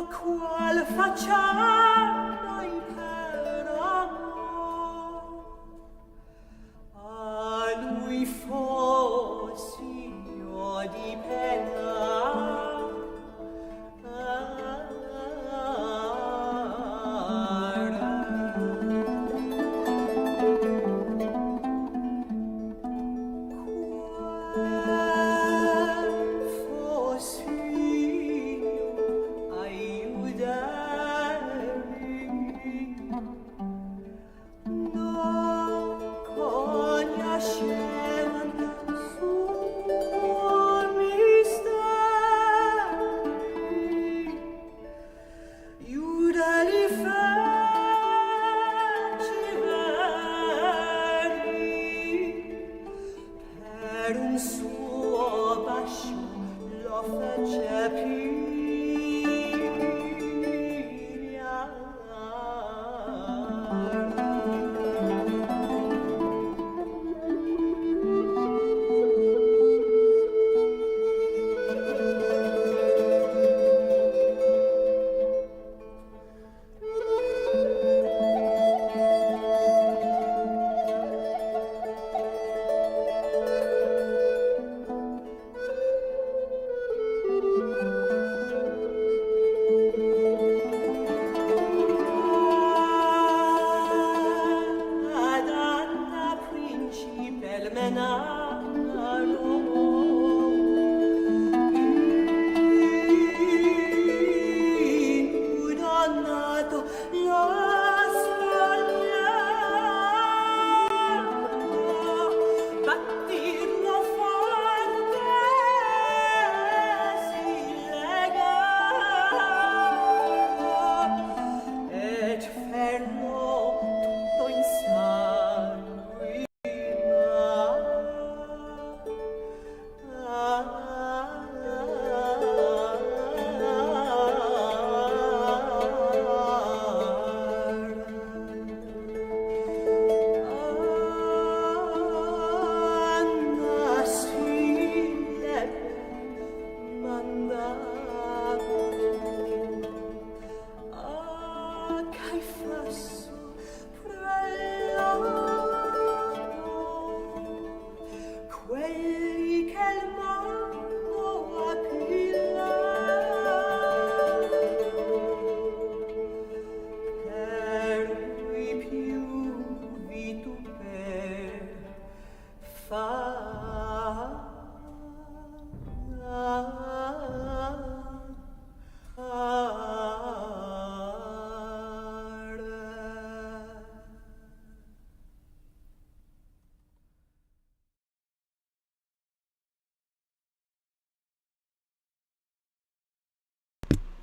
qual facciamo per amor a lui fossi io di pena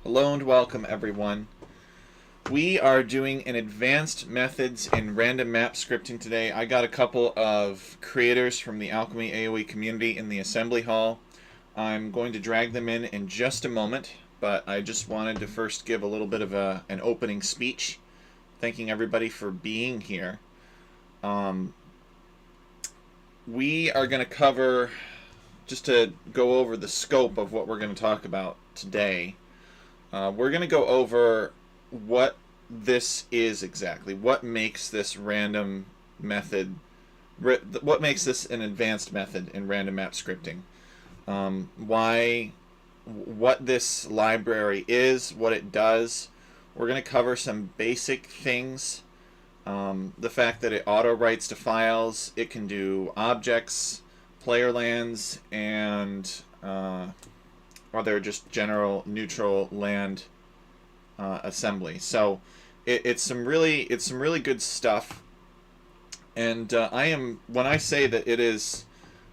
Hello and welcome, everyone. We are doing an advanced methods in random map scripting today. I got a couple of creators from the Alchemy AOE community in the assembly hall. I'm going to drag them in just a moment, but I just wanted to first give a little bit of an opening speech, thanking everybody for being here. We are going to cover, just to go over the scope of what we're going to talk about today. We're going to go over what this is exactly, what makes this random method, what makes this an advanced method in random map scripting, what this library is, what it does. We're going to cover some basic things, the fact that it auto-writes to files, it can do objects, player lands, and other just general neutral land assembly. So it's some really good stuff. And when I say that it is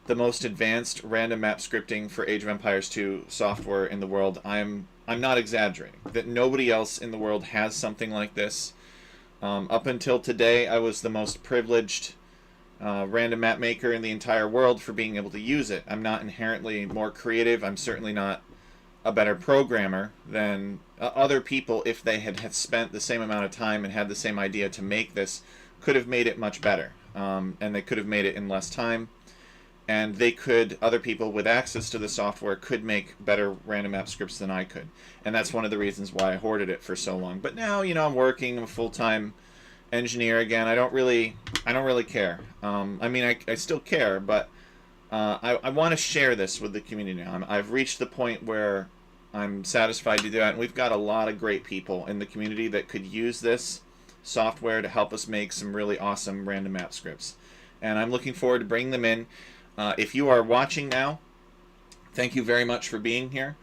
the most advanced random map scripting for Age of Empires 2 software in the world, I'm not exaggerating. That nobody else in the world has something like this. Up until today, I was the most privileged random map maker in the entire world for being able to use it. I'm not inherently more creative. I'm certainly not a better programmer than other people. If they had spent the same amount of time and had the same idea to make this, could have made it much better, and they could have made it in less time, and other people with access to the software could make better random map scripts than I could. And that's one of the reasons why I hoarded it for so long. But now, I'm working, I'm a full-time engineer again. I don't really care. I mean, I still care, but I want to share this with the community now. I've reached the point where I'm satisfied to do that, and we've got a lot of great people in the community that could use this software to help us make some really awesome random map scripts. And I'm looking forward to bringing them in. If you are watching now, thank you very much for being here.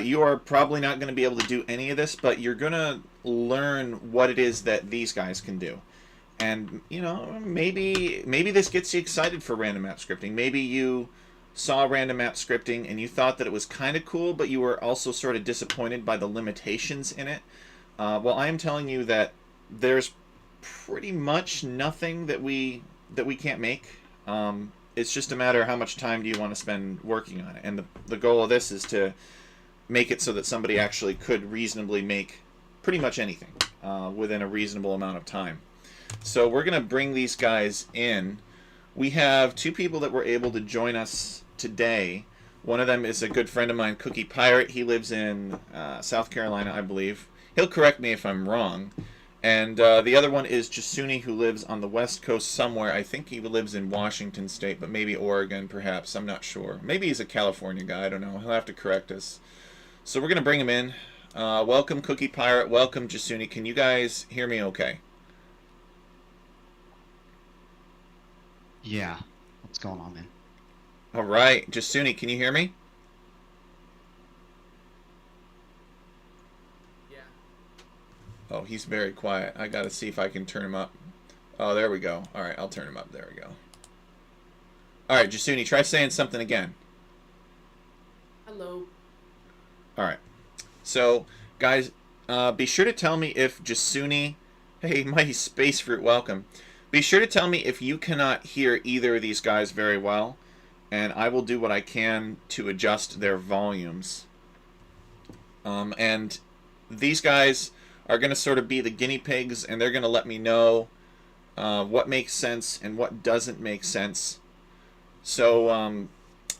You are probably not going to be able to do any of this, but you're going to learn what it is that these guys can do. And, maybe this gets you excited for random map scripting. Maybe you saw random map scripting and you thought that it was kind of cool, but you were also sort of disappointed by the limitations in it. Well, I am telling you that there's pretty much nothing that we can't make. It's just a matter of how much time do you want to spend working on it. And the goal of this is to make it so that somebody actually could reasonably make pretty much anything within a reasonable amount of time. So we're going to bring these guys in. We have two people that were able to join us today. One of them is a good friend of mine, Cookie Pirate. He lives in South Carolina, I believe. He'll correct me if I'm wrong. And the other one is Jasuni, who lives on the West Coast somewhere. I think he lives in Washington State, but maybe Oregon, perhaps. I'm not sure. Maybe he's a California guy. I don't know. He'll have to correct us. So we're going to bring him in. Welcome, Cookie Pirate. Welcome, Jasuni. Can you guys hear me okay? Yeah. What's going on, man? All right. Jasuni, can you hear me? Oh, he's very quiet. I gotta see if I can turn him up. Oh, there we go. Alright, I'll turn him up. There we go. Alright, Jasuni, try saying something again. Hello. Alright. So, guys, be sure to tell me if Jasuni... Hey, Mighty Space Fruit, welcome. Be sure to tell me if you cannot hear either of these guys very well, and I will do what I can to adjust their volumes. And these guys are going to sort of be the guinea pigs, and they're going to let me know what makes sense and what doesn't make sense. So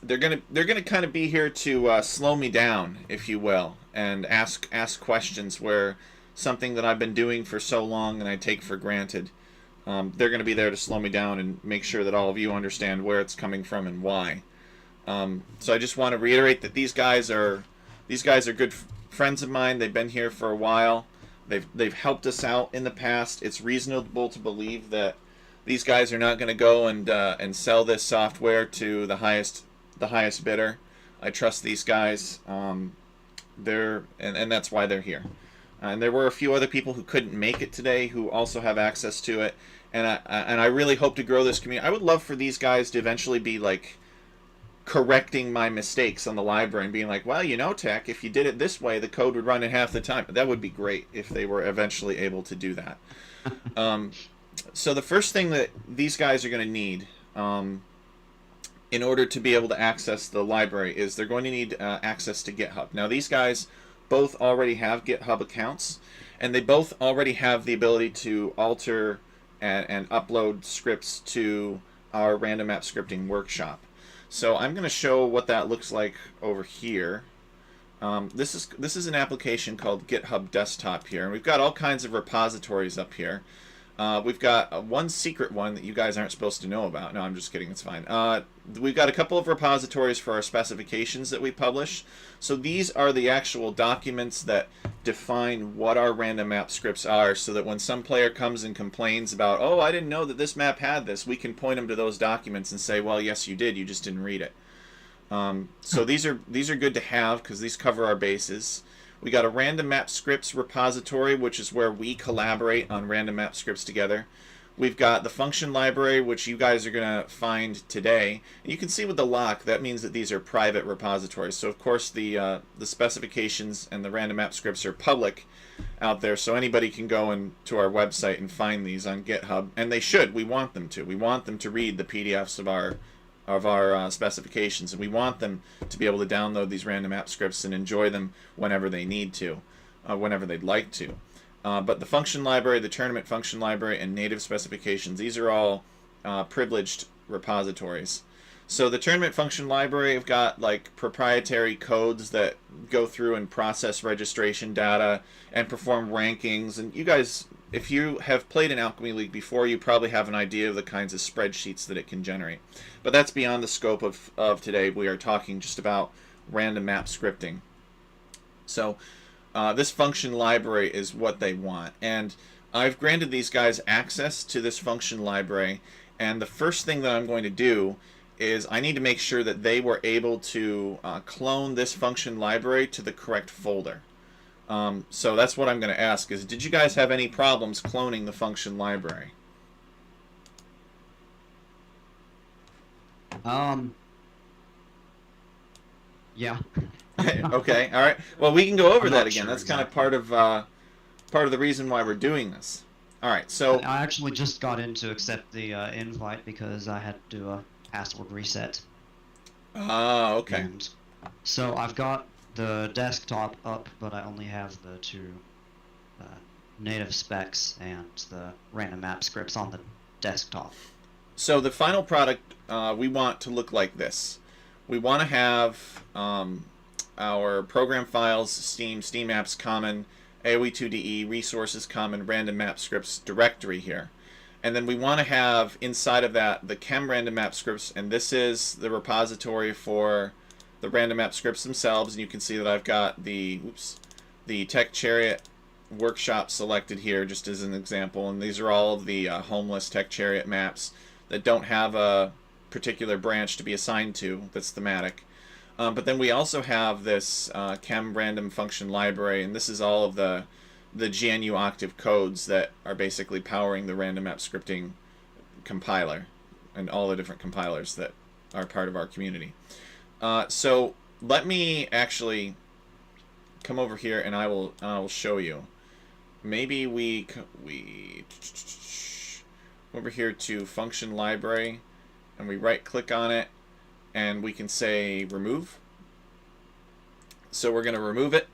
they're gonna kind of be here to slow me down, if you will, and ask questions where something that I've been doing for so long and I take for granted. They're going to be there to slow me down and make sure that all of you understand where it's coming from and why. So I just want to reiterate that these guys are good friends of mine. They've been here for a while. They've helped us out in the past. It's reasonable to believe that these guys are not going to go and sell this software to the highest bidder. I trust these guys. And that's why they're here. And there were a few other people who couldn't make it today who also have access to it. And I really hope to grow this community. I would love for these guys to eventually be like correcting my mistakes on the library and being like, well, Tech, if you did it this way, the code would run in half the time. That would be great if they were eventually able to do that. So the first thing that these guys are going to need in order to be able to access the library is they're going to need access to GitHub. Now, these guys both already have GitHub accounts, and they both already have the ability to alter and upload scripts to our random map scripting workshop. So I'm going to show what that looks like over here. This is an application called GitHub Desktop here, and we've got all kinds of repositories up here. We've got one secret one that you guys aren't supposed to know about. No, I'm just kidding. It's fine. We've got a couple of repositories for our specifications that we publish. So these are the actual documents that define what our random map scripts are, so that when some player comes and complains about, oh, I didn't know that this map had this, we can point them to those documents and say, well, yes, you did. You just didn't read it. So these are good to have because these cover our bases. We got a random map scripts repository, which is where we collaborate on random map scripts together. We've got the function library, which you guys are going to find today. And you can see with the lock, that means that these are private repositories. So of course the specifications and the random map scripts are public out there, so anybody can go to our website and find these on GitHub. And they should. We want them to. We want them to read the PDFs of our specifications, and we want them to be able to download these random app scripts and enjoy them whenever they need to, whenever they'd like to. But the function library, the tournament function library, and native specifications, these are all privileged repositories. So the tournament function library have got like proprietary codes that go through and process registration data and perform rankings. And you guys, if you have played an Alchemy League before, you probably have an idea of the kinds of spreadsheets that it can generate. But that's beyond the scope of today. We are talking just about random map scripting. So this function library is what they want. And I've granted these guys access to this function library. And the first thing that I'm going to do is I need to make sure that they were able to clone this function library to the correct folder. So that's what I'm going to ask is, did you guys have any problems cloning the function library? Yeah. Okay, all right. Well, we can go over I'm that not again. sure That's exactly. kind of part of the reason why we're doing this. All right, so I actually just got in to accept the invite because I had to do a password reset. okay. And so I've got the desktop up, but I only have the two native specs and the random map scripts on the desktop. So the final product we want to look like this. We want to have our program files, Steam apps common, AOE2DE, resources common, random map scripts directory here. And then we want to have inside of that the chem random map scripts, and this is the repository for the random map scripts themselves. And you can see that I've got the Tech Chariot workshop selected here just as an example. And these are all of the homeless Tech Chariot maps that don't have a particular branch to be assigned to that's thematic. But then we also have this chem random function library, and this is all of the GNU Octave codes that are basically powering the random map scripting compiler and all the different compilers that are part of our community. So let me actually come over here and I will show you. Maybe we over here to function library and we right click on it and we can say remove. So we're going to remove it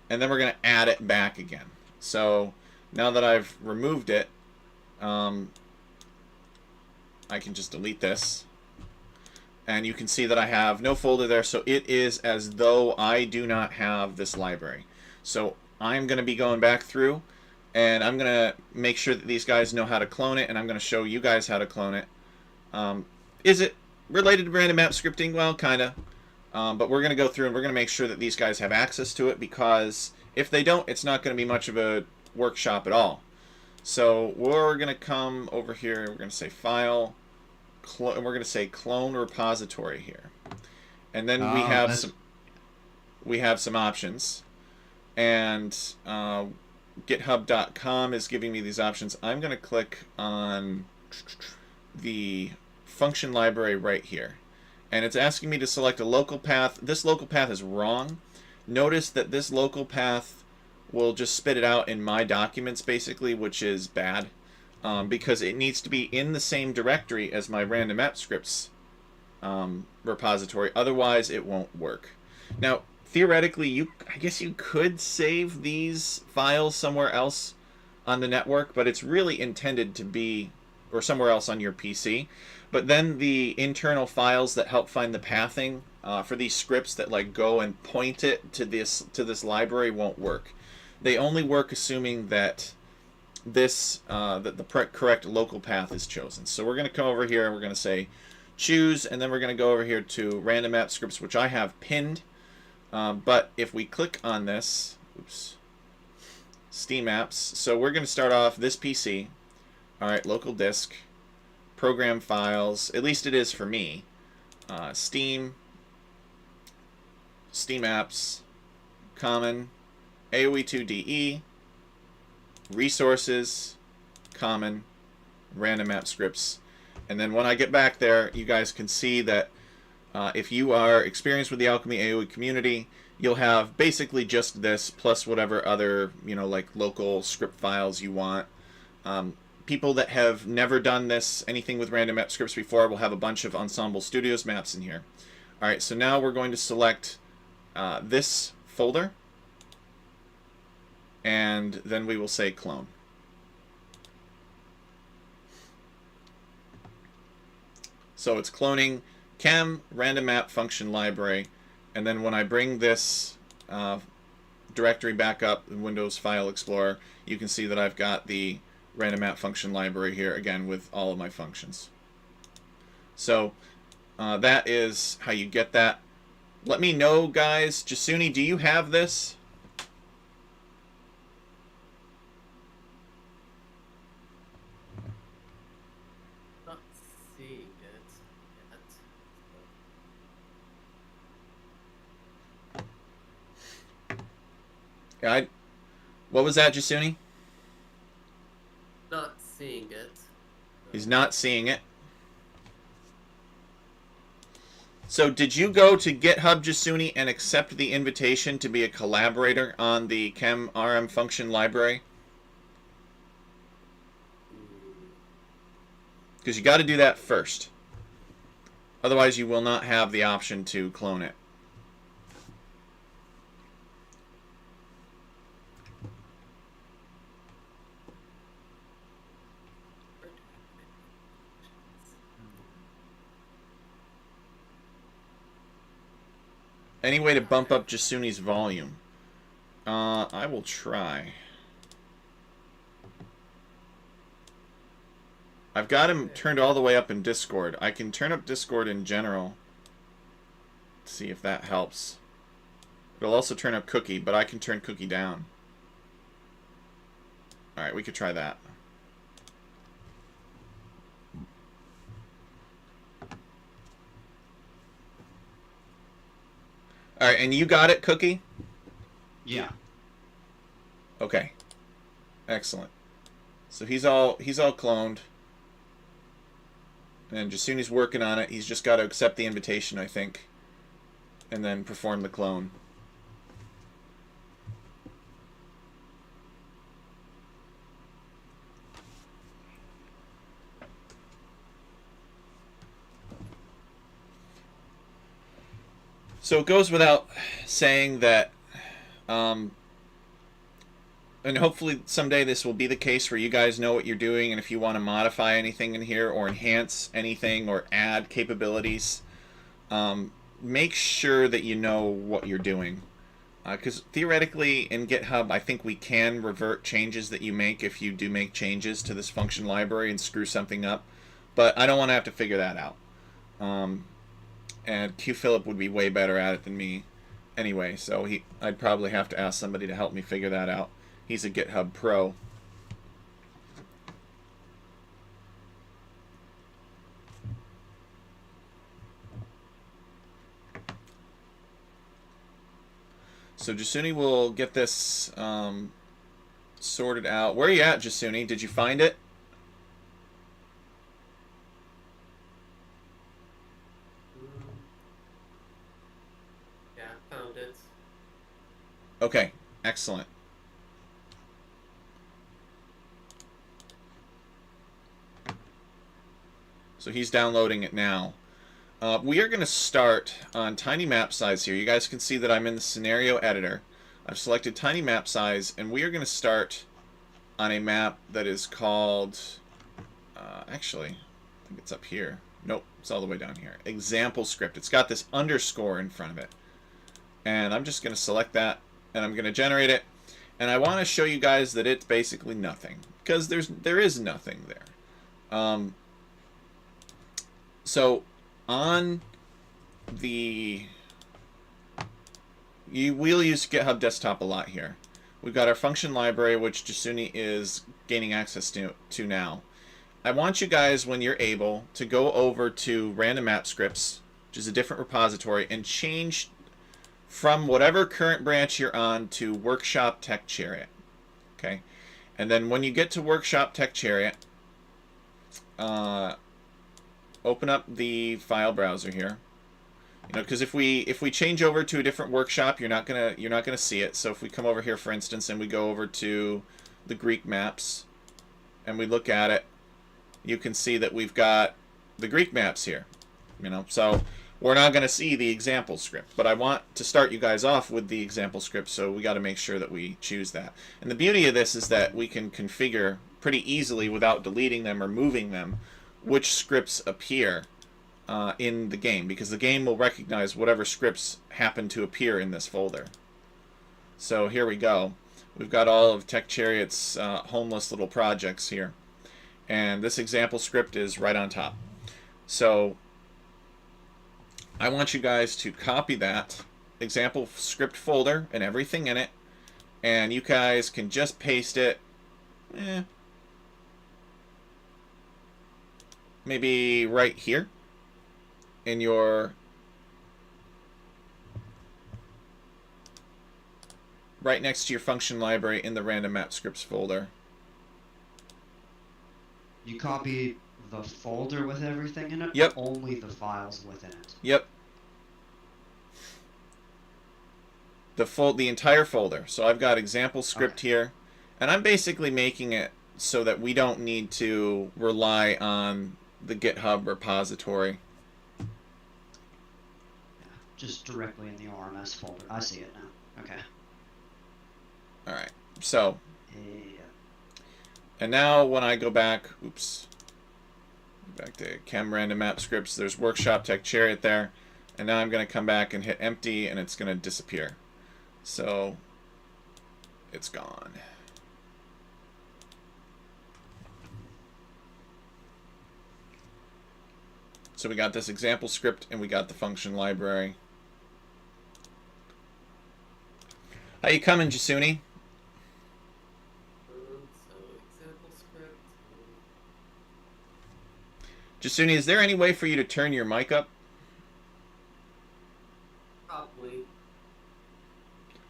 and then we're going to add it back again. So now that I've removed it, I can just delete this. And you can see that I have no folder there, so it is as though I do not have this library. So I'm going to be going back through, and I'm going to make sure that these guys know how to clone it, and I'm going to show you guys how to clone it. Is it related to random map scripting? Well, kind of. But we're going to go through and we're going to make sure that these guys have access to it, because if they don't, it's not going to be much of a workshop at all. So we're going to come over here, we're going to say File, and we're going to say Clone Repository here. And then we have some options. And GitHub.com is giving me these options. I'm going to click on the function library right here. And it's asking me to select a local path. This local path is wrong. Notice that this local path will just spit it out in my documents, basically, which is bad. Because it needs to be in the same directory as my random map scripts repository. Otherwise, it won't work. Now, theoretically, I guess you could save these files somewhere else on the network, but it's really intended to be, or somewhere else on your PC. But then the internal files that help find the pathing for these scripts that like go and point it to this library won't work. They only work assuming that the correct local path is chosen. So we're going to come over here and we're going to say choose, and then we're going to go over here to random map scripts, which I have pinned. But if we click on this, Steam apps, so we're going to start off this PC. All right, local disk, program files, at least it is for me. Steam apps, common, AOE2DE, resources, common, random map scripts. And then when I get back there, you guys can see that if you are experienced with the Alchemy AOE community, you'll have basically just this plus whatever other, like local script files you want. People that have never done anything with random map scripts before, will have a bunch of Ensemble Studios maps in here. All right, so now we're going to select this folder, and then we will say clone. So it's cloning chem, random map function library, and then when I bring this directory back up in Windows File Explorer, you can see that I've got the random map function library here again with all of my functions. So that is how you get that. Let me know, guys. Jasuni, do you have this? Not seeing it yet. Yeah, what was that, Jasuni? Not seeing it. He's not seeing it. So did you go to GitHub, Jasuni, and accept the invitation to be a collaborator on the chem RM function library? Because you got to do that first. Otherwise, you will not have the option to clone it. Any way to bump up Jasuni's volume? I will try. I've got him turned all the way up in Discord. I can turn up Discord in general. See if that helps. It'll also turn up Cookie, but I can turn Cookie down. Alright, we could try that. Alright, and you got it, Cookie? Yeah. Okay. Excellent. So he's all cloned. And Jasuni's working on it. He's just got to accept the invitation, I think. And then perform the clone. So it goes without saying that, and hopefully someday this will be the case where you guys know what you're doing, and if you want to modify anything in here or enhance anything or add capabilities, make sure that you know what you're doing. Because theoretically in GitHub, I think we can revert changes that you make if you do make changes to this function library and screw something up. But I don't want to have to figure that out. And Q Philip would be way better at it than me anyway, so I'd probably have to ask somebody to help me figure that out. He's a GitHub pro. So Jasuni will get this sorted out. Where are you at, Jasuni? Did you find it? Yeah, found it. Okay, excellent. So he's downloading it now. We are going to start on tiny map size here. You guys can see that I'm in the scenario editor. I've selected tiny map size, and we are going to start on a map that is called, actually, I think it's up here. Nope, it's all the way down here. Example script. It's got this underscore in front of it. And I'm just going to select that, and I'm going to generate it. And I want to show you guys that it's basically nothing, because there is nothing there. So on the, we'll use GitHub Desktop a lot here. We've got our function library, which Jasuni is gaining access to now. I want you guys, when you're able, to go over to Random Map Scripts, which is a different repository, and change from whatever current branch you're on to Workshop Tech Chariot. Okay? And then when you get to Workshop Tech Chariot, open up the file browser here. You know, because if we change over to a different workshop, you're not gonna see it. So if we come over here, for instance, and we go over to the Greek maps, and we look at it, you can see that we've got the Greek maps here. You know, so we're not gonna see the example script, but I want to start you guys off with the example script, so we got to make sure that we choose that. And the beauty of this is that we can configure pretty easily without deleting them or moving them which scripts appear in the game, because the game will recognize whatever scripts happen to appear in this folder. So here we go. We've got all of Tech Chariot's homeless little projects here. And this example script is right on top. So I want you guys to copy that example script folder and everything in it, and you guys can just paste it maybe right here in your right next to your function library in the random map scripts folder. You copy the folder with everything in it? Yep. Or only the files within it? Yep. The entire folder. So I've got example script here, and I'm basically making it so that we don't need to rely on the GitHub repository. Just directly in the ORMS folder. I see it now. Okay. Alright, so, Yeah. and now when I go back, back to Chem Random Map Scripts, there's Workshop Tech Chariot there, and now I'm going to come back and hit empty, and it's going to disappear. So, it's gone. So we got this example script, and we got the function library. How you coming, Jasuni? So example script. Jasuni, is there any way for you to turn your mic up? Probably.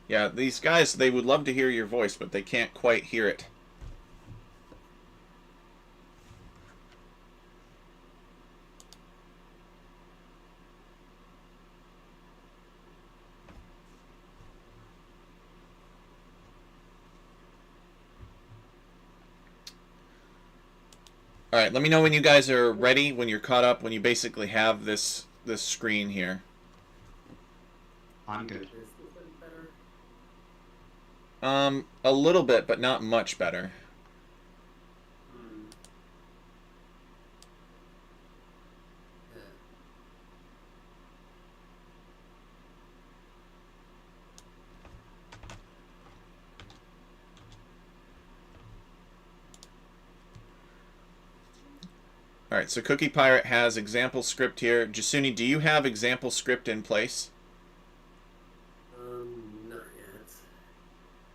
Yeah, these guys, they would love to hear your voice, but they can't quite hear it. All right, let me know when you guys are ready, when you're caught up, when you basically have this screen here. I'm good. Is this any better? A little bit, but not much better. Yeah. All right, so Cookie Pirate has example script here. Jasuni, do you have example script in place? Not yet.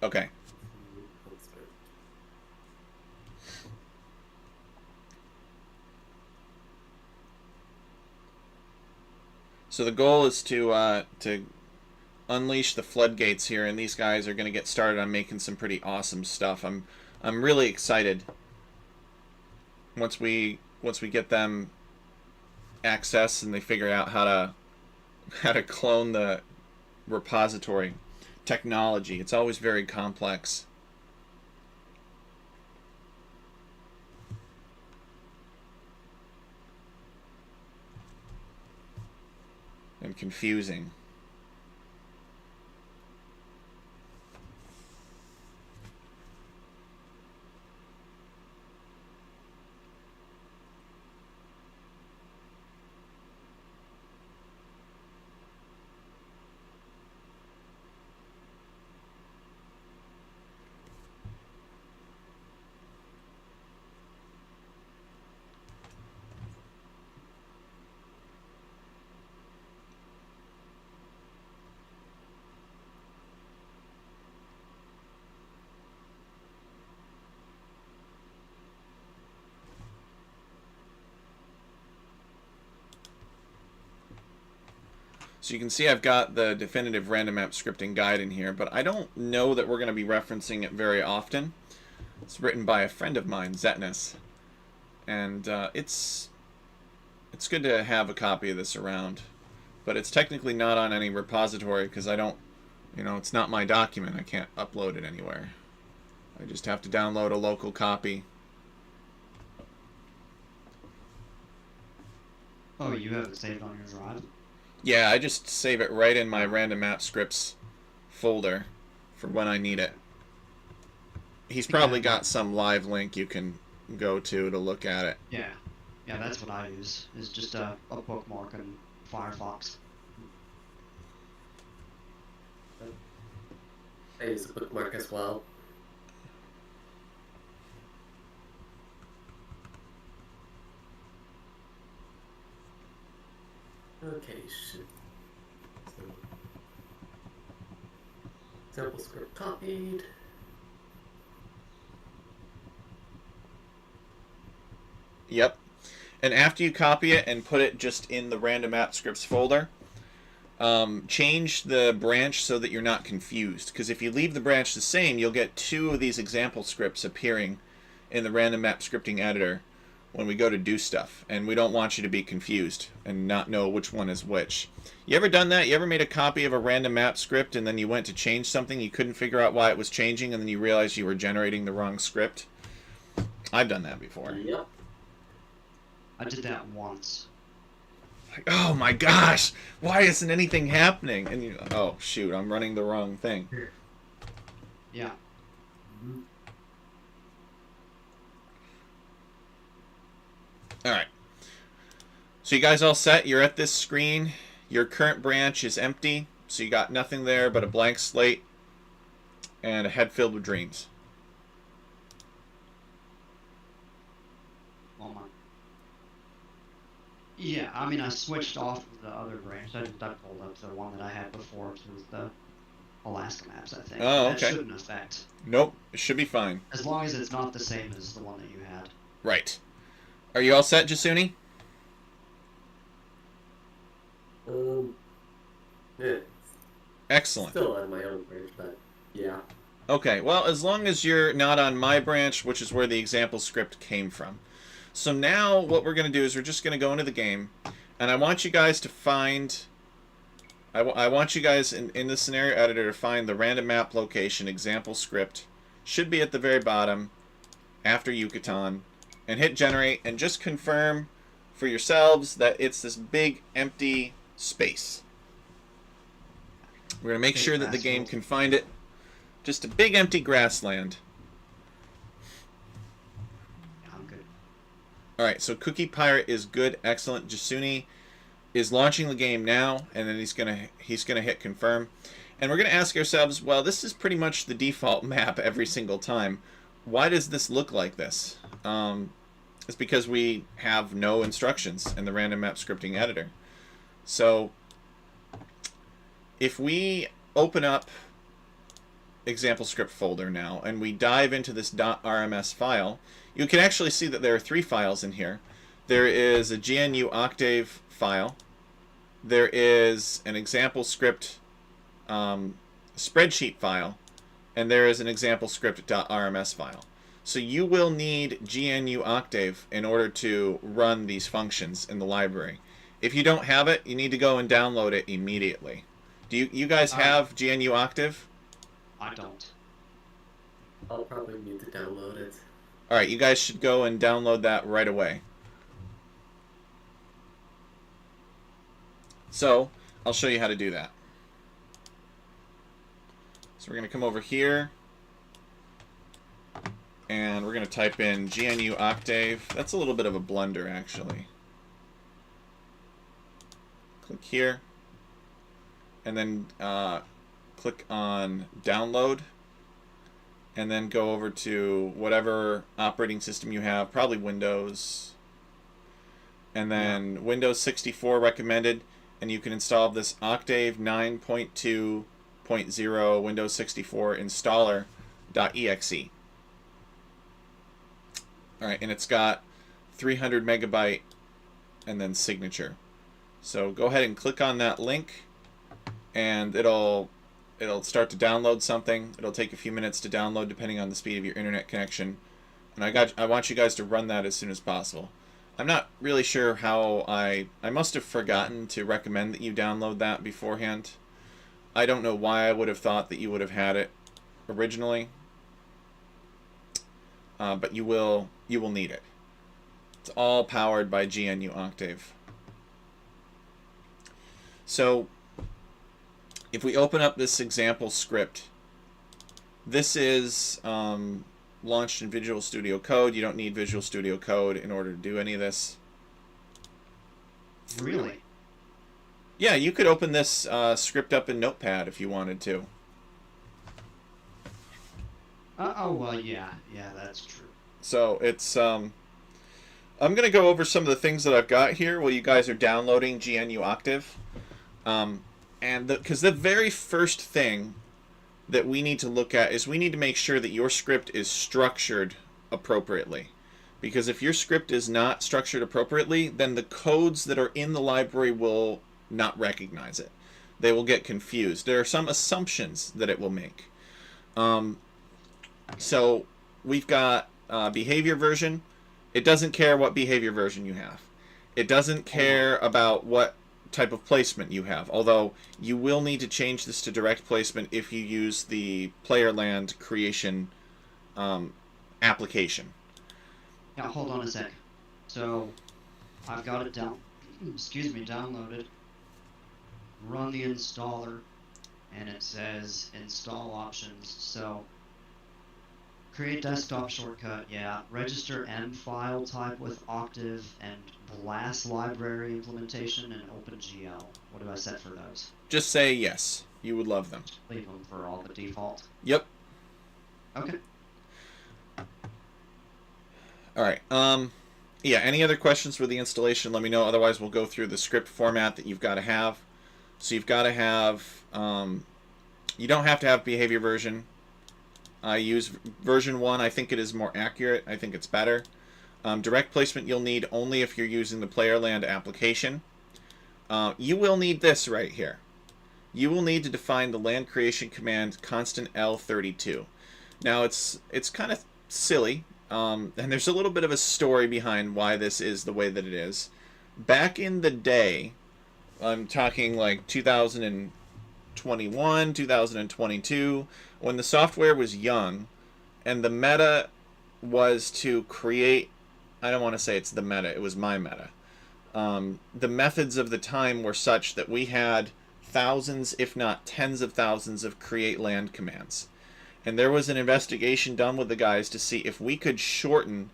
Okay. Script. So the goal is to unleash the floodgates here, and these guys are going to get started on making some pretty awesome stuff. I'm really excited. Once we get them access and they figure out how to clone the repository technology, it's always very complex and confusing. So you can see I've got the definitive random map scripting guide in here, but I don't know that we're going to be referencing it very often. It's written by a friend of mine, Zetnus, and it's good to have a copy of this around, but it's technically not on any repository because I don't, it's not my document. I can't upload it anywhere. I just have to download a local copy. Oh, you have it saved on your drive? Yeah, I just save it right in my random map scripts folder for when I need it. He's probably got some live link you can go to look at it. Yeah, Yeah, that's what I use, is just a bookmark in Firefox. I use a bookmark as well. Okay, shit. So, sample script copied. Yep. And after you copy it and put it just in the random app scripts folder, change the branch so that you're not confused. Because if you leave the branch the same, you'll get 2 of these example scripts appearing in the random map scripting editor when we go to do stuff. And we don't want you to be confused and not know which one is which. You ever done that? You ever made a copy of a random map script and then you went to change something, you couldn't figure out why it was changing, and then you realized you were generating the wrong script? I've done that before. Yep. I did that once. Like, oh my gosh, why isn't anything happening? And you, oh shoot, I'm running the wrong thing. Yeah. All right. So you guys all set? You're at this screen. Your current branch is empty, so you got nothing there but a blank slate and a head filled with dreams. Well, yeah, I mean, I switched off of the other branch. I pulled up the one that I had before, which was the Alaska maps, I think. Oh, That okay. shouldn't affect. Nope, it should be fine. As long as it's not the same as the one that you had. Right. Are you all set, Jasuni? Yeah. Excellent. Still on my own branch, but yeah. Okay, well, as long as you're not on my branch, which is where the example script came from. So now what we're going to do is we're just going to go into the game, and I want you guys to find... I want you guys in the scenario editor to find the random map location example script. Should be at the very bottom after Yucatan, and hit generate, and just confirm for yourselves that it's this big empty space. We're going to make sure that the game can find it. Just a big empty grassland. Yeah, I'm good. Alright, so Cookie Pirate is good, excellent. Jasuni is launching the game now, and then he's gonna hit confirm. And we're gonna ask ourselves, well, this is pretty much the default map every single time. Why does this look like this? It's because we have no instructions in the random map scripting editor. So if we open up example script folder now and we dive into this .rms file, you can actually see that there are 3 files in here. There is a GNU Octave file, there is an example script spreadsheet file, and there is an example script.rms file. So you will need GNU Octave in order to run these functions in the library. If you don't have it, you need to go and download it immediately. Do you guys have GNU Octave? I don't. I'll probably need to download it. Alright, you guys should go and download that right away. So, I'll show you how to do that. So we're going to come over here, and we're going to type in GNU Octave. That's a little bit of a blunder, actually. Click here, and then click on Download, and then go over to whatever operating system you have, probably Windows, and then Windows 64 recommended, and you can install this Octave 9.2.0 Windows 64 installer.exe. Alright, and it's got 300 megabyte and then signature. So go ahead and click on that link, and it'll start to download something. It'll take a few minutes to download depending on the speed of your internet connection. And I want you guys to run that as soon as possible. I'm not really sure how I must have forgotten to recommend that you download that beforehand. I don't know why I would have thought that you would have had it originally. But you will need it. It's all powered by GNU Octave. So if we open up this example script, this is launched in Visual Studio Code. You don't need Visual Studio Code in order to do any of this. Really? Yeah, you could open this script up in Notepad if you wanted to. Oh, well, yeah. Yeah, that's true. So it's I'm gonna go over some of the things that I've got here while you guys are downloading GNU Octave, and because the very first thing that we need to look at is we need to make sure that your script is structured appropriately. Because if your script is not structured appropriately, then the codes that are in the library will not recognize it. They will get confused. There are some assumptions that it will make. So we've got behavior version. It doesn't care what behavior version you have. It doesn't care about what type of placement you have, although you will need to change this to direct placement if you use the player land creation application. Now, hold on a sec. So, I've got it down. Excuse me, downloaded. Run the installer, and it says install options. So, create desktop shortcut, yeah. Register M file type with Octave and Blast library implementation and OpenGL. What do I set for those? Just say yes. You would love them. Leave them for all the default. Yep. Okay. Alright, yeah, any other questions for the installation, let me know. Otherwise, we'll go through the script format that you've got to have. So you've got to have, you don't have to have behavior version. I use version 1. I think it is more accurate. I think it's better. Direct placement you'll need only if you're using the player land application. You will need this right here. You will need to define the land creation command constant L32. Now, it's kind of silly. And there's a little bit of a story behind why this is the way that it is. Back in the day, I'm talking like 2021, 2022, when the software was young, and the meta was to create, I don't want to say it's the meta, it was my meta. The methods of the time were such that we had thousands, if not tens of thousands, of create land commands. And there was an investigation done with the guys to see if we could shorten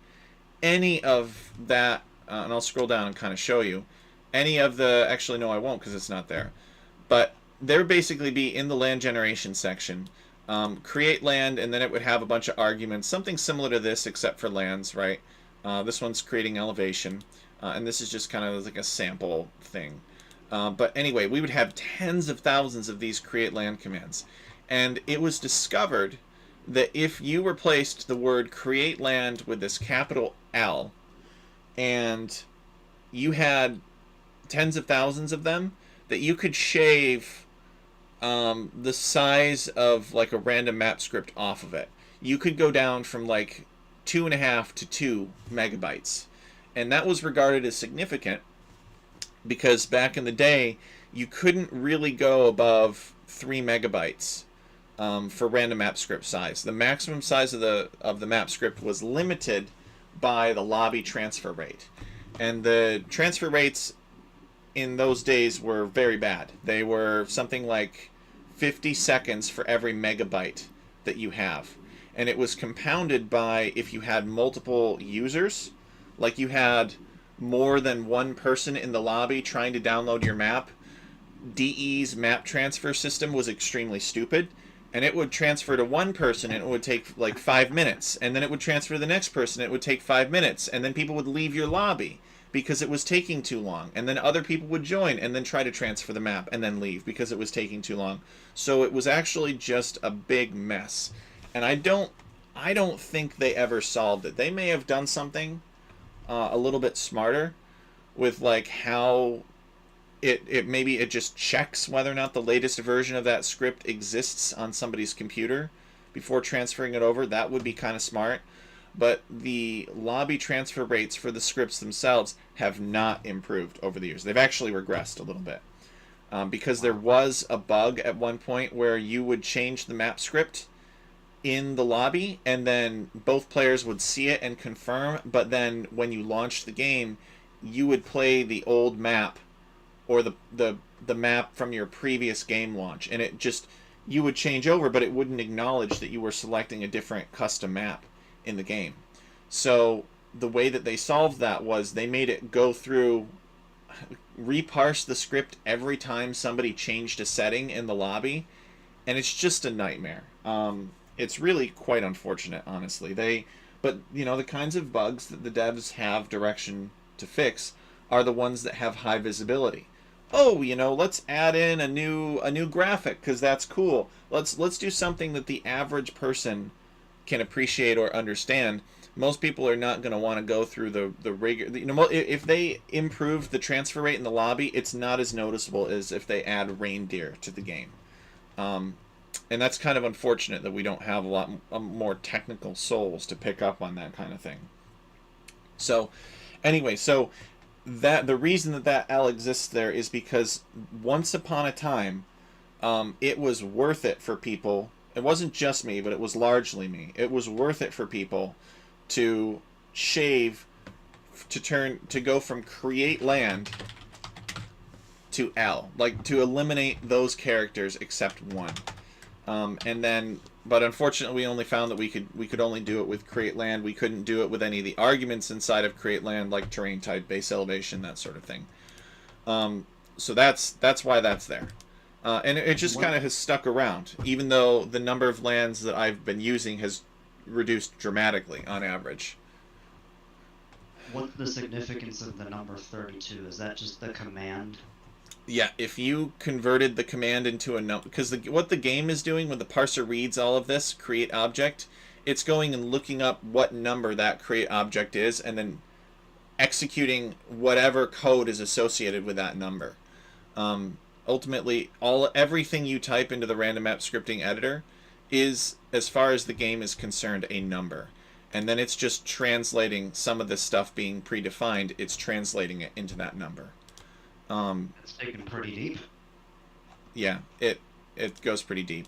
any of that, and I'll scroll down and kind of show you, any of the, actually no I won't because it's not there, but there would basically be in the land generation section, create land, and then it would have a bunch of arguments, something similar to this except for lands, right? This one's creating elevation, and this is just kind of like a sample thing. But anyway, we would have tens of thousands of these create land commands. And it was discovered that if you replaced the word create land with this capital L, and you had tens of thousands of them, that you could shave the size of like a random map script off of it. You could go down from like 2.5 to 2 megabytes. And that was regarded as significant because back in the day, you couldn't really go above 3 megabytes. For random map script size. The maximum size of the map script was limited by the lobby transfer rate. And the transfer rates in those days were very bad. They were something like 50 seconds for every megabyte that you have. And it was compounded by if you had multiple users, like you had more than one person in the lobby trying to download your map. DE's map transfer system was extremely stupid. And it would transfer to one person and it would take like 5 minutes. And then it would transfer to the next person and it would take 5 minutes. And then people would leave your lobby because it was taking too long. And then other people would join and then try to transfer the map and then leave because it was taking too long. So it was actually just a big mess. And I don't think they ever solved it. They may have done something a little bit smarter with like how maybe it just checks whether or not the latest version of that script exists on somebody's computer before transferring it over. That would be kind of smart. But the lobby transfer rates for the scripts themselves have not improved over the years. They've actually regressed a little bit. Because there was a bug at one point where you would change the map script in the lobby and then both players would see it and confirm, but then when you launched the game, you would play the old map or the map from your previous game launch, and it just, you would change over, but it wouldn't acknowledge that you were selecting a different custom map in the game. So the way that they solved that was they made it go through reparse the script every time somebody changed a setting in the lobby, and it's just a nightmare. It's really quite unfortunate, honestly. But you know, the kinds of bugs that the devs have direction to fix are the ones that have high visibility. Oh, you know, let's add in a new graphic because that's cool. Let's do something that the average person can appreciate or understand. Most people are not going to want to go through the rigor. You know, if they improve the transfer rate in the lobby, it's not as noticeable as if they add reindeer to the game. And that's kind of unfortunate that we don't have a lot more technical souls to pick up on that kind of thing. So, anyway, so that the reason that L exists there is because once upon a time, it was worth it for people. It wasn't just me, but it was largely me. It was worth it for people to shave, to go from create land to L, like to eliminate those characters except one. And then, but unfortunately, we only found that we could only do it with create land. We couldn't do it with any of the arguments inside of create land, like terrain type, base elevation, that sort of thing. So that's why that's there. And it just kind of has stuck around, even though the number of lands that I've been using has reduced dramatically on average. What's the significance of the number 32? Is that just the command? Yeah, if you converted the command into a number, because what the game is doing when the parser reads all of this, create object, it's going and looking up what number that create object is, and then executing whatever code is associated with that number. Ultimately, everything you type into the random map scripting editor is, as far as the game is concerned, a number. And then it's just translating some of this stuff being predefined, it's translating it into that number. It's taken pretty deep. Yeah, it goes pretty deep.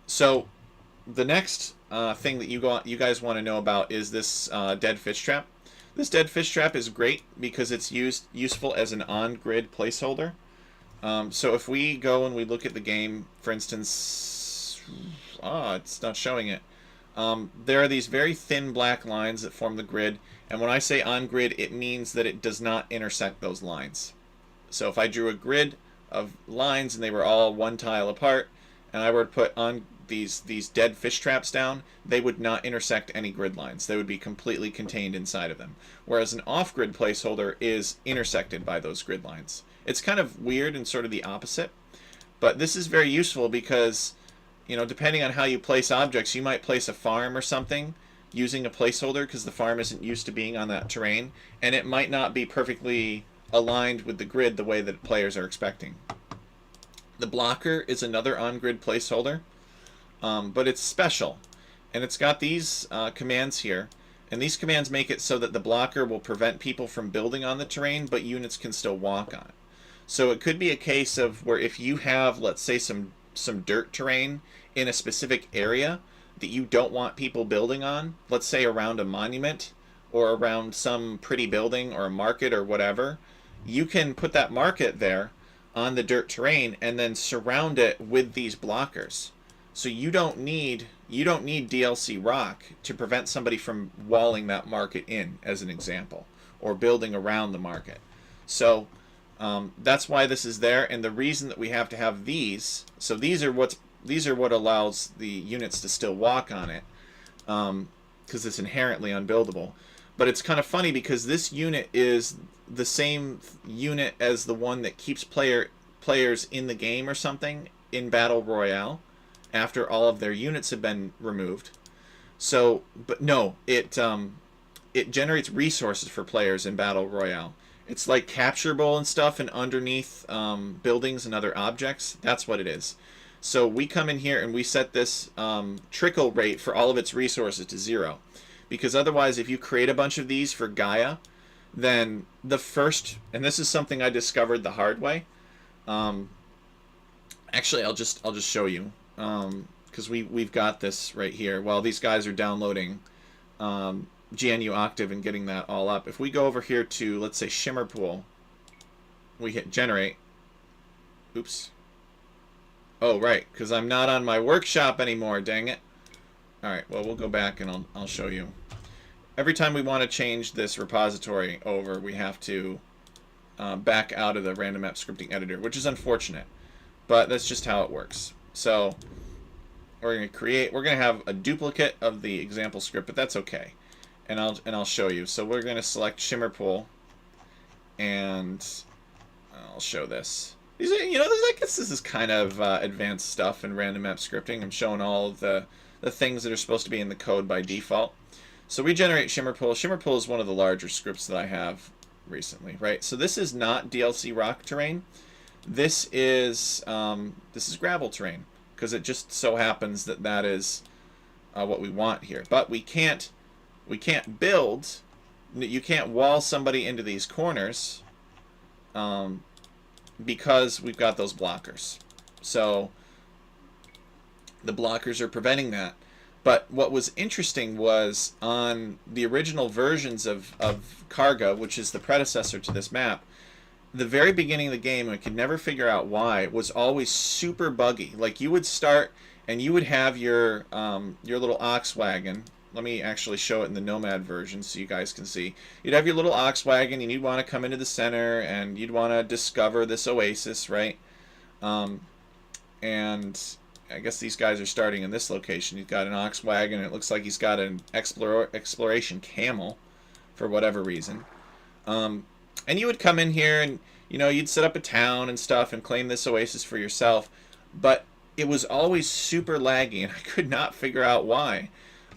So the next thing that you guys want to know about is this dead fish trap. This dead fish trap is great because it's useful as an on-grid placeholder. So if we go and we look at the game, for instance, it's not showing it. There are these very thin black lines that form the grid, and when I say on-grid, it means that it does not intersect those lines. So if I drew a grid of lines and they were all one tile apart, and I were to put on these dead fish traps down, they would not intersect any grid lines. They would be completely contained inside of them. Whereas an off-grid placeholder is intersected by those grid lines. It's kind of weird and sort of the opposite, but this is very useful because, you know, depending on how you place objects, you might place a farm or something using a placeholder because the farm isn't used to being on that terrain, and it might not be perfectly aligned with the grid the way that players are expecting. The blocker is another on-grid placeholder, but it's special, and it's got these commands here, and these commands make it so that the blocker will prevent people from building on the terrain, but units can still walk on it. So it could be a case of where if you have, let's say, some dirt terrain in a specific area that you don't want people building on, let's say around a monument or around some pretty building or a market or whatever, you can put that market there on the dirt terrain and then surround it with these blockers. So you don't need DLC rock to prevent somebody from walling that market in, as an example, or building around the market. So that's why this is there, and the reason that we have to have these. So these are what allows the units to still walk on it, because it's inherently unbuildable. But it's kind of funny because this unit is the same unit as the one that keeps players in the game or something in Battle Royale after all of their units have been removed. So, but no, it generates resources for players in Battle Royale. It's like capturable and stuff, and underneath buildings and other objects. That's what it is. So we come in here and we set this trickle rate for all of its resources to 0. Because otherwise, if you create a bunch of these for Gaia, then the first, and this is something I discovered the hard way. Actually, I'll just show you, because we've got this right here. While these guys are downloading GNU Octave and getting that all up. If we go over here to, let's say, Shimmer Pool, we hit generate. Oops. Oh, right, because I'm not on my workshop anymore, dang it. Alright, well, we'll go back and I'll show you. Every time we want to change this repository over, we have to back out of the random map scripting editor, which is unfortunate, but that's just how it works. So we're going to have a duplicate of the example script, but that's okay. And I'll show you. So we're going to select shimmer pool, and I'll show this. These are, I guess this is kind of advanced stuff in random map scripting. I'm showing all of the things that are supposed to be in the code by default. So we generate shimmer pool. Shimmer pool is one of the larger scripts that I have recently, right? So this is not DLC rock terrain. This is gravel terrain, because it just so happens that that is what we want here. But we can't build. You can't wall somebody into these corners because we've got those blockers. So the blockers are preventing that. But what was interesting was on the original versions of Karga, which is the predecessor to this map, the very beginning of the game, I could never figure out why, was always super buggy. Like, you would start and you would have your little ox wagon. Let me actually show it in the Nomad version so you guys can see. You'd have your little ox wagon, and you'd want to come into the center, and you'd want to discover this oasis, right? And I guess these guys are starting in this location. He's got an ox wagon, and it looks like he's got an exploration camel for whatever reason. And you would come in here, and you'd set up a town and stuff and claim this oasis for yourself. But it was always super laggy, and I could not figure out why.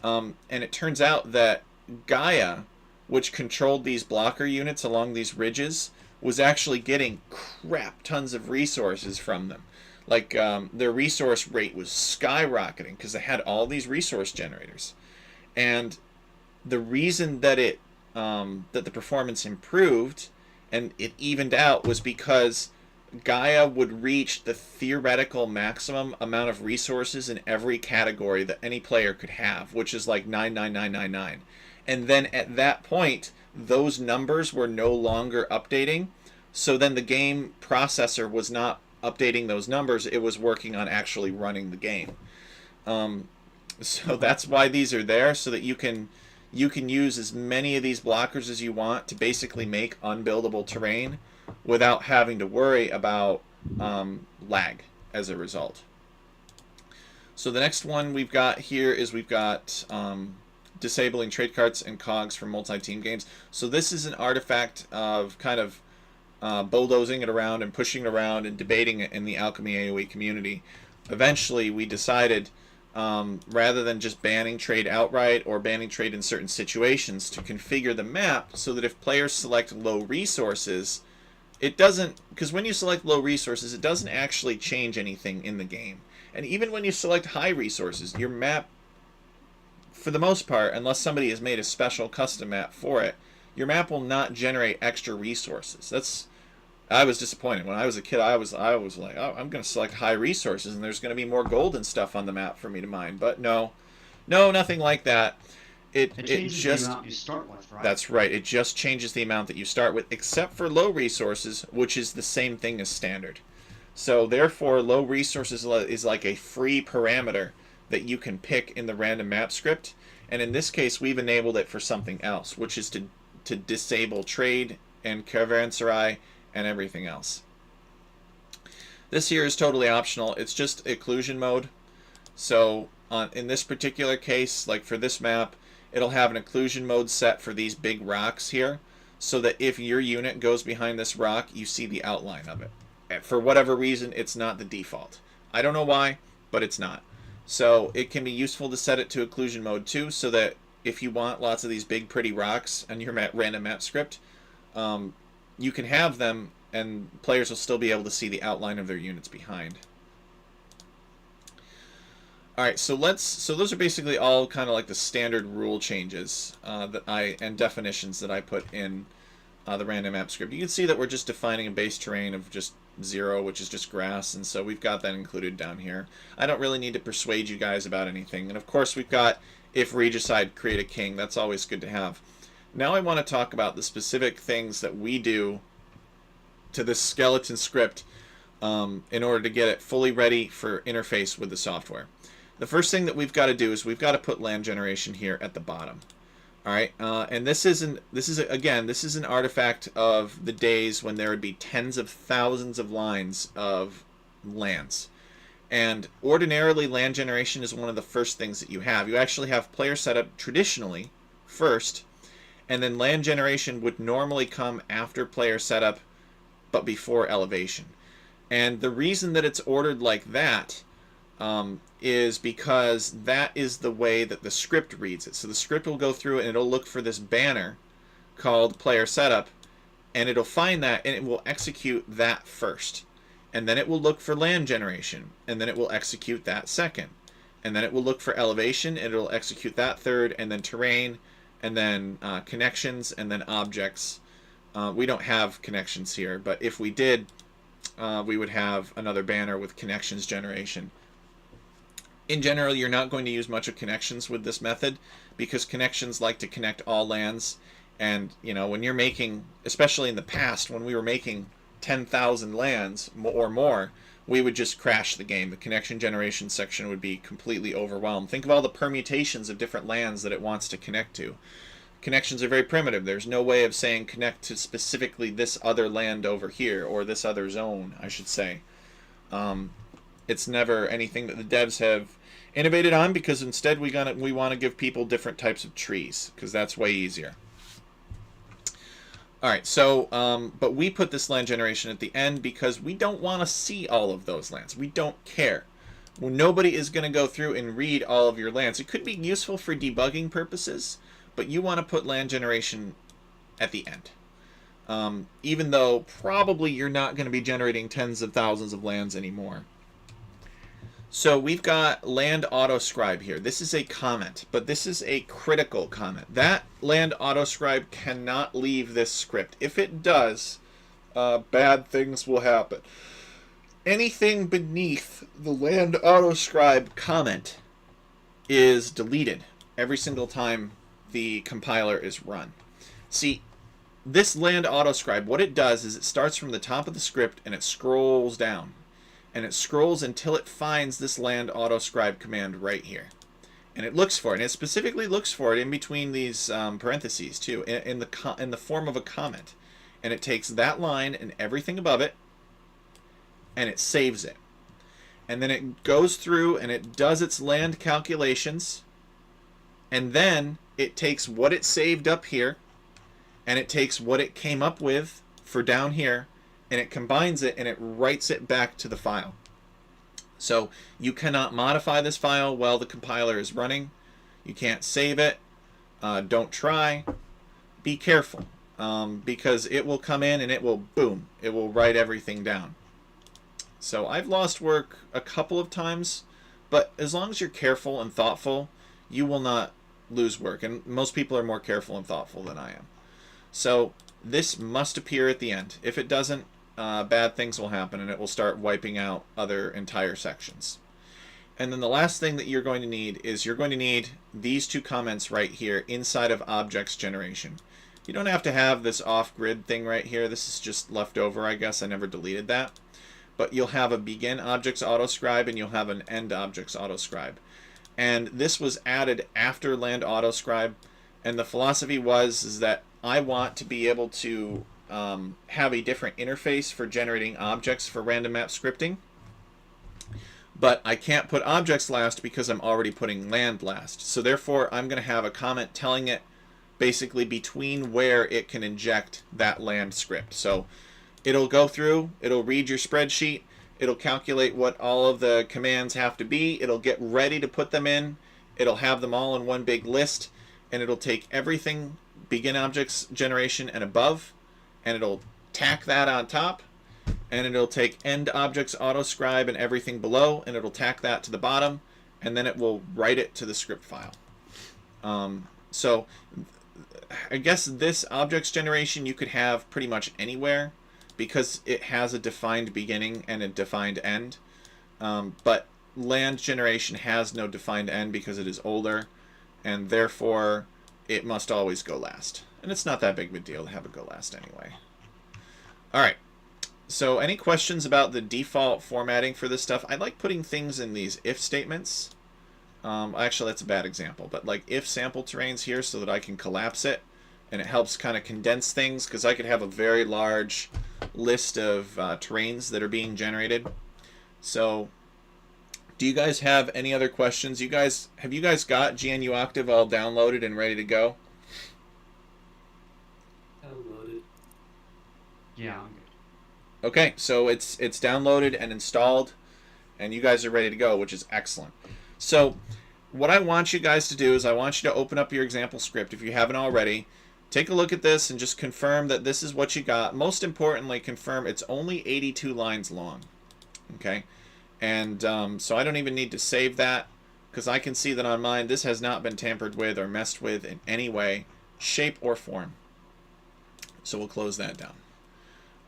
And it turns out that Gaia, which controlled these blocker units along these ridges, was actually getting crap tons of resources from them. Like, their resource rate was skyrocketing because they had all these resource generators. And the reason that that the performance improved and it evened out was because Gaia would reach the theoretical maximum amount of resources in every category that any player could have, which is like 99999. And then at that point, those numbers were no longer updating. So then the game processor was not updating those numbers. It was working on actually running the game. So that's why these are there, so that you can use as many of these blockers as you want to basically make unbuildable terrain without having to worry about lag as a result. So the next one we've got here is we've got disabling trade carts and cogs for multi-team games. So this is an artifact of kind of bulldozing it around and pushing it around and debating it in the Alchemy AOE community. Eventually we decided, rather than just banning trade outright or banning trade in certain situations, to configure the map so that if players select low resources, it doesn't, because when you select low resources, it doesn't actually change anything in the game. And even when you select high resources, your map, for the most part, unless somebody has made a special custom map for it, your map will not generate extra resources. I was disappointed. When I was a kid, I was like, oh, I'm going to select high resources, and there's going to be more gold and stuff on the map for me to mine. But no, nothing like that. It just, the amount you start with, right? That's right. It just changes the amount that you start with, except for low resources, which is the same thing as standard. So therefore, low resources is like a free parameter that you can pick in the random map script. And in this case, we've enabled it for something else, which is to disable trade and caravanserai and everything else. This here is totally optional. It's just occlusion mode. So in this particular case, like for this map, it'll have an occlusion mode set for these big rocks here, so that if your unit goes behind this rock, you see the outline of it. And for whatever reason, it's not the default. I don't know why, but it's not. So it can be useful to set it to occlusion mode too, so that if you want lots of these big pretty rocks on your random map script, you can have them and players will still be able to see the outline of their units behind. Alright, so those are basically all kind of like the standard rule changes and definitions that I put in the random map script. You can see that we're just defining a base terrain of just 0, which is just grass, and so we've got that included down here. I don't really need to persuade you guys about anything. And of course we've got, if regicide, create a king. That's always good to have. Now I want to talk about the specific things that we do to this skeleton script in order to get it fully ready for interface with the software. The first thing that we've got to do is we've got to put land generation here at the bottom. All right, and this is an artifact of the days when there would be tens of thousands of lines of lands. And ordinarily, land generation is one of the first things that you have. You actually have player setup traditionally first, and then land generation would normally come after player setup, but before elevation. And the reason that it's ordered like that is because that is the way that the script reads it. So the script will go through and it'll look for this banner called player setup, and it'll find that and it will execute that first. And then it will look for land generation, and then it will execute that second. And then it will look for elevation, and it'll execute that third, and then terrain, and then connections, and then objects. We don't have connections here, but if we did, we would have another banner with connections generation. In general, you're not going to use much of connections with this method, because connections like to connect all lands. And, you know, when you're making, especially in the past, when we were making 10,000 lands or more, we would just crash the game. The connection generation section would be completely overwhelmed. Think of all the permutations of different lands that it wants to connect to. Connections are very primitive. There's no way of saying connect to specifically this other land over here, or this other zone, I should say. It's never anything that the devs have innovated on, because instead we want to give people different types of trees, because that's way easier. Alright, so, but we put this land generation at the end because we don't want to see all of those lands. We don't care. Well, nobody is going to go through and read all of your lands. It could be useful for debugging purposes, but you want to put land generation at the end. Even though probably you're not going to be generating tens of thousands of lands anymore. So we've got land auto scribe here. This is a comment, but this is a critical comment. That land auto scribe cannot leave this script. If it does, bad things will happen. Anything beneath the land auto scribe comment is deleted every single time the compiler is run. See, this land auto scribe, what it does is it starts from the top of the script and it scrolls down. And it scrolls until it finds this land auto scribe command right here. And it looks for it. And it specifically looks for it in between these parentheses too, in the form of a comment. And it takes that line and everything above it, and it saves it. And then it goes through and it does its land calculations. And then it takes what it saved up here, and it takes what it came up with for down here, and it combines it and it writes it back to the file. So you cannot modify this file while the compiler is running. You can't save it. Don't try. Be careful, because it will come in and it will, boom, it will write everything down. So I've lost work a couple of times, but as long as you're careful and thoughtful, you will not lose work. And most people are more careful and thoughtful than I am. So this must appear at the end. If it doesn't, bad things will happen and it will start wiping out other entire sections. And then the last thing that you're going to need is you're going to need these two comments right here inside of objects generation. You don't have to have this off-grid thing right here. This is just left over, I guess. I never deleted that. But you'll have a begin objects autoscribe and you'll have an end objects autoscribe. And this was added after land autoscribe. And the philosophy is that I want to be able to have a different interface for generating objects for random map scripting. But I can't put objects last because I'm already putting land last. So therefore, I'm going to have a comment telling it basically between where it can inject that land script. So it'll go through, it'll read your spreadsheet, it'll calculate what all of the commands have to be, it'll get ready to put them in, it'll have them all in one big list, and it'll take everything begin objects generation and above, and it'll tack that on top, and it'll take end objects autoscribe and everything below, and it'll tack that to the bottom, and then it will write it to the script file. So I guess this objects generation you could have pretty much anywhere because it has a defined beginning and a defined end. But land generation has no defined end because it is older, and therefore it must always go last. And it's not that big of a deal to have it go last anyway. Alright, so any questions about the default formatting for this stuff? I like putting things in these if statements. actually that's a bad example, but like if sample terrains here so that I can collapse it, and it helps kind of condense things, because I could have a very large list of terrains that are being generated. So do you guys have any other questions? Have you guys got GNU Octave all downloaded and ready to go? Downloaded. Yeah, I'm good. Okay, so it's downloaded and installed, and you guys are ready to go, which is excellent. So what I want you guys to do is I want you to open up your example script if you haven't already. Take a look at this and just confirm that this is what you got. Most importantly, confirm it's only 82 lines long. Okay, and so I don't even need to save that, because I can see that on mine this has not been tampered with or messed with in any way, shape, or form. So we'll close that down.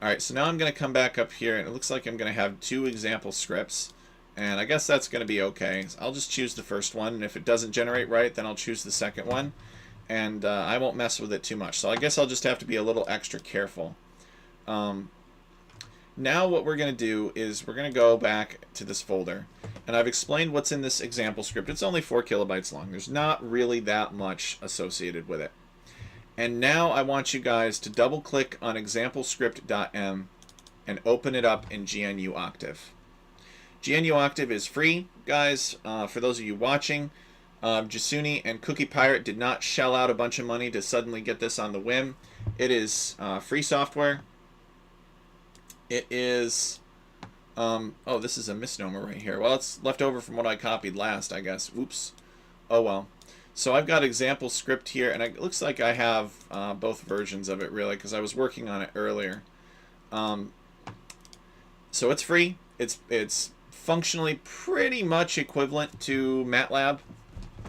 Alright, so now I'm going to come back up here, and it looks like I'm going to have 2 example scripts, and I guess that's going to be okay. So I'll just choose the first one, and if it doesn't generate right, then I'll choose the second one, and I won't mess with it too much. So I guess I'll just have to be a little extra careful. Now what we're going to do is we're going to go back to this folder, and I've explained what's in this example script. It's only 4 kilobytes long. There's not really that much associated with it. And now I want you guys to double click on examplescript.m and open it up in GNU Octave. GNU Octave is free, guys. For those of you watching, Jasuni and Cookie Pirate did not shell out a bunch of money to suddenly get this on the whim. It is free software. It is... oh, this is a misnomer right here. Well, it's left over from what I copied last, I guess. Oops. Oh, well. So I've got example script here, and it looks like I have both versions of it, really, because I was working on it earlier. So it's free. It's functionally pretty much equivalent to MATLAB.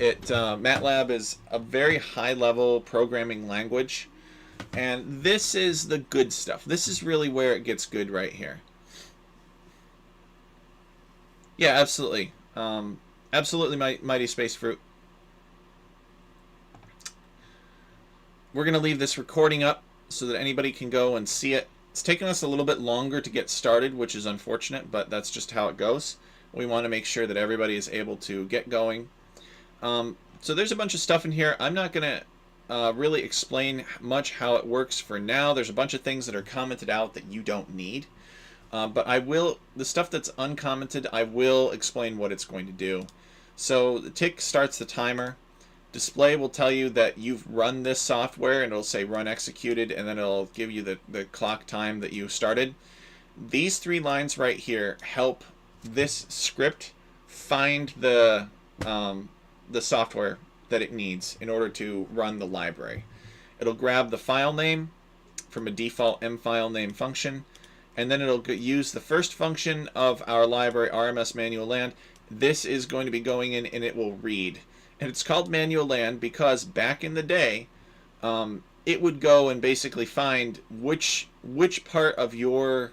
MATLAB is a very high-level programming language, and this is the good stuff. This is really where it gets good right here. Yeah, absolutely. Absolutely, Mighty Space Fruit. We're going to leave this recording up so that anybody can go and see it. It's taken us a little bit longer to get started, which is unfortunate, but that's just how it goes. We want to make sure that everybody is able to get going. So there's a bunch of stuff in here. I'm not going to really explain much how it works for now. There's a bunch of things that are commented out that you don't need. But I will, the stuff that's uncommented, I will explain what it's going to do. So the tick starts the timer. Display will tell you that you've run this software, and it'll say run executed, and then it'll give you the clock time that you started. These 3 lines right here help this script find the software that it needs in order to run the library. It'll grab the file name from a default mFileName function, and then it'll use the first function of our library, RMS manual land. This is going to be going in, and it will read. And it's called manual land because back in the day, it would go and basically find which part of your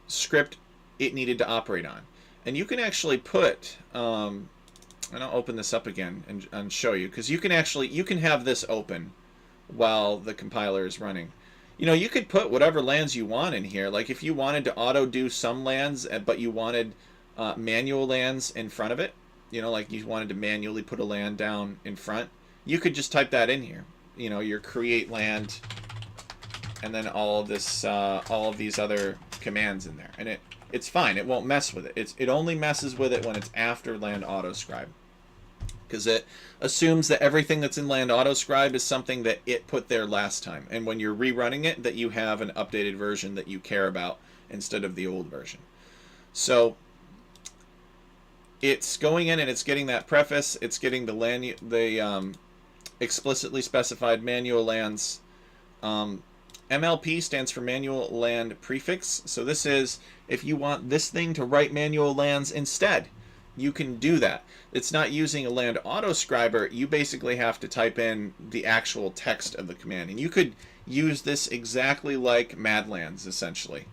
script it needed to operate on. And you can actually put, and I'll open this up again and show you, because you can have this open while the compiler is running. You know, you could put whatever lands you want in here. Like if you wanted to auto do some lands, but you wanted manual lands in front of it, you know, like you wanted to manually put a land down in front, you could just type that in here. You know, your create land, and then all of this, all of these other commands in there, and it's fine. It won't mess with it. It only messes with it when it's after land autoscribe, because it assumes that everything that's in land autoscribe is something that it put there last time, and when you're rerunning it, that you have an updated version that you care about instead of the old version. So it's going in and it's getting that preface. It's getting the explicitly specified manual lands. MLP stands for manual land prefix. So this is if you want this thing to write manual lands instead, you can do that. It's not using a land autoscriber. You basically have to type in the actual text of the command, and you could use this exactly like madlands essentially.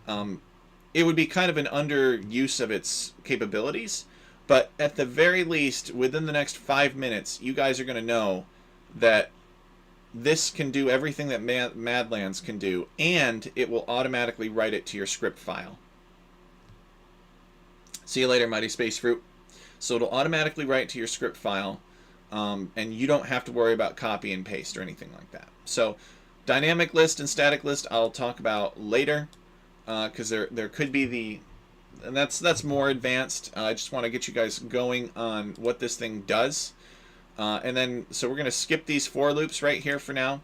It would be kind of an underuse of its capabilities. But at the very least, within the next 5 minutes, you guys are going to know that this can do everything that Madlands can do, and it will automatically write it to your script file. See you later, Mighty Space Fruit. So it'll automatically write to your script file, and you don't have to worry about copy and paste or anything like that. So dynamic list and static list I'll talk about later, because there could be and that's more advanced. I just want to get you guys going on what this thing does. And then, so we're going to skip these for loops right here for now.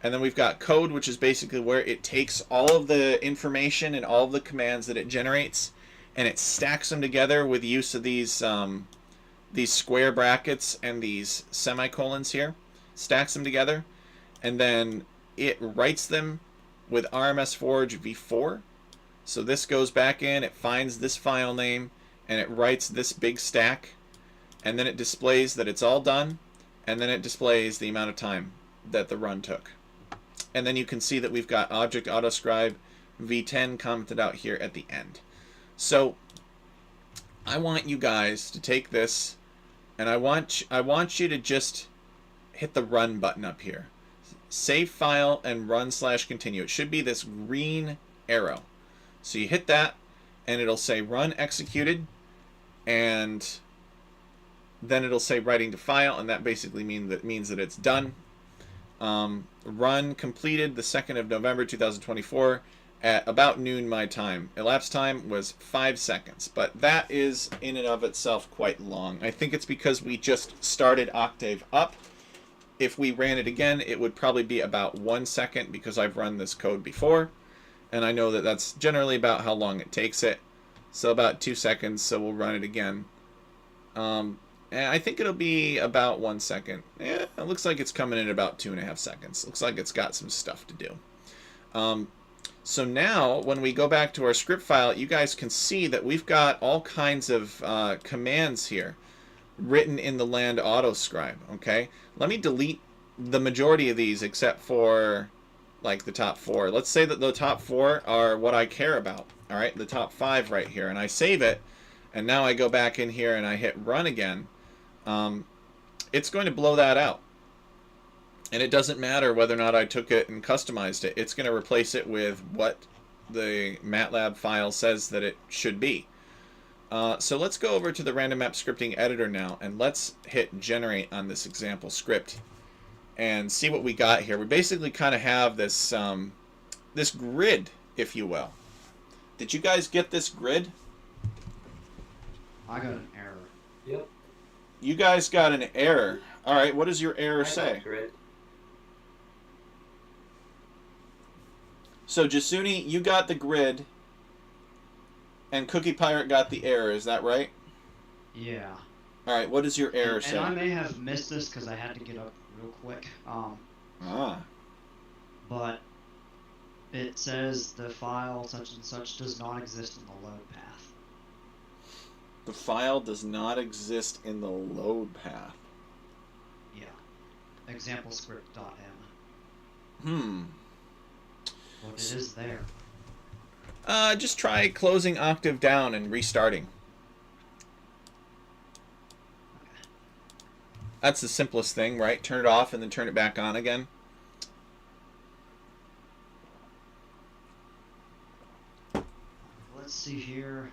And then we've got code, which is basically where it takes all of the information and all of the commands that it generates, and it stacks them together with use of these square brackets and these semicolons here. Stacks them together, and then it writes them with RMS Forge v4. So this goes back in, it finds this file name, and it writes this big stack, and then it displays that it's all done, and then it displays the amount of time that the run took. And then you can see that we've got object autoscribe v10 commented out here at the end. So I want you guys to take this, and I want you to just hit the run button up here. Save file and run/continue. It should be this green arrow. So you hit that, and it'll say run executed, and then it'll say writing to file, and that basically means that it's done. Run completed the 2nd of November 2024 at about noon my time. Elapsed time was 5 seconds, but that is in and of itself quite long. I think it's because we just started Octave up. If we ran it again, it would probably be about 1 second, because I've run this code before, and I know that that's generally about how long it takes it. So about 2 seconds, so we'll run it again. And I think it'll be about 1 second. Yeah, it looks like it's coming in about 2.5 seconds. Looks like it's got some stuff to do. So now, when we go back to our script file, you guys can see that we've got all kinds of commands here written in the land autoscribe. Okay, let me delete the majority of these except for like the top 4. Let's say that the top 4 are what I care about. All right, the top 5 right here, and I save it, and now I go back in here and I hit run again. It's going to blow that out. And it doesn't matter whether or not I took it and customized it. It's going to replace it with what the MATLAB file says that it should be. So let's go over to the Random Map Scripting Editor now, and let's hit Generate on this example script and see what we got here. We basically kind of have this, this grid, if you will. Did you guys get this grid? I got an error. Yep. You guys got an error. All right, what does your error I got say? grid. So Jasuni, you got the grid, and Cookie Pirate got the error. Is that right? Yeah. All right, what does your error say? And I may have missed this because I had to get up real quick. But it says the file such and such does not exist in the load path. The file does not exist in the load path. Yeah. Example script.m. But it is there. Just try closing Octave down and restarting. Okay. That's the simplest thing, right? Turn it off and then turn it back on again. Let's see here.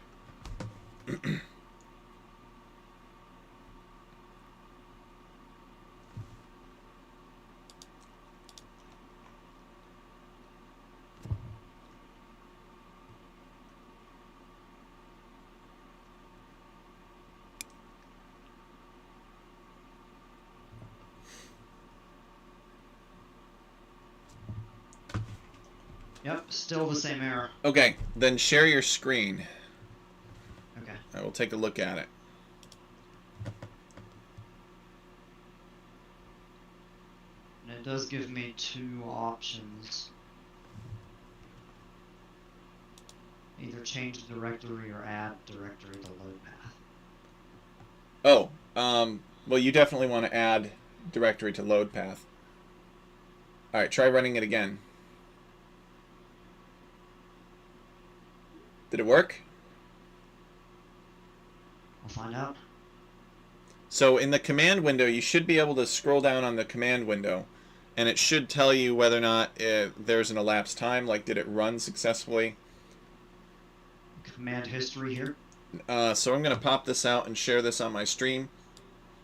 Yep, still the same error. Okay, then share your screen. Okay. I will take a look at it. And it does give me 2 options. Either change directory or add directory to load path. Oh, well, you definitely want to add directory to load path. All right, try running it again. Did it work? We'll find out. So in the command window, you should be able to scroll down on the command window, and it should tell you whether or not there's an elapsed time, like did it run successfully. Command history here. So I'm going to pop this out and share this on my stream,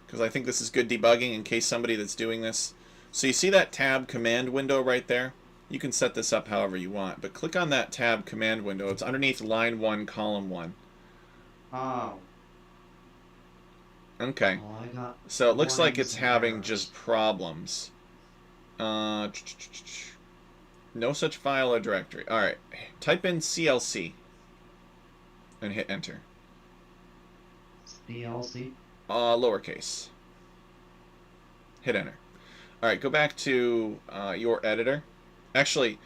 because I think this is good debugging in case somebody that's doing this. So you see that tab command window right there? You can set this up however you want, but click on that tab command window. It's underneath line 1, column 1. Oh. Okay. Well, I got So it looks like it's warnings and having errors. just problems. No such file or directory. Alright. Type in CLC and hit enter. DLC. Lowercase. Hit enter. Alright, go back to your editor. Actually,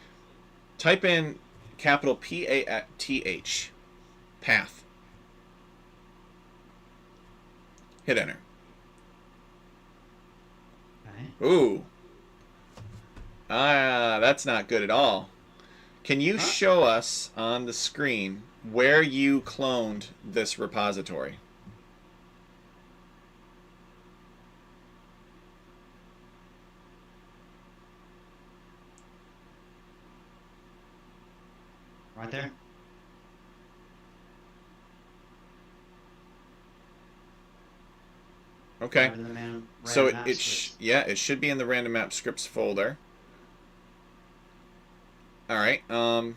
type in capital PATH. Path. Hit enter. Okay. Ooh. That's not good at all. Can you show us on the screen where you cloned this repository? Right there. Okay. Right in the So random apps it should be in the random map scripts folder. All right. Go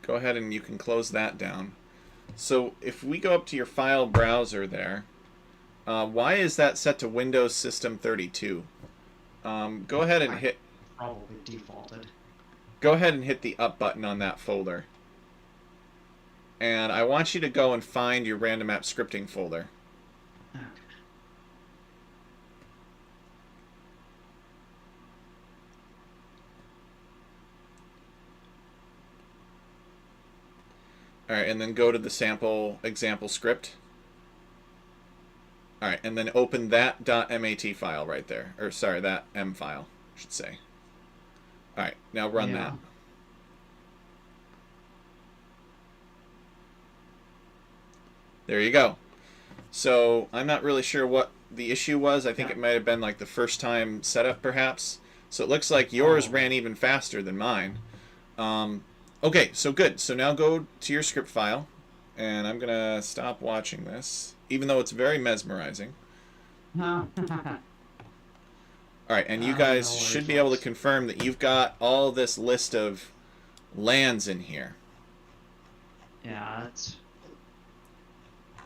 ahead and you can close that down. So if we go up to your file browser there, why is that set to Windows System 32? Go ahead and hit. probably defaulted. Go ahead and hit the up button on that folder. And I want you to go and find your random app scripting folder. Okay. Alright, and then go to the sample example script. Alright, and then open that .mat file right there. Or, sorry, that M file, I should say. Alright, now run Yeah. that. There you go. So, I'm not really sure what the issue was. I think it might have been like the first time setup, perhaps. So it looks like yours ran even faster than mine. Okay, so good. So now go to your script file, and I'm going to stop watching this, even though it's very mesmerizing. No. All right, and you No guys worries, should be able to folks. confirm that you've got all this list of lands in here. Yeah, it's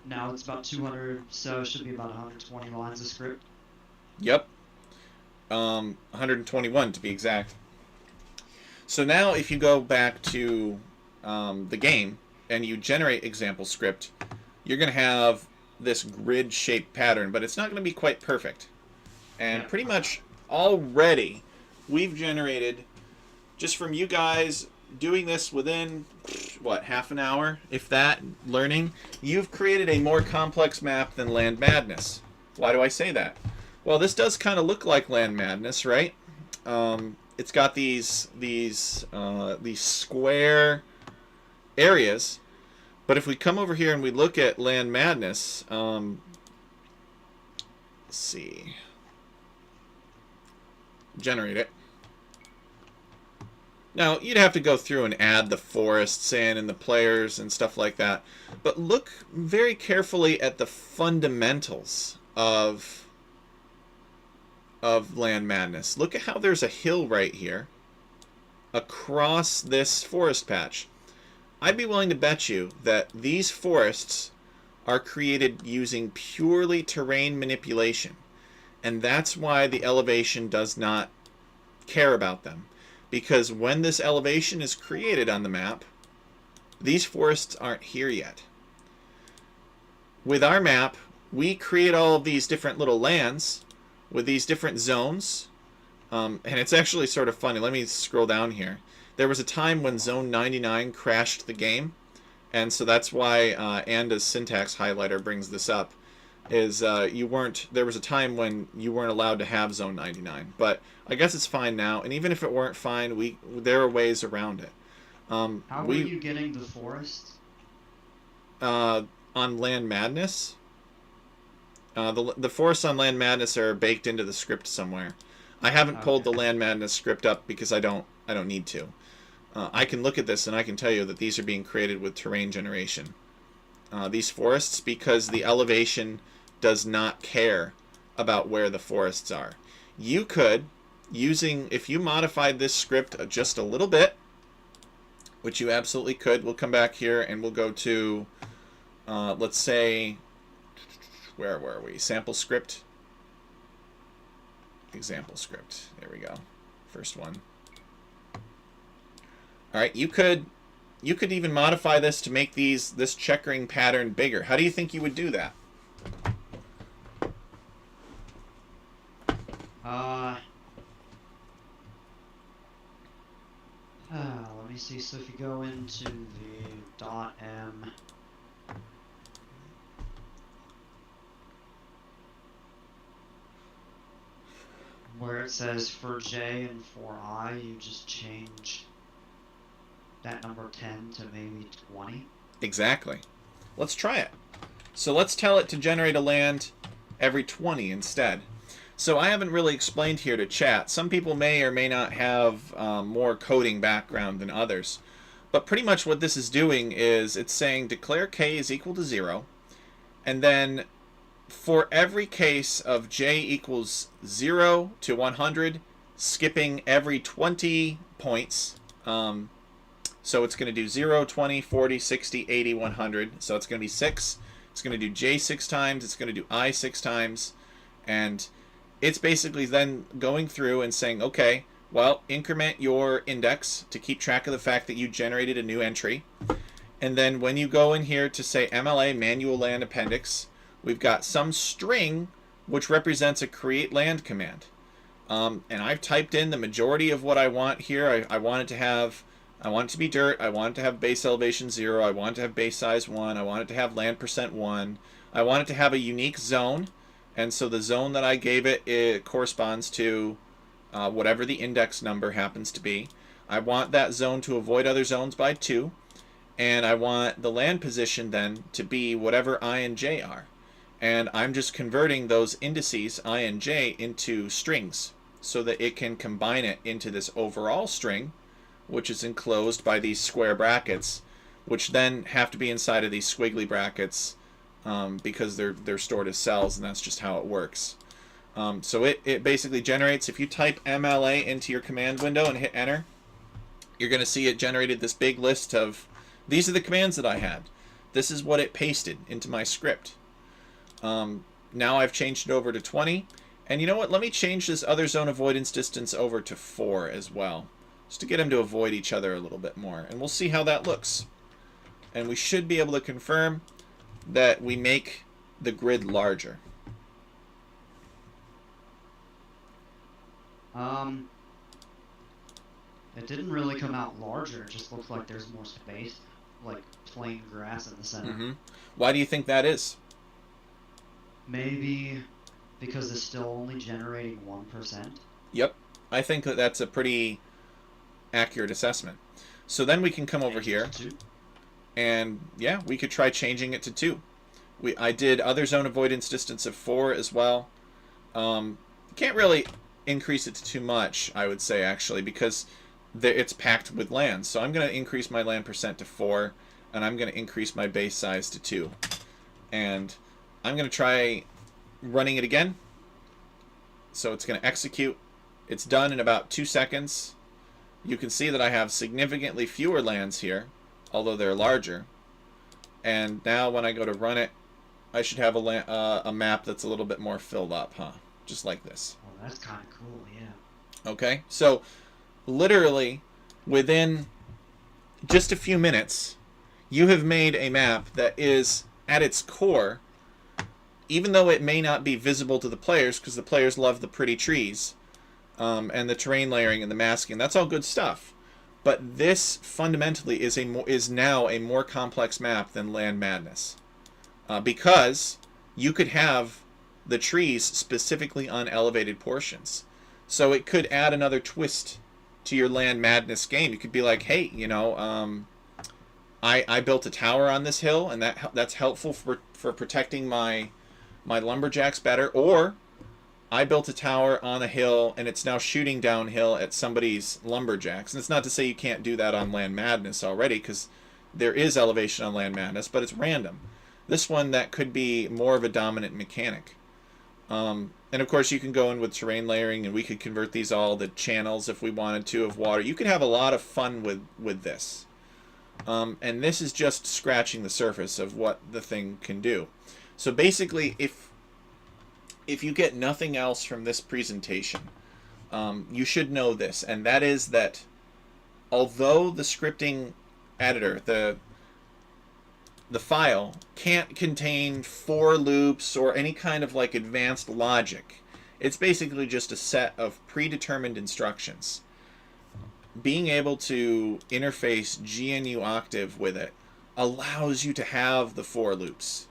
now it's about 200, so it should be about 120 lines of script. Yep. 121 to be exact. So now if you go back to the game and you generate example script, you're going to have this grid-shaped pattern, but it's not going to be quite perfect. And pretty much already we've generated, just from you guys doing this within, what, half an hour, if that, learning, you've created a more complex map than Land Madness. Why do I say that? Well, this does kind of look like Land Madness, right? It's got these square areas, but if we come over here and we look at Land Madness, let's see, generate it. Now, you'd have to go through and add the forests in and the players and stuff like that, but look very carefully at the fundamentals of Land Madness. Look at how there's a hill right here across this forest patch. I'd be willing to bet you that these forests are created using purely terrain manipulation, and that's why the elevation does not care about them, because when this elevation is created on the map, these forests aren't here yet. With our map, we create all of these different little lands with these different zones, and it's actually sort of funny. Let me scroll down here. There was a time when Zone 99 crashed the game, and so that's why Anda's syntax highlighter brings this up. Is there was a time when you weren't allowed to have Zone 99, but I guess it's fine now. And even if it weren't fine, there are ways around it. How were you getting the forest? On Land Madness? The forests on Land Madness are baked into the script somewhere. I haven't pulled the Land Madness script up because I don't need to. I can look at this and I can tell you that these are being created with terrain generation. These forests, because the elevation does not care about where the forests are. You could, if you modified this script just a little bit, which you absolutely could, we'll come back here and we'll go to, let's say, where were we? Sample script. Example script. There we go. First one. All right, you could even modify this to make this checkering pattern bigger. How do you think you would do that? Let me see. So if you go into the .m, where it says for J and for I, you just change that number 10 to maybe 20. Exactly. Let's try it. So let's tell it to generate a land every 20 instead. So I haven't really explained here to chat. Some people may or may not have more coding background than others. But pretty much what this is doing is it's saying declare k is equal to 0. And then for every case of j equals 0 to 100, skipping every 20 points. So it's going to do 0, 20, 40, 60, 80, 100. So it's going to be 6. It's going to do j 6 times. It's going to do I 6 times. And it's basically then going through and saying, okay, well, increment your index to keep track of the fact that you generated a new entry. And then when you go in here to say MLA, manual land appendix, we've got some string which represents a create land command. And I've typed in the majority of what I want here. I want it to be dirt. I want it to have base elevation 0. I want it to have base size 1. I want it to have land percent 1. I want it to have a unique zone. And so the zone that I gave it corresponds to whatever the index number happens to be. I want that zone to avoid other zones by 2. And I want the land position then to be whatever I and j are. And I'm just converting those indices, I and j, into strings so that it can combine it into this overall string, which is enclosed by these square brackets, which then have to be inside of these squiggly brackets because they're stored as cells, and that's just how it works. So it basically generates, if you type MLA into your command window and hit enter, you're going to see it generated this big list of, these are the commands that I had. This is what it pasted into my script. Now I've changed it over to 20. And you know what? Let me change this other zone avoidance distance over to 4 as well, just to get them to avoid each other a little bit more. And we'll see how that looks. And we should be able to confirm that we make the grid larger. It didn't really come out larger. It just looks like there's more space, like plain grass in the center. Why do you think that is? Maybe because it's still only generating 1%. Yep. I think that that's a pretty accurate assessment. So then we can come over here, and yeah, we could try changing it to 2. I did other zone avoidance distance of 4 as well. Can't really increase it to too much, I would say, actually, because it's packed with land. So I'm going to increase my land percent to 4, and I'm going to increase my base size to 2. And I'm going to try running it again. So it's going to execute. It's done in about 2 seconds. You can see that I have significantly fewer lands here, although they're larger. And now when I go to run it, I should have a map that's a little bit more filled up, huh? Just like this. Oh, that's kind of cool, yeah. Okay, so literally within just a few minutes, you have made a map that is, at its core, even though it may not be visible to the players, because the players love the pretty trees, and the terrain layering and the masking, that's all good stuff. But this fundamentally is now a more complex map than Land Madness, because you could have the trees specifically on elevated portions. So it could add another twist to your Land Madness game. You could be like, hey, you know, I built a tower on this hill, and that's helpful for protecting my lumberjacks better. Or I built a tower on a hill, and it's now shooting downhill at somebody's lumberjacks. And it's not to say you can't do that on Land Madness already, because there is elevation on Land Madness, but it's random. This one, that could be more of a dominant mechanic. And of course, you can go in with terrain layering, and we could convert these all to channels if we wanted to of water. You could have a lot of fun with this. And this is just scratching the surface of what the thing can do. So basically, if you get nothing else from this presentation, you should know this, and that is that although the scripting editor, the file, can't contain for loops or any kind of like advanced logic, it's basically just a set of predetermined instructions. Being able to interface GNU Octave with it allows you to have the for loops.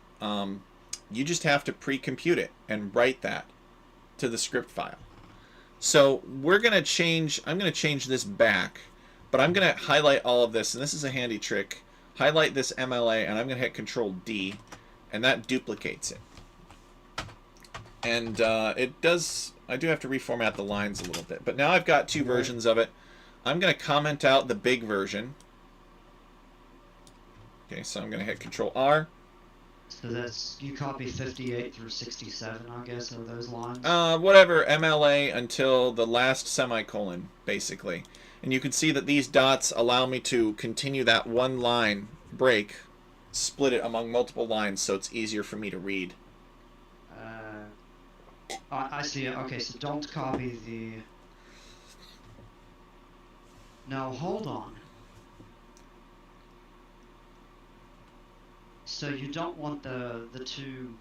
You just have to pre-compute it and write that to the script file. So I'm going to change this back, but I'm going to highlight all of this, and this is a handy trick. Highlight this MLA, and I'm going to hit Control D, and that duplicates it. And it does, I do have to reformat the lines a little bit, but now I've got two versions of it. I'm going to comment out the big version. Okay, so I'm going to hit Control R. So that's, you copy 58 through 67, I guess, are those lines? Whatever, MLA until the last semicolon, basically. And you can see that these dots allow me to continue that one line break, split it among multiple lines so it's easier for me to read. I see it. Okay, so don't copy the... No, hold on. So you don't want the two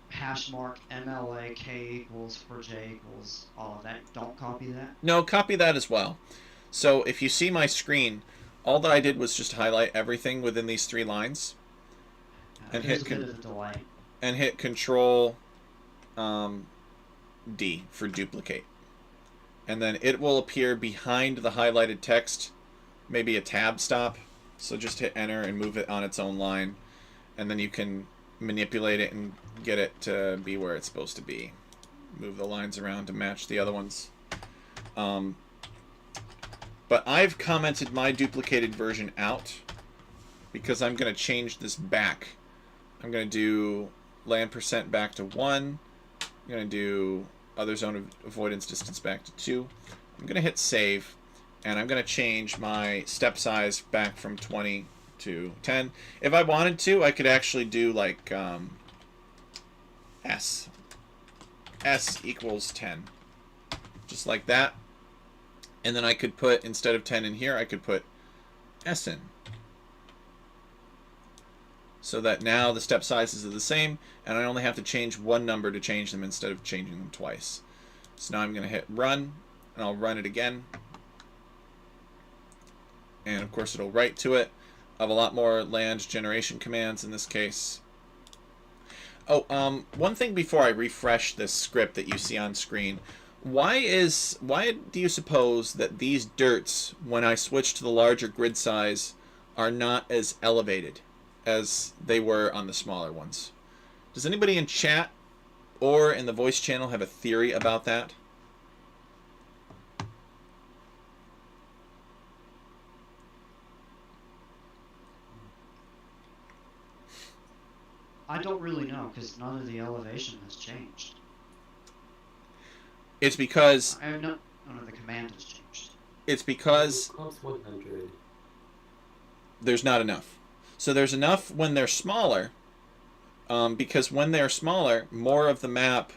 hash mark MLA K equals for J equals all of that. Don't copy that? No, copy that as well. So if you see my screen, all that I did was just highlight everything within these three lines. And there's hit a bit of a delay. And hit Control D for duplicate. And then it will appear behind the highlighted text, maybe a tab stop. So just hit Enter and move it on its own line. And then you can manipulate it and get it to be where it's supposed to be. Move the lines around to match the other ones. But I've commented my duplicated version out because I'm going to change this back. I'm going to do land percent back to 1. I'm going to do other zone avoidance distance back to 2. I'm going to hit save, and I'm going to change my step size back from 20 to 10. If I wanted to, I could actually do like S equals 10, just like that. And then I could put, instead of 10 in here, I could put S in. So that now the step sizes are the same, and I only have to change one number to change them instead of changing them twice. So now I'm going to hit run, and I'll run it again. And of course it'll write to it. I have a lot more land generation commands in this case. Oh, one thing before I refresh this script that you see on screen. Why do you suppose that these dirts, when I switch to the larger grid size, are not as elevated as they were on the smaller ones? Does anybody in chat or in the voice channel have a theory about that? I don't really know, because none of the elevation has changed. It's because... none of the command has changed. It's because... Cost 100. There's not enough. So there's enough when they're smaller, because when they're smaller, more of the map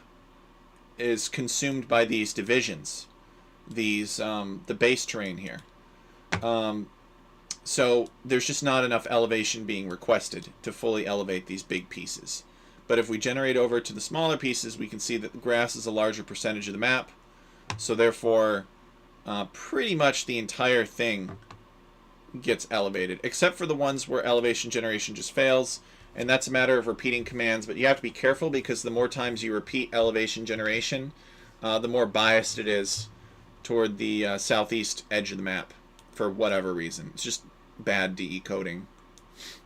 is consumed by these divisions, these the base terrain here. So there's just not enough elevation being requested to fully elevate these big pieces. But if we generate over to the smaller pieces, we can see that the grass is a larger percentage of the map. So therefore, pretty much the entire thing gets elevated, except for the ones where elevation generation just fails. And that's a matter of repeating commands. But you have to be careful, because the more times you repeat elevation generation, the more biased it is toward the southeast edge of the map for whatever reason. It's just bad DE coding.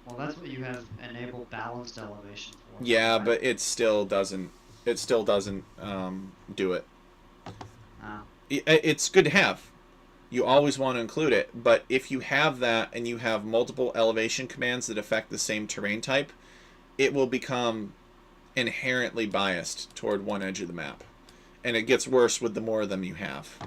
Well, that's what you have enabled balanced elevation for. Yeah, right? but it still doesn't it still doesn't do it. Ah. It's good to have. You always want to include it, but if you have that and you have multiple elevation commands that affect the same terrain type, it will become inherently biased toward one edge of the map. And it gets worse with the more of them you have.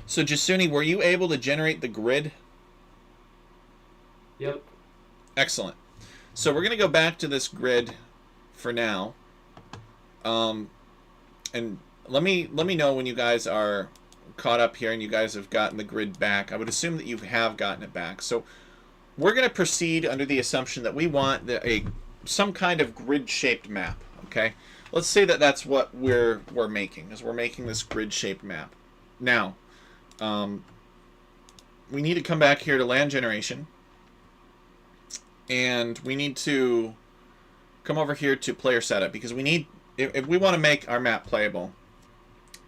So Jasuni, were you able to generate the grid? Yep. Excellent. So we're going to go back to this grid for now. And let me know when you guys are caught up here and you guys have gotten the grid back. I would assume that you have gotten it back. So we're going to proceed under the assumption that we want some kind of grid-shaped map. Okay, let's say that that's what we're making, is we're making this grid-shaped map. Now, we need to come back here to land generation, and we need to come over here to player setup, because we need, if we want to make our map playable,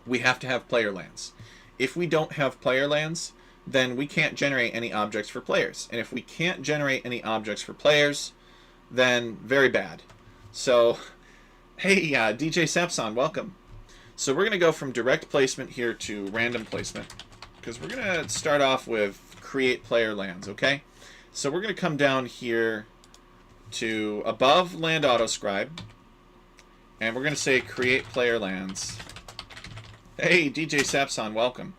we have to have player lands. If we don't have player lands, then we can't generate any objects for players. And if we can't generate any objects for players, then very bad. So, hey, DJ Sapson, welcome. So we're going to go from direct placement here to random placement, because we're going to start off with create player lands, okay? So we're going to come down here to above land autoscribe, and we're going to say create player lands. Hey, DJ Sapson, welcome.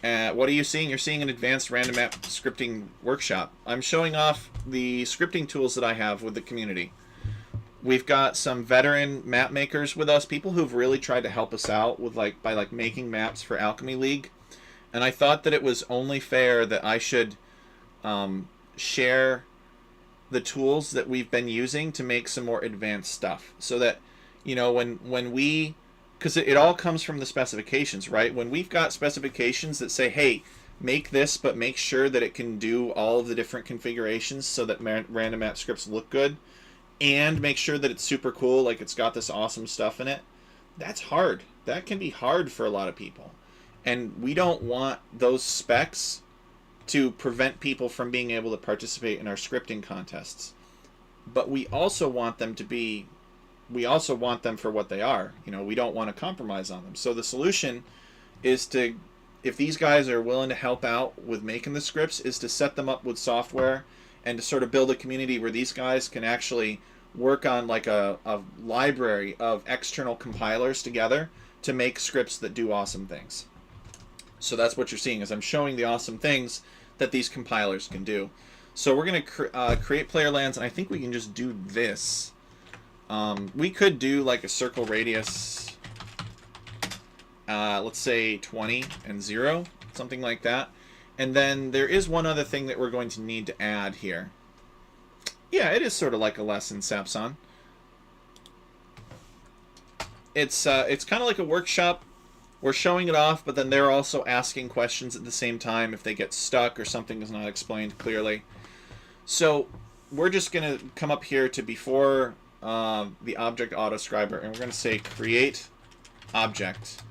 What are you seeing? You're seeing an advanced random map scripting workshop. I'm showing off the scripting tools that I have with the community. We've got some veteran map makers with us, people who've really tried to help us out with by making maps for Alchemy League. And I thought that it was only fair that I should share the tools that we've been using to make some more advanced stuff, so that, you know, when we, because it all comes from the specifications, right? When we've got specifications that say, hey, make this, but make sure that it can do all of the different configurations so that random map scripts look good, and make sure that it's super cool, like it's got this awesome stuff in it, that's hard. That can be hard for a lot of people. And we don't want those specs to prevent people from being able to participate in our scripting contests. But we also want them to be, we also want them for what they are. You know, we don't want to compromise on them. So the solution is to, if these guys are willing to help out with making the scripts, is to set them up with software and to sort of build a community where these guys can actually work on like a library of external compilers together to make scripts that do awesome things. So that's what you're seeing, is I'm showing the awesome things that these compilers can do. So we're going to create player lands, and I think we can just do this. We could do like a circle radius, let's say 20 and 0, something like that. And then there is one other thing that we're going to need to add here. Yeah, it is sort of like a lesson, Sapson. It's kind of like a workshop. We're showing it off, but then they're also asking questions at the same time if they get stuck or something is not explained clearly. So we're just going to come up here to before the object autoscriber, and we're going to say create object,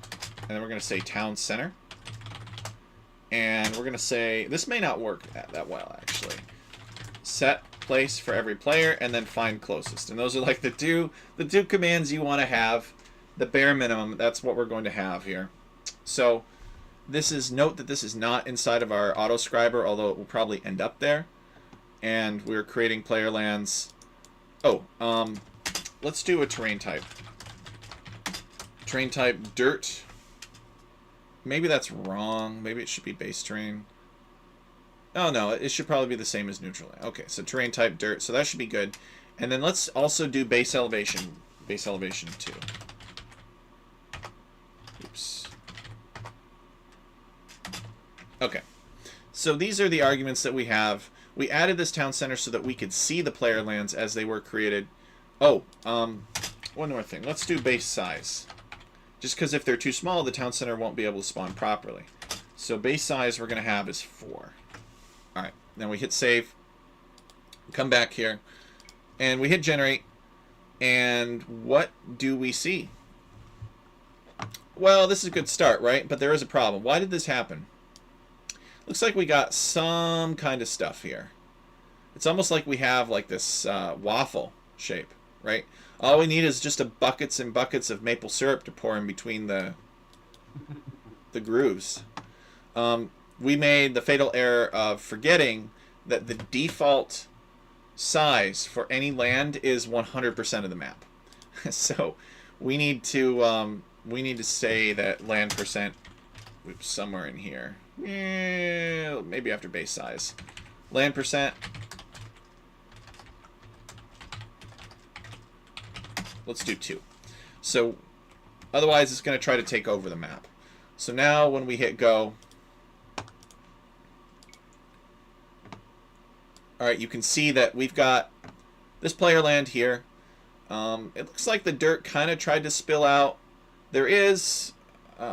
and then we're going to say town center. And we're going to say, this may not work that well actually, set place for every player, and then find closest. And those are like the two commands you want to have. The bare minimum, that's what we're going to have here. So this is, note that this is not inside of our autoscriber, although it will probably end up there. And we're creating player lands. Oh, let's do a terrain type. Terrain type dirt. Maybe that's wrong. Maybe it should be base terrain. Oh no, it should probably be the same as neutral. Okay, so terrain type dirt, so that should be good. And then let's also do base elevation. Base elevation 2. Oops. Okay. So these are the arguments that we have. We added this town center so that we could see the player lands as they were created. Oh, one more thing. Let's do base size. Just because if they're too small, the town center won't be able to spawn properly. So base size we're going to have is 4. Alright, then we hit save. Come back here. And we hit generate. And what do we see? Well, this is a good start, right? But there is a problem. Why did this happen? Looks like we got some kind of stuff here. It's almost like we have like this waffle shape, right? All we need is just buckets and buckets of maple syrup to pour in between the grooves. We made the fatal error of forgetting that the default size for any land is 100% of the map. So we need to say that land percent, oops, somewhere in here, maybe after base size, land percent. Let's do 2. So otherwise it's going to try to take over the map. So now when we hit go, alright, you can see that we've got this player land here. It looks like the dirt kind of tried to spill out. There is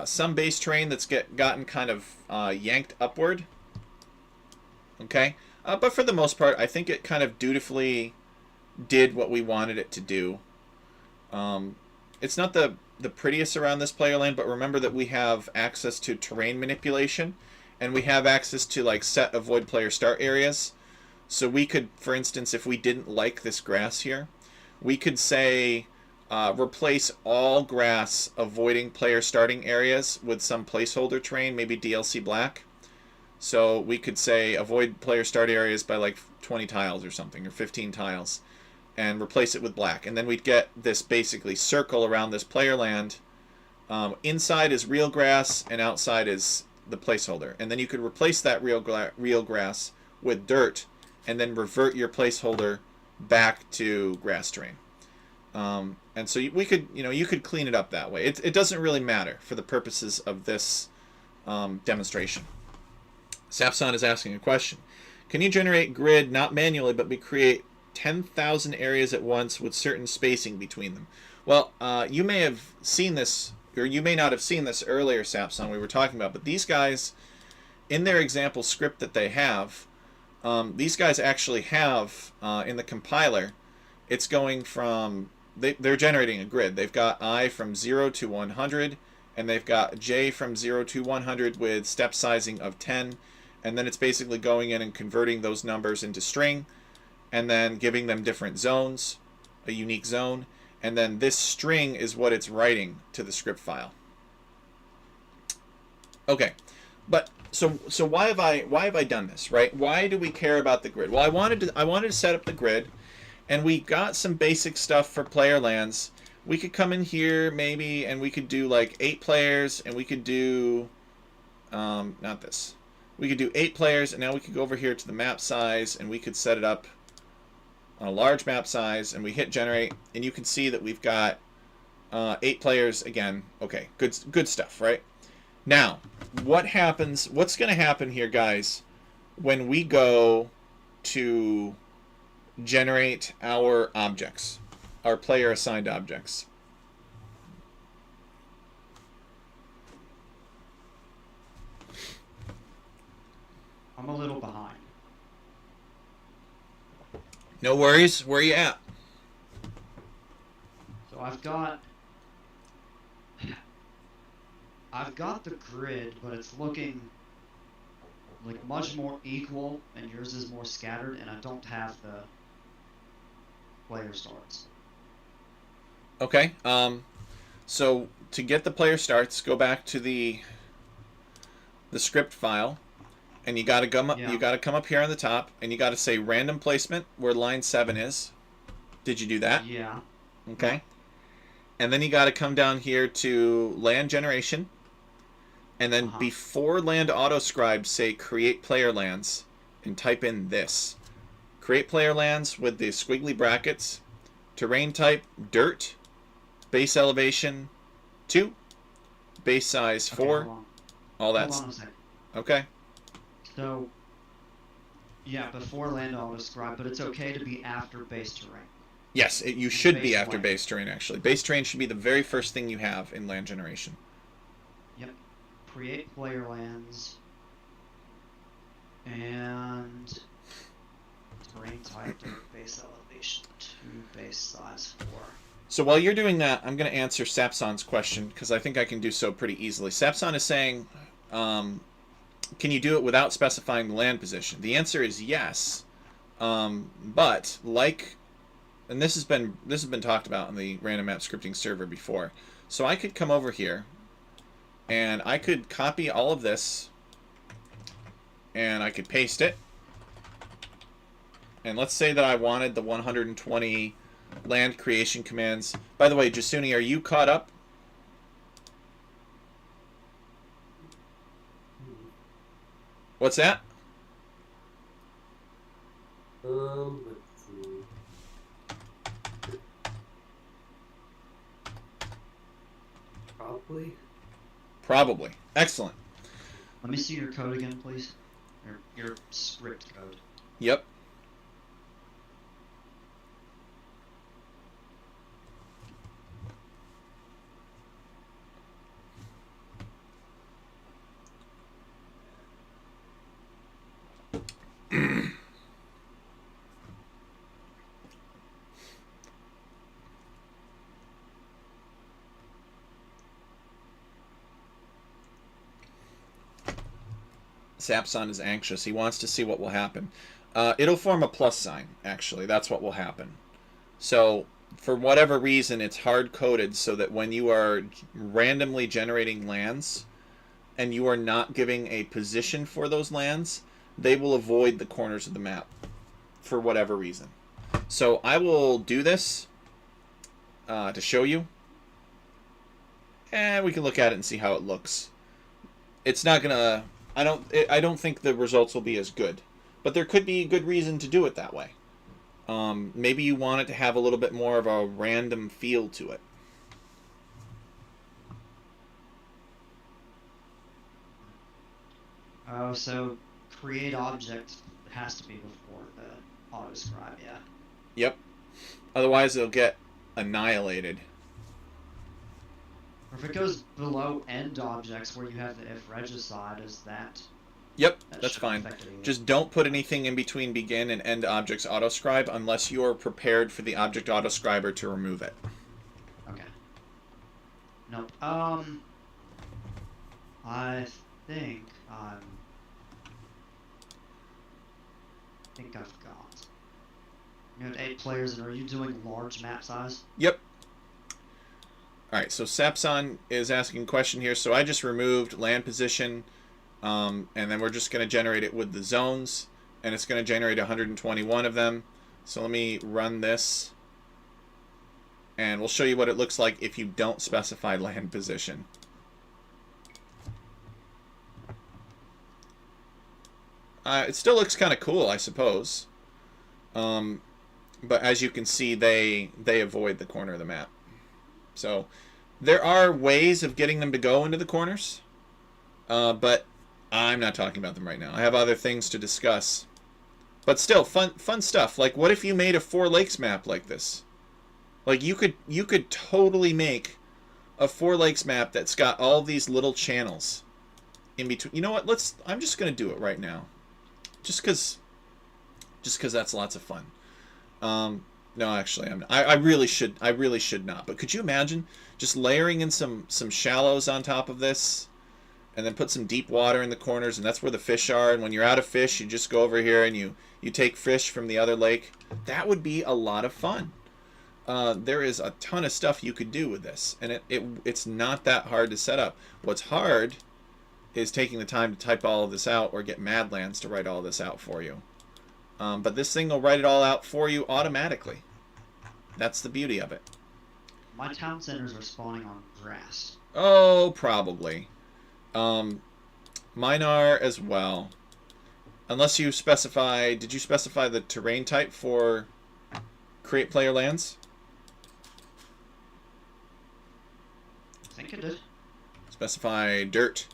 some base terrain that's gotten kind of yanked upward. Okay? But for the most part, I think it kind of dutifully did what we wanted it to do. It's not the prettiest around this player land, but remember that we have access to terrain manipulation, and we have access to like set avoid player start areas. So we could, for instance, if we didn't like this grass here, we could say replace all grass avoiding player starting areas with some placeholder terrain, maybe DLC black. So we could say avoid player start areas by like 20 tiles or something, or 15 tiles, and replace it with black. And then we'd get this basically circle around this player land. Inside is real grass, and outside is the placeholder. And then you could replace that real grass with dirt, and then revert your placeholder back to grass terrain. And so we could, you could clean it up that way. It doesn't really matter for the purposes of this demonstration. Sapson is asking a question. Can you generate grid not manually, but we create 10,000 areas at once with certain spacing between them? Well, you may have seen this, or you may not have seen this earlier, Sapson, we were talking about, but these guys, in their example script that they have, these guys actually have, in the compiler, it's going from, they're generating a grid. They've got I from 0 to 100, and they've got J from 0 to 100 with step sizing of 10, and then it's basically going in and converting those numbers into string, and then giving them different zones, a unique zone, and then this string is what it's writing to the script file. Okay, but so why have I done this, right? Why do we care about the grid? Well, I wanted to set up the grid, and we got some basic stuff for player lands. We could come in here maybe, and we could do like 8 players, and we could do not this. We could do 8 players, and now we could go over here to the map size, and we could set it up on a large map size, and we hit generate, and you can see that we've got 8 players again. Okay, good stuff, right? Now, what's going to happen here, guys, when we go to generate our objects, our player assigned objects? I'm a little behind. No worries. Where are you at? So I've got the grid, but it's looking like much more equal, and yours is more scattered, and I don't have the player starts. Okay. So to get the player starts, go back to the script file, and you got to come up. Yeah. You got to come up here on the top, and you got to say random placement where line 7 is. Did you do that? Yeah. Okay. And then you got to come down here to land generation, and then before land autoscribe, say create player lands, and type in this. Create player lands with the squiggly brackets. Terrain type dirt. Base elevation 2. Base size 4. Okay, All that's hold on a second. okay. So, yeah, before land autoscribe, but it's okay to be after base terrain. Yes, you should be Base after land. base terrain, actually. Base terrain should be the very first thing you have in land generation. Yep. Create player lands. And terrain type dirt, base elevation 2, base size 4. So while you're doing that, I'm going to answer Sapson's question, because I think I can do so pretty easily. Sapson is saying, can you do it without specifying the land position? The answer is yes. But like, and this has been talked about in the random map scripting server before. So I could come over here, and I could copy all of this, and I could paste it. And let's say that I wanted the 120 land creation commands. By the way, Jasuni, are you caught up? What's that? Let's see. Probably. Probably. Excellent. Let me see your code again, please. Your script code. Yep. Sapson is anxious. He wants to see what will happen. It'll form a plus sign, actually. That's what will happen. So, for whatever reason, it's hard-coded so that when you are randomly generating lands and you are not giving a position for those lands, they will avoid the corners of the map for whatever reason. So I will do this to show you. And we can look at it and see how it looks. It's not going to... I don't think the results will be as good, but there could be a good reason to do it that way. Maybe you want it to have a little bit more of a random feel to it. Oh, so create object has to be before the autoscribe, yeah. Yep. Otherwise, it'll get annihilated. Or if it goes below end objects where you have the if regicide, is that... Yep, that that's shouldn't fine. affect it either. Just don't put anything in between begin and end objects autoscribe unless you're prepared for the object autoscriber to remove it. Okay. Nope. I think I've got... You had 8 players, and are you doing large map size? Yep. Alright, so Sapson is asking a question here. So I just removed land position, and then we're just going to generate it with the zones, and it's going to generate 121 of them. So let me run this, and we'll show you what it looks like if you don't specify land position. It still looks kind of cool, I suppose. But as you can see, they avoid the corner of the map. So there are ways of getting them to go into the corners, but I'm not talking about them right now. I have other things to discuss. But still, fun stuff. Like, what if you made a Four Lakes map like this? Like, you could totally make a Four Lakes map that's got all these little channels in between. You know what? I'm just gonna do it right now, just because that's lots of fun. No, actually, I really should not. But could you imagine just layering in some shallows on top of this, and then put some deep water in the corners, and that's where the fish are. And when you're out of fish, you just go over here and you take fish from the other lake. That would be a lot of fun. There is a ton of stuff you could do with this, and it's not that hard to set up. What's hard is taking the time to type all of this out, or get Madlands to write all this out for you. But this thing will write it all out for you automatically. That's the beauty of it. My town centers are spawning on grass. Oh, probably. Mine are as well. Unless you specify... Did you specify the terrain type for create player lands? I think it did. Specify dirt.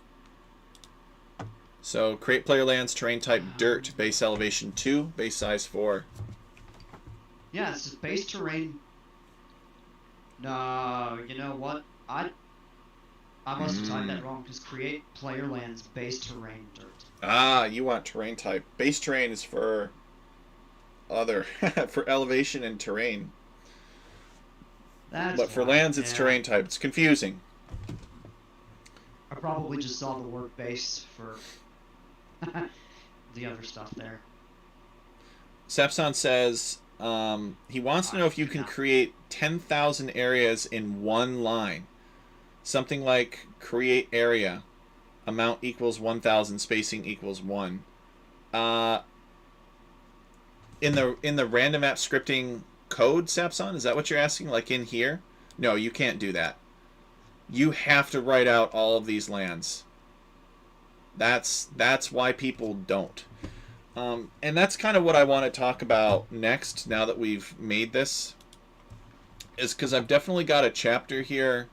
So create player lands, terrain type dirt, base elevation 2, base size 4. Yeah, it's just base terrain. No, you know what? I must have typed that wrong, because create player lands, base terrain dirt. Ah, you want terrain type. Base terrain is for other, for elevation and terrain. That's But for why, lands, it's yeah. terrain type. It's confusing. I probably just saw the word base for the other stuff there. Sepson says he wants to know if you can create 10,000 areas in one line. Something like create area, amount equals 1,000, spacing equals 1. In the random map scripting code, Sapson, is that what you're asking? Like in here? No, you can't do that. You have to write out all of these lands. That's why people don't. And that's kind of what I want to talk about next, now that we've made this, is because I've definitely got a chapter here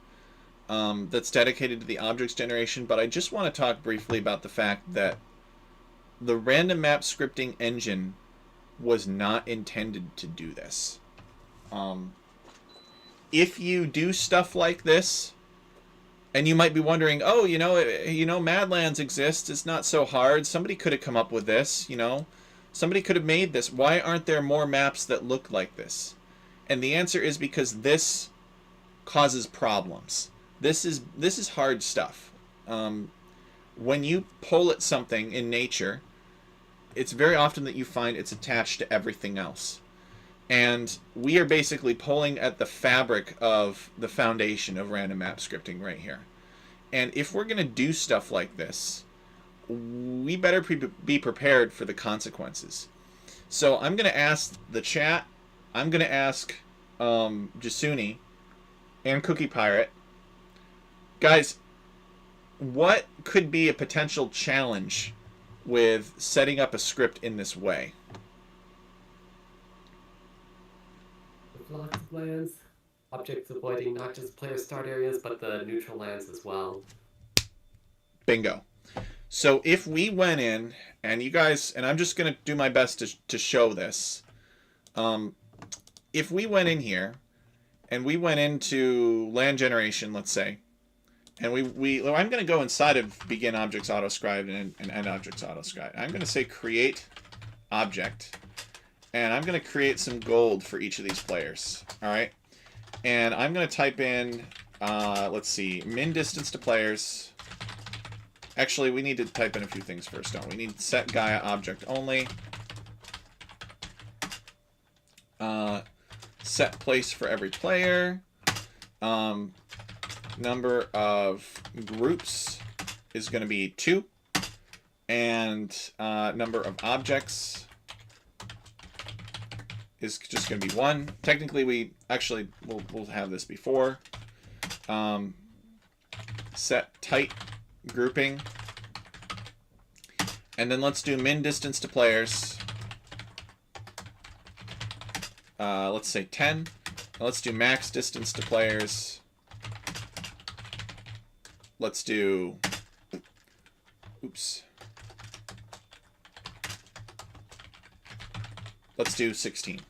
that's dedicated to the objects generation, but I just want to talk briefly about the fact that the random map scripting engine was not intended to do this. If you do stuff like this, and you might be wondering, oh, Madlands exists. It's not so hard. Somebody could have come up with this, Somebody could have made this. Why aren't there more maps that look like this? And the answer is because this causes problems. This is hard stuff. When you pull at something in nature, it's very often that you find it's attached to everything else. And we are basically pulling at the fabric of the foundation of random map scripting right here. And if we're going to do stuff like this, we better be prepared for the consequences. So I'm going to ask the chat, I'm going to ask Jasuni and Cookie Pirate, guys, what could be a potential challenge with setting up a script in this way? Lots of lands. Objects avoiding not just player start areas, but the neutral lands as well. Bingo. So if we went in, and you guys, and I'm just going to do my best to show this. If we went in here, and we went into land generation, let's say, and I'm going to go inside of begin objects autoscribed and end objects autoscribed. I'm going to say create object. And I'm going to create some gold for each of these players. All right. And I'm going to type in, let's see, min distance to players. Actually, we need to type in a few things first, don't we? We need set Gaia object only. Set place for every player. Number of groups is going to be 2. And number of objects is just going to be 1. Technically, we'll have this before. Set tight grouping. And then let's do min distance to players. Let's say 10. Now let's do max distance to players. Let's do... Oops. Let's do 16.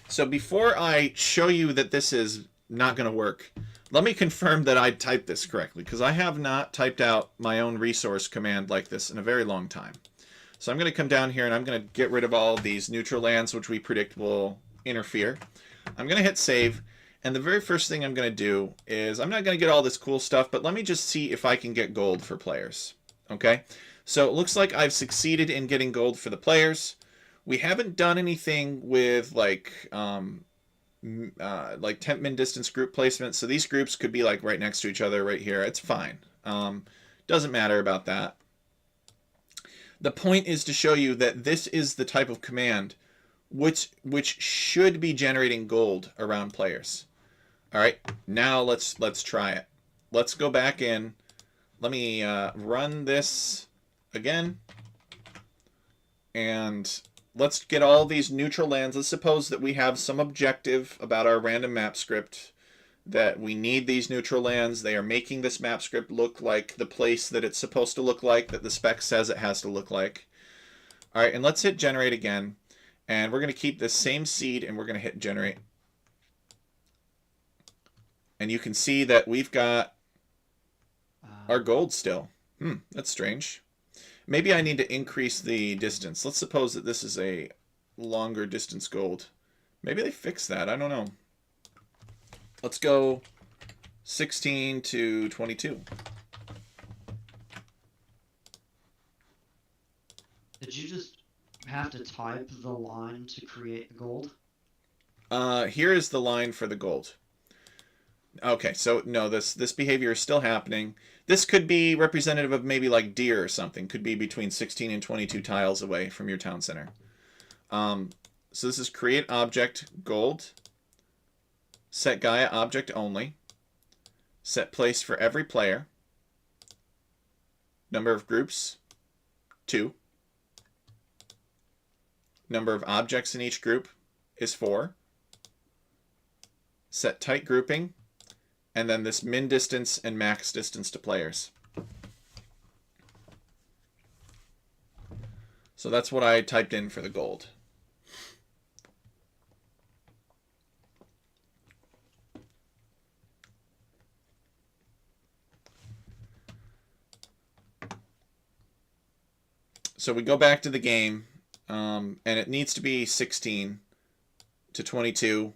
So before I show you that this is not going to work, let me confirm that I typed this correctly, because I have not typed out my own resource command like this in a very long time. So I'm going to come down here and I'm going to get rid of all of these neutral lands, which we predict will interfere. I'm going to hit save, and the very first thing I'm going to do is, I'm not going to get all this cool stuff, but let me just see if I can get gold for players. Okay, so it looks like I've succeeded in getting gold for the players. We haven't done anything with like temp min distance group placement, so these groups could be like right next to each other right here. It's fine. Doesn't matter about that. The point is to show you that this is the type of command which should be generating gold around players. All right, now let's try it. Let's go back in. Let me run this again, and let's get all these neutral lands. Let's suppose that we have some objective about our random map script, that we need these neutral lands. They are making this map script look like the place that it's supposed to look like, that the spec says it has to look like. All right, and let's hit generate again. And we're going to keep this same seed, and we're going to hit generate. And you can see that we've got our gold still. That's strange. Maybe I need to increase the distance. Let's suppose that this is a longer distance gold. Maybe they fixed that. I don't know. Let's go 16 to 22. Did you just have to type the line to create the gold? Here is the line for the gold. Okay, so no, this behavior is still happening. This could be representative of maybe like deer or something. Could be between 16 and 22 tiles away from your town center. So this is create object gold. Set Gaia object only. Set place for every player. Number of groups, 2. Number of objects in each group is 4. Set tight grouping, and then this min distance and max distance to players. So that's what I typed in for the gold. So we go back to the game, and it needs to be 16 to 22.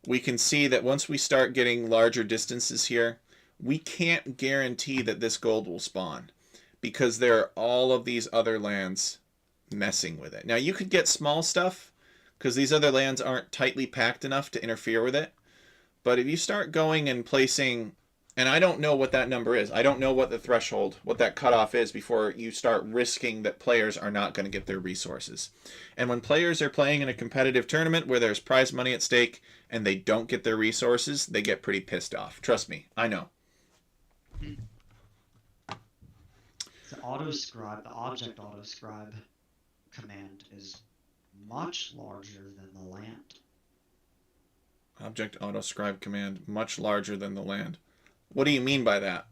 We can see that once we start getting larger distances here, we can't guarantee that this gold will spawn because there are all of these other lands messing with it. Now you could get small stuff because these other lands aren't tightly packed enough to interfere with it. But if you start going and placing, and I don't know what that number is. I don't know what the threshold, what that cutoff is before you start risking that players are not going to get their resources. And when players are playing in a competitive tournament where there's prize money at stake and they don't get their resources, they get pretty pissed off. Trust me, I know. The autoscribe, the object autoscribe command is much larger than the land. Object autoscribe command, much larger than the land. What do you mean by that?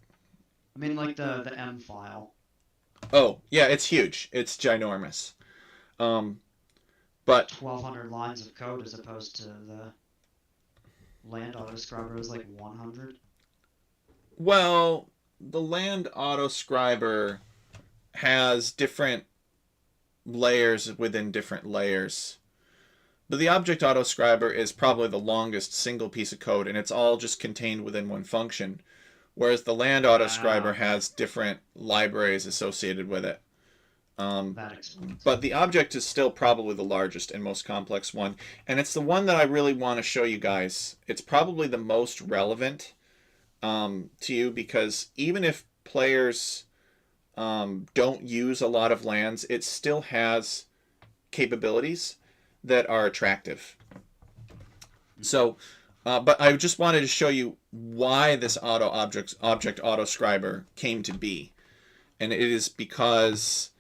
I mean, like the M file. Oh, yeah, it's huge. It's ginormous. But 1,200 lines of code as opposed to the land autoscriber is like 100. Well, the land autoscriber has different layers within different layers. But the object autoscriber is probably the longest single piece of code, and it's all just contained within one function. Whereas the land autoscriber has different libraries associated with it. That explains. But the object is still probably the largest and most complex one. And it's the one that I really want to show you guys. It's probably the most relevant to you because even if players don't use a lot of lands, it still has capabilities that are attractive. So, but I just wanted to show you why this object autoscriber came to be. And it is because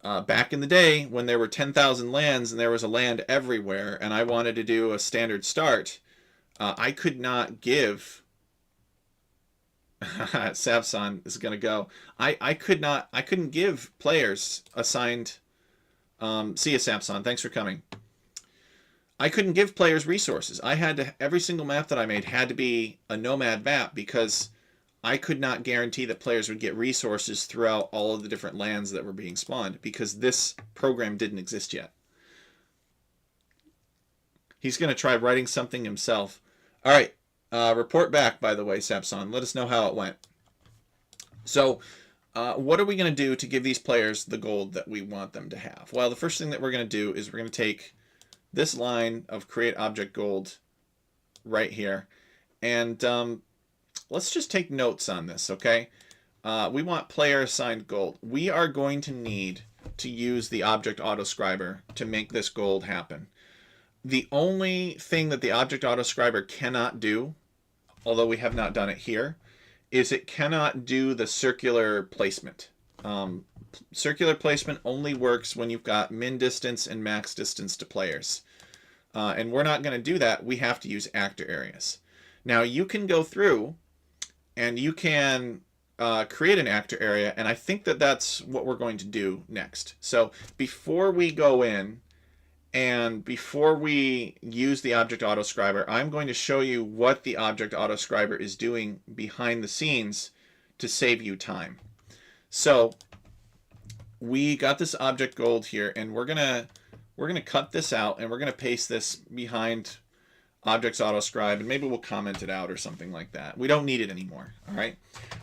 back in the day when there were 10,000 lands and there was a land everywhere and I wanted to do a standard start, I could not give Savson is going to go. I couldn't give players assigned see you, Samson. Thanks for coming. I couldn't give players resources. I had to, every single map that I made had to be a nomad map because I could not guarantee that players would get resources throughout all of the different lands that were being spawned because this program didn't exist yet. He's going to try writing something himself. All right. Report back, by the way, Samson. Let us know how it went. So, what are we going to do to give these players the gold that we want them to have? Well, the first thing that we're going to do is we're going to take this line of create object gold right here. And let's just take notes on this, okay? We want player assigned gold. We are going to need to use the object autoscriber to make this gold happen. The only thing that the object autoscriber cannot do, although we have not done it here, is it cannot do the circular placement. Circular placement only works when you've got min distance and max distance to players. And we're not going to do that. We have to use actor areas. Now you can go through and you can create an actor area, and I think that that's what we're going to do next. So before we go in and before we use the object autoscriber, I'm going to show you what the object autoscriber is doing behind the scenes to save you time. So we got this object gold here, and we're gonna cut this out, and we're gonna paste this behind objects autoscribe, and maybe we'll comment it out or something like that. We don't need it anymore. All right,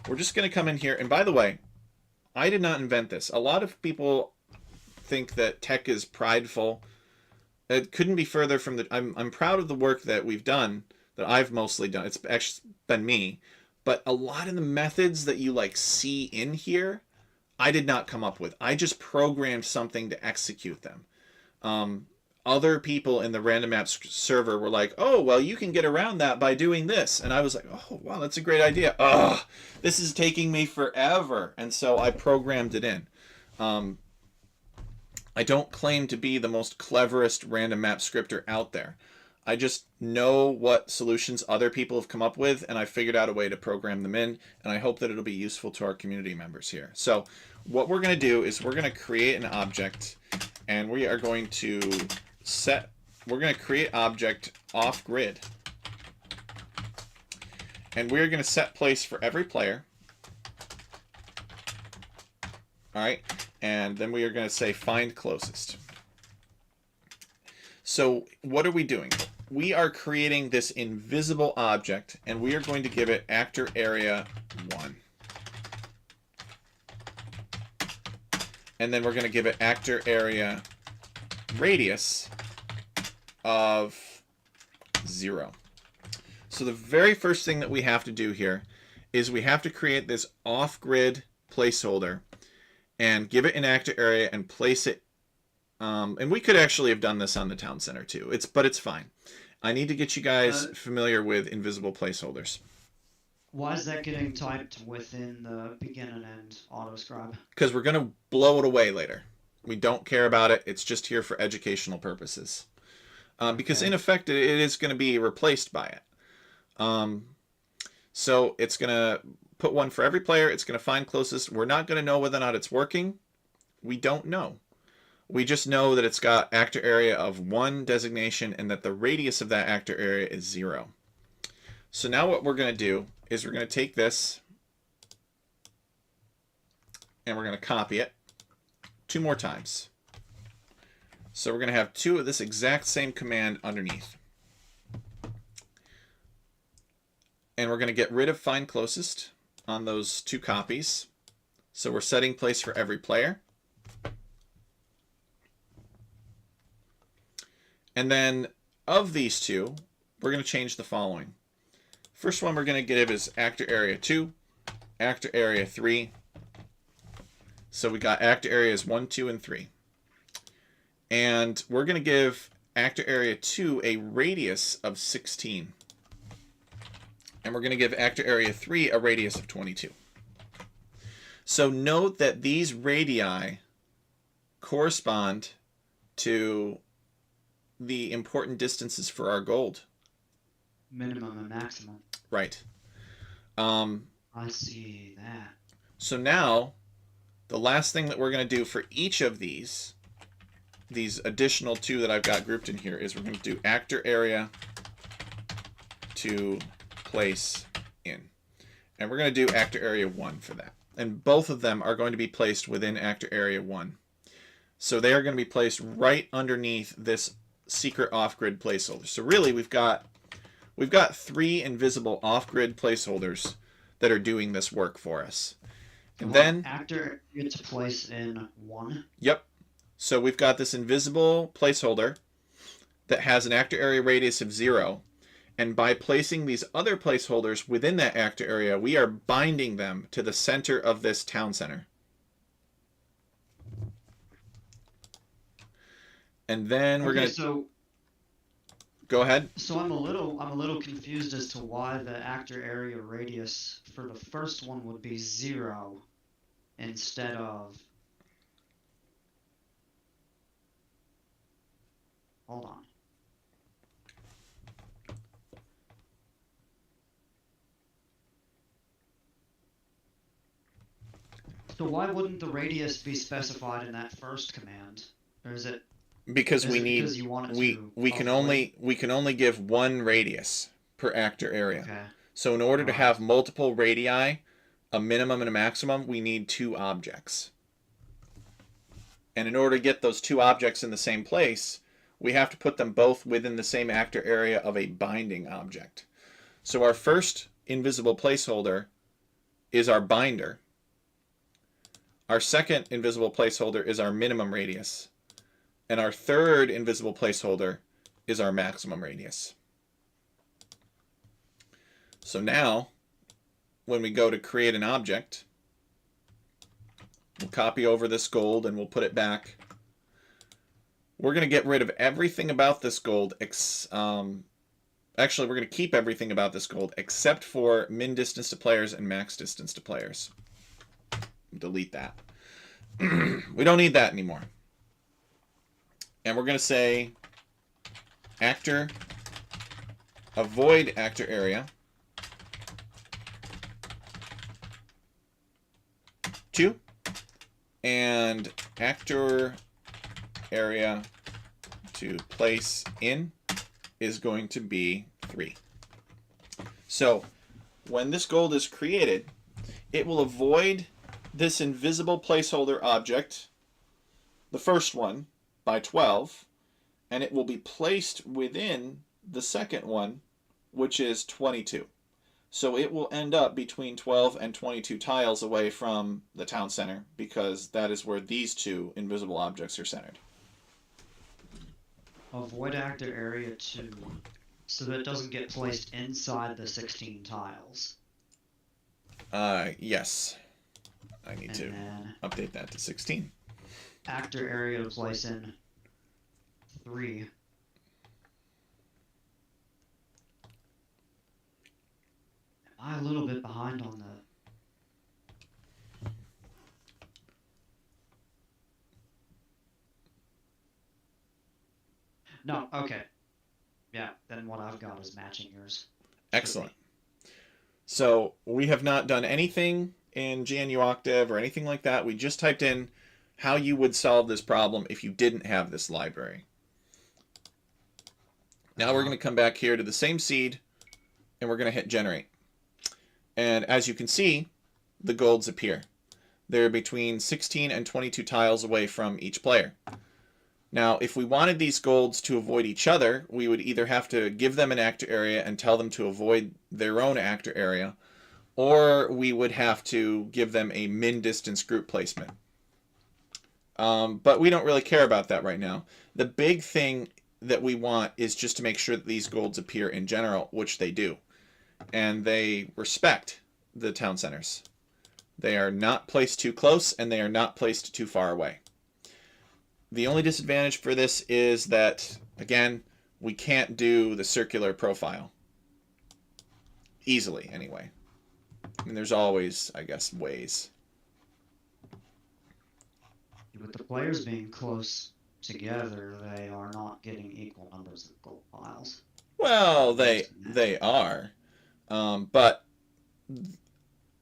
we're just gonna come in here, and by the way, I did not invent this. A lot of people think that tech is prideful. It couldn't be further from the... I'm proud of the work that we've done, that I've mostly done. It's actually been me. But a lot of the methods that you like see in here, I did not come up with. I just programmed something to execute them. Other people in the random maps server were like, oh, well, you can get around that by doing this. And I was like, oh, wow, that's a great idea. Ugh, this is taking me forever. And so I programmed it in. I don't claim to be the most cleverest random map scripter out there. I just know what solutions other people have come up with, and I figured out a way to program them in, and I hope that it'll be useful to our community members here. So what we're going to do is we're going to create an object, and we are going to we're going to create object off grid. And we're going to set place for every player. All right. And then we are going to say find closest. So what are we doing? We are creating this invisible object, and we are going to give it actor area 1. And then we're going to give it actor area radius of 0. So the very first thing that we have to do here is we have to create this off-grid placeholder and give it an actor area and place it. And we could actually have done this on the town center too. But it's fine. I need to get you guys familiar with invisible placeholders. Why is that getting typed within the begin and end autoscribe? Because we're going to blow it away later. We don't care about it. It's just here for educational purposes. Because in effect, it is going to be replaced by it. So it's going to put one for every player. It's going to find closest. We're not going to know whether or not it's working. We don't know. We just know that it's got actor area of 1 designation and that the radius of that actor area is 0. So now what we're going to do is we're going to take this and we're going to copy it 2 more times. So we're going to have 2 of this exact same command underneath. And we're going to get rid of find closest on those 2 copies. So we're setting place for every player. And then of these 2, we're going to change the following. First one we're going to give is actor area 2, actor area 3. So we got actor areas 1, 2, and 3. And we're going to give actor area 2 a radius of 16. And we're going to give actor area 3 a radius of 22. So note that these radii correspond to the important distances for our gold. Minimum and maximum. Right. I see that. So now, the last thing that we're going to do for each of these additional 2 that I've got grouped in here, is we're going to do actor area to place in. And we're going to do actor area 1 for that. And both of them are going to be placed within actor area 1. So they are going to be placed right underneath this secret off-grid placeholder. So really we've got 3 invisible off-grid placeholders that are doing this work for us. And then actor gets place in 1. Yep. So we've got this invisible placeholder that has an actor area radius of 0. And by placing these other placeholders within that actor area, we are binding them to the center of this town center. And then we're going to... So, go ahead. So I'm a little confused as to why the actor area radius for the first one would be 0 instead of... Hold on. So why wouldn't the radius be specified in that first command? Or is it... Because we need because you want it we can only give 1 radius per actor area. Okay. So in order to have multiple radii, a minimum and a maximum, we need 2 objects. And in order to get those 2 objects in the same place, we have to put them both within the same actor area of a binding object. So our first invisible placeholder is our binder. Our second invisible placeholder is our minimum radius. And our third invisible placeholder is our maximum radius. So now, when we go to create an object, we'll copy over this gold and we'll put it back. We're going to get rid of everything about this gold. Actually, we're going to keep everything about this gold except for min distance to players and max distance to players. Delete that. We don't need that anymore. And we're going to say actor, avoid actor area, 2, and actor area to place in is going to be 3. So when this gold is created, it will avoid this invisible placeholder object, the first one, by 12, and it will be placed within the second one, which is 22. So it will end up between 12 and 22 tiles away from the town center, because that is where these two invisible objects are centered. Avoid actor area 2, so that it doesn't get placed inside the 16 tiles. Yes. I need And to then update that to 16. actor area to place in 3. Am I a little bit behind on the... No, okay. Yeah, then what I've got is matching yours. Excellent. So we have not done anything in GNU Octave or anything like that. We just typed in how you would solve this problem if you didn't have this library. Now we're going to come back here to the same seed, and we're going to hit generate. And as you can see, the golds appear. They're between 16 and 22 tiles away from each player. Now, if we wanted these golds to avoid each other, we would either have to give them an actor area and tell them to avoid their own actor area, or we would have to give them a min distance group placement. But we don't really care about that right now. The big thing that we want is just to make sure that these golds appear in general, which they do. And they respect the town centers. They are not placed too close, and they are not placed too far away. The only disadvantage for this is that, again, we can't do the circular profile. Easily, anyway. I mean, there's always, I guess, ways. With the players being close together, they are not getting equal numbers of gold piles. Well, they are. But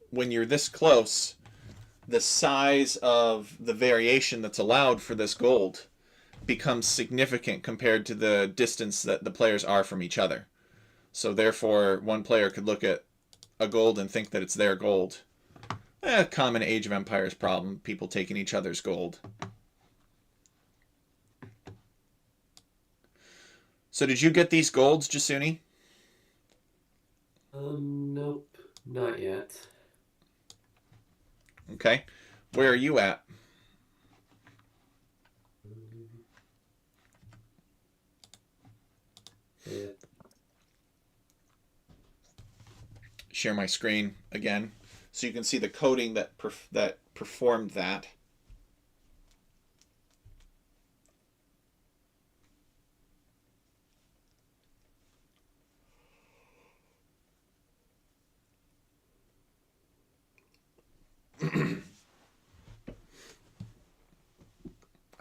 when you're this close, the size of the variation that's allowed for this gold becomes significant compared to the distance that the players are from each other. So therefore, one player could look at a gold and think that it's their gold. A common Age of Empires problem, people taking each other's gold. So did you get these golds, Jasuni? Nope, not yet. Okay. Where are you at? Yeah. Share my screen again, so you can see the coding that performed that.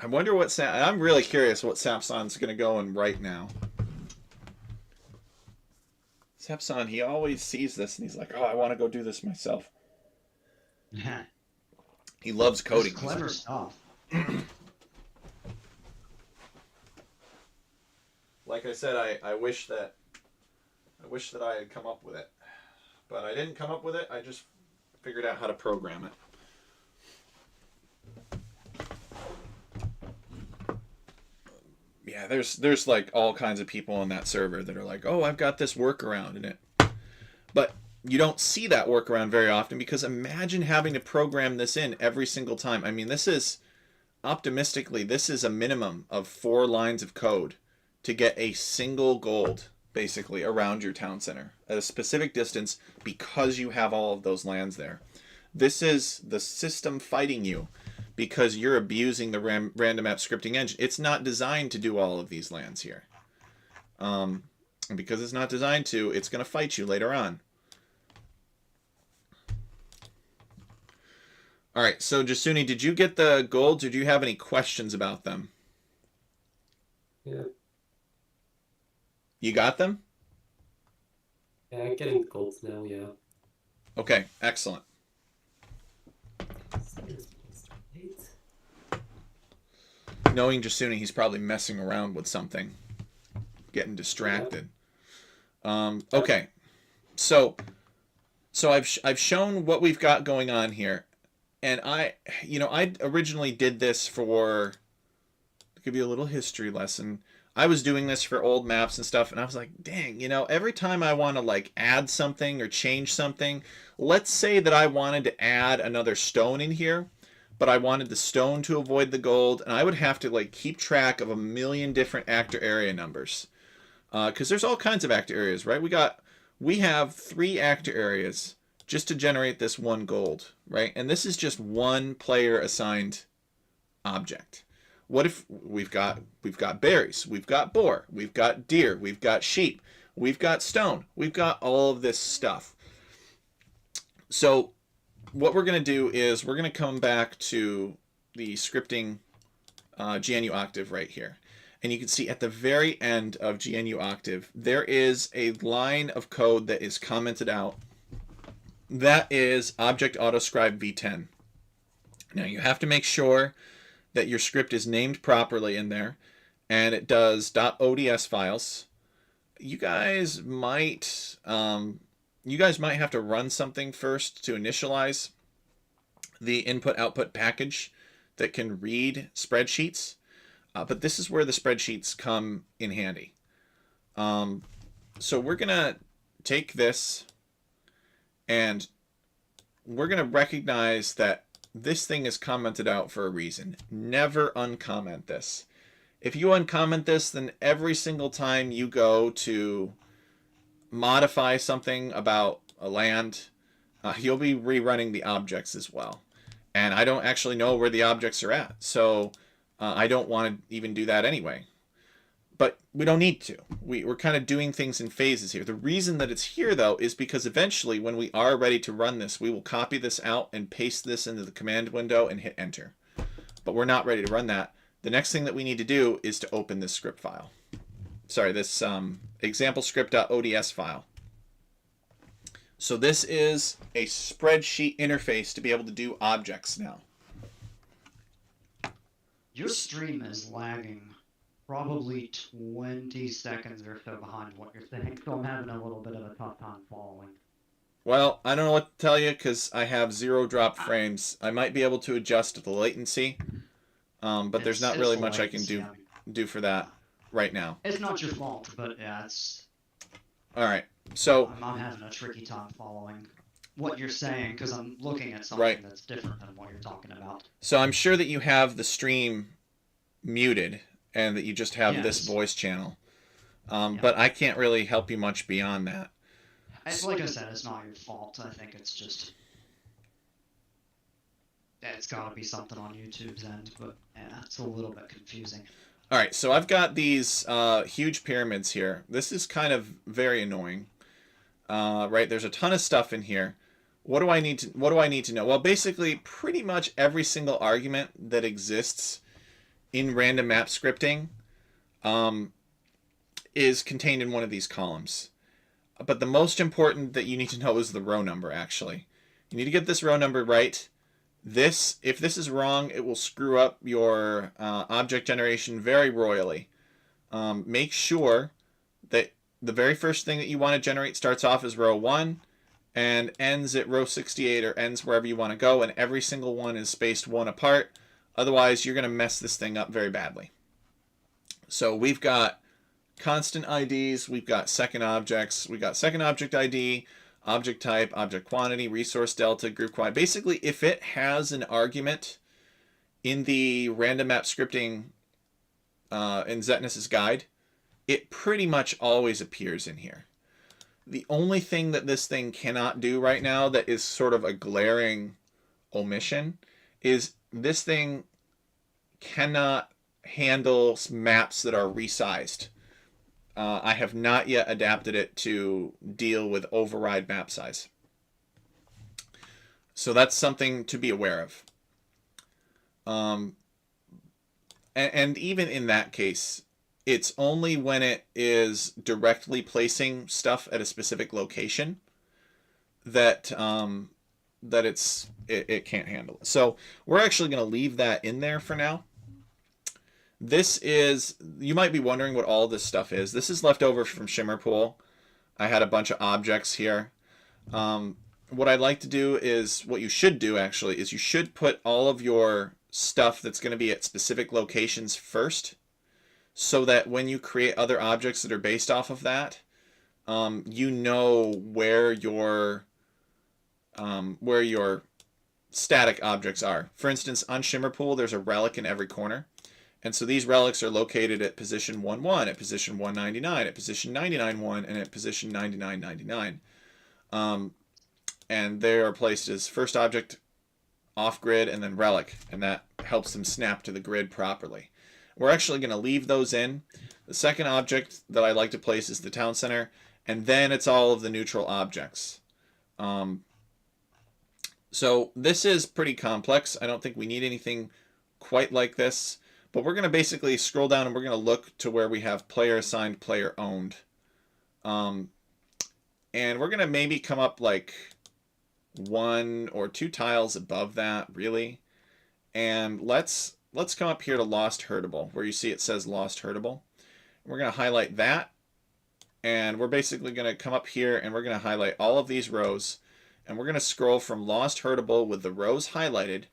I wonder what I'm really curious what Sapson's going to go and write now. Sapson, he always sees this and he's like, oh, I want to go do this myself. He loves coding. That's clever stuff. Like I said, I wish that I had come up with it. But I didn't come up with it, I just figured out how to program it. Yeah, there's like all kinds of people on that server that are like, oh, I've got this workaround in it. But you don't see that workaround very often, because imagine having to program this in every single time. I mean, this is, optimistically, this is a minimum of 4 lines of code to get a single gold, basically, around your town center at a specific distance, because you have all of those lands there. This is the system fighting you because you're abusing the random map scripting engine. It's not designed to do all of these lands here. And because it's not designed to, it's going to fight you later on. All right, so Jasuni, did you get the golds, or do you have any questions about them? Yeah. You got them? Yeah, I'm getting the golds now, yeah. Okay, excellent. Knowing Jasuni, he's probably messing around with something, getting distracted. Okay, so I've shown what we've got going on here, and I originally did this for, to give you a little history lesson. I was doing this for old maps and stuff, and I was like, dang, every time I want to like add something or change something, let's say that I wanted to add another stone in here, but I wanted the stone to avoid the gold, and I would have to like keep track of a million different actor area numbers, because there's all kinds of actor areas, right? We have 3 actor areas just to generate this 1 gold, right? And this is just 1 player assigned object. What if we've got berries, we've got boar, we've got deer, we've got sheep, we've got stone, we've got all of this stuff. So what we're going to do is we're going to come back to the scripting GNU Octave right here. And you can see at the very end of GNU Octave, there is a line of code that is commented out. That is Object Autoscribe v10. Now you have to make sure that your script is named properly in there, and it does .ods files. You guys might have to run something first to initialize the input-output package that can read spreadsheets, but this is where the spreadsheets come in handy. So we're gonna take this, and we're gonna recognize that this thing is commented out for a reason. Never uncomment this. If you uncomment this, then every single time you go to modify something about a land, you'll be rerunning the objects as well. And I don't actually know where the objects are at, so I don't want to even do that anyway. But we don't need to. We're kind of doing things in phases here. The reason that it's here, though, is because eventually, when we are ready to run this, we will copy this out and paste this into the command window and hit enter. But we're not ready to run that. The next thing that we need to do is to open this script file. Sorry, this example script.ods file. So this is a spreadsheet interface to be able to do objects now. Your stream is lagging probably 20 seconds or so behind what you're saying, so I'm having a little bit of a tough time following. Well, I don't know what to tell you because I have 0 drop frames. I might be able to adjust the latency, but there's not really much I can do for that right now. It's not your fault, but yeah, it's... Alright, so... I'm having a tricky time following what you're saying because I'm looking at something that's different than what you're talking about. So I'm sure that you have the stream muted and that you just have this voice channel. But I can't really help you much beyond that. Like I said, it's not your fault. I think it's just... it's gotta be something on YouTube's end, but yeah, it's a little bit confusing. Alright, so I've got these huge pyramids here. This is kind of very annoying. Right, there's a ton of stuff in here. What do I need to know? Well, basically, pretty much every single argument that exists in random map scripting is contained in one of these columns. But the most important that you need to know is the row number, actually. You need to get this row number right. If this is wrong, it will screw up your object generation very royally. Make sure that the very first thing that you want to generate starts off as row 1 and ends at row 68 or ends wherever you want to go, and every single one is spaced 1 apart. Otherwise, you're going to mess this thing up very badly. So we've got constant IDs, we've got second objects, we've got second object ID, object type, object quantity, resource delta, group quantity. Basically, if it has an argument in the random map scripting in Zetness's guide, it pretty much always appears in here. The only thing that this thing cannot do right now that is sort of a glaring omission is this thing cannot handle maps that are resized. I have not yet adapted it to deal with override map size. So that's something to be aware of. And even in that case, it's only when it is directly placing stuff at a specific location that it can't handle it. So we're actually going to leave that in there for now. This is, you might be wondering what all this stuff is. This is left over from Shimmerpool. I had a bunch of objects here. What I'd like to do is, what you should do actually, is you should put all of your stuff that's going to be at specific locations first, so that when you create other objects that are based off of that, you know where your static objects are. For instance, on Shimmerpool, there's a relic in every corner. And so these relics are located at position 1-1, at position 199, at position 99-1, and at position 99-99. And they are placed as first object, off-grid, and then relic. And that helps them snap to the grid properly. We're actually going to leave those in. The second object that I like to place is the town center. And then it's all of the neutral objects. So this is pretty complex. I don't think we need anything quite like this. But we're going to basically scroll down and we're going to look to where we have player assigned, player owned. And we're going to maybe come up like 1 or 2 tiles above that, really. And let's come up here to Lost Herdable, where you see it says Lost Herdable. We're going to highlight that. And we're basically going to come up here and we're going to highlight all of these rows. And we're going to scroll from Lost Herdable with the rows highlighted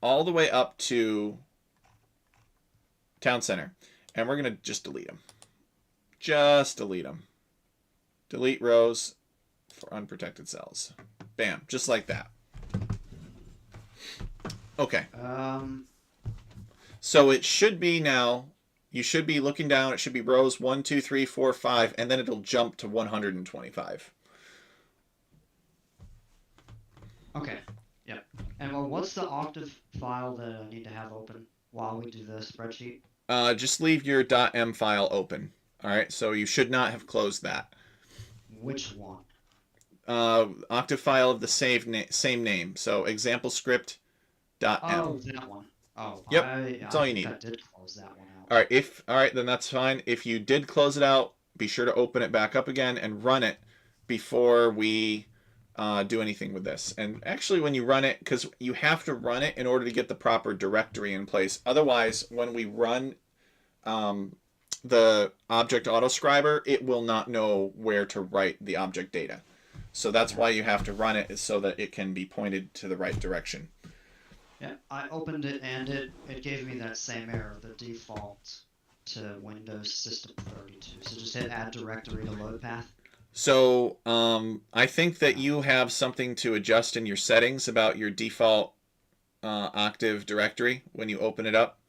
all the way up to Town Center. And we're going to just delete them. Just delete them. Delete rows for unprotected cells. Bam. Just like that. Okay. So it should be now, you should be looking down, it should be rows 1, 2, 3, 4, 5, and then it'll jump to 125. Okay. Yep. And well, what's the octave file that I need to have open while we do the spreadsheet? Just leave your .m file open. All right, so you should not have closed that. Which one? Octave file of the same name. So example script .m. Oh, that one. Oh, yep. That's all you need. I did close that one out. All right, then that's fine. If you did close it out, be sure to open it back up again and run it before we do anything with this. And actually, when you run it, because you have to run it in order to get the proper directory in place. Otherwise, when we run the object autoscriber, it will not know where to write the object data. So that's why you have to run it, is so that it can be pointed to the right direction. Yeah, I opened it and it gave me that same error, the default to Windows System 32. So just hit add directory to load path. So I think that you have something to adjust in your settings about your default Octave directory when you open it up.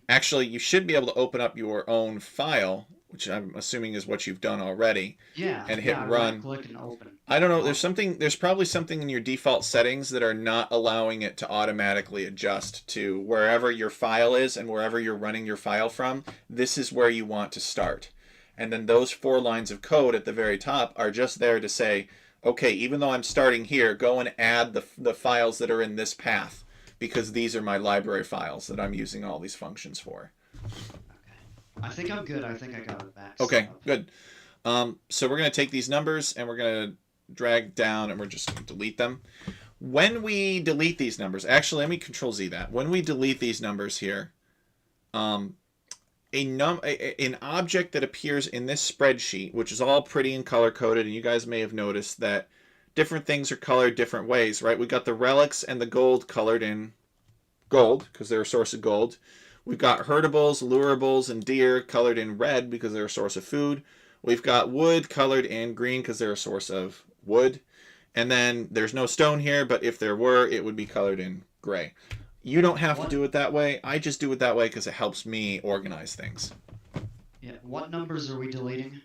Actually, you should be able to open up your own file, which I'm assuming is what you've done already. Yeah. And hit run. Click and open. I don't know. There's probably something in your default settings that are not allowing it to automatically adjust to wherever your file is and wherever you're running your file from. This is where you want to start. And then those 4 lines of code at the very top are just there to say, okay, even though I'm starting here, go and add the files that are in this path, because these are my library files that I'm using all these functions for. Okay. I think I'm good. I think I got it back. Okay, good. So we're going to take these numbers and we're going to drag down and we're just going to delete them. When we delete these numbers, actually, let me Control Z that. When we delete these numbers here, an object that appears in this spreadsheet, which is all pretty and color-coded, and you guys may have noticed that different things are colored different ways, right? We've got the relics and the gold colored in gold, because they're a source of gold. We've got herdables, lurables, and deer colored in red, because they're a source of food. We've got wood colored in green, because they're a source of wood. And then there's no stone here, but if there were, it would be colored in gray. You don't have to do it that way. I just do it that way because it helps me organize things. Yeah. What numbers are we deleting?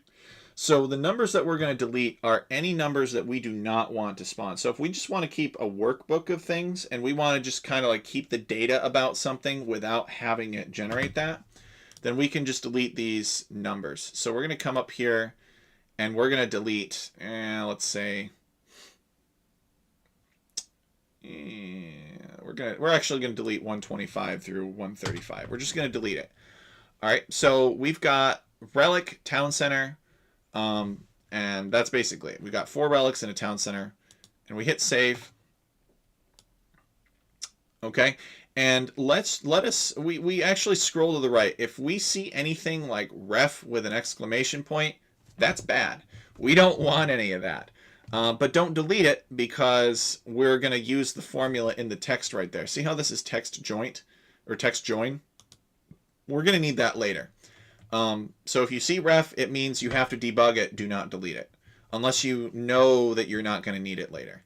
So the numbers that we're going to delete are any numbers that we do not want to spawn. So if we just want to keep a workbook of things and we want to just kind of like keep the data about something without having it generate that, then we can just delete these numbers. So we're going to come up here and we're going to delete, let's say, we're actually going to delete 125 through 135. We're just going to delete it. All right, so we've got relic, town center, and that's basically it. We got 4 relics in a town center, and we hit save. Okay, and we actually scroll to the right. If we see anything like ref with an exclamation point, that's bad. We don't want any of that. But don't delete it because we're going to use the formula in the text right there. See how this is text joint or text join? We're going to need that later. So if you see ref, it means you have to debug it. Do not delete it unless you know that you're not going to need it later.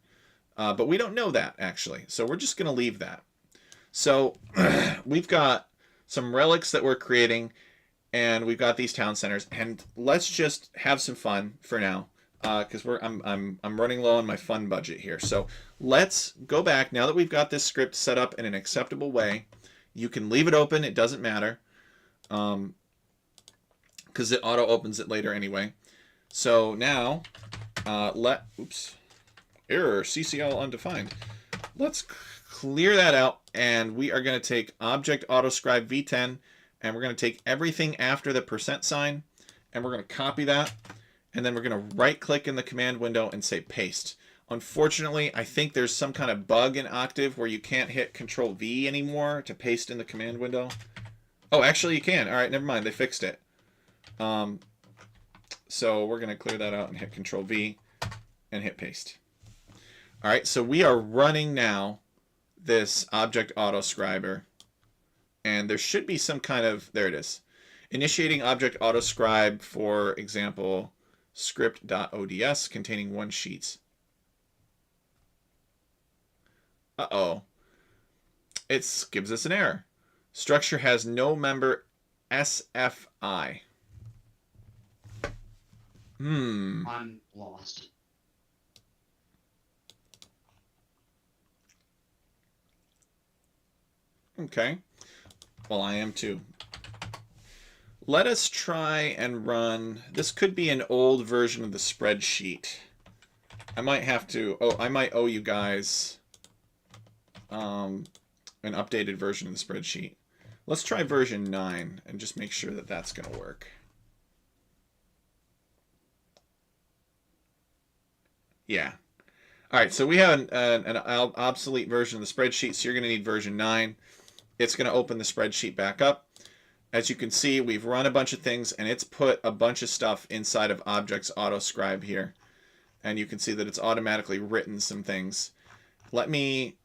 But we don't know that actually. So we're just going to leave that. So we've got some relics that we're creating and we've got these town centers, and let's just have some fun for now. Because I'm running low on my fun budget here. So let's go back now that we've got this script set up in an acceptable way. You can leave it open; it doesn't matter, because it auto opens it later anyway. So now error CCL undefined. Let's clear that out, and we are going to take object autoscribe v10, and we're going to take everything after the %sign, and we're going to copy that. And then we're going to right-click in the command window and say paste. Unfortunately, I think there's some kind of bug in Octave where you can't hit Control-V anymore to paste in the command window. Oh, actually you can. All right, never mind. They fixed it. So we're going to clear that out and hit Control-V and hit paste. All right, so we are running now this object autoscriber. And there should be some kind of, there it is. Initiating object autoscribe, for example, script.ods containing 1 sheet. Uh-oh. It gives us an error. Structure has no member SFI. I'm lost. Okay. Well, I am too. Let us try and run. This could be an old version of the spreadsheet. I might have to. I might owe you guys an updated version of the spreadsheet. Let's try version 9 and just make sure that that's going to work. Yeah. All right, so we have an obsolete version of the spreadsheet, so you're going to need version 9. It's going to open the spreadsheet back up. As you can see, we've run a bunch of things, and it's put a bunch of stuff inside of objects autoscribe here. And you can see that it's automatically written some things. Let me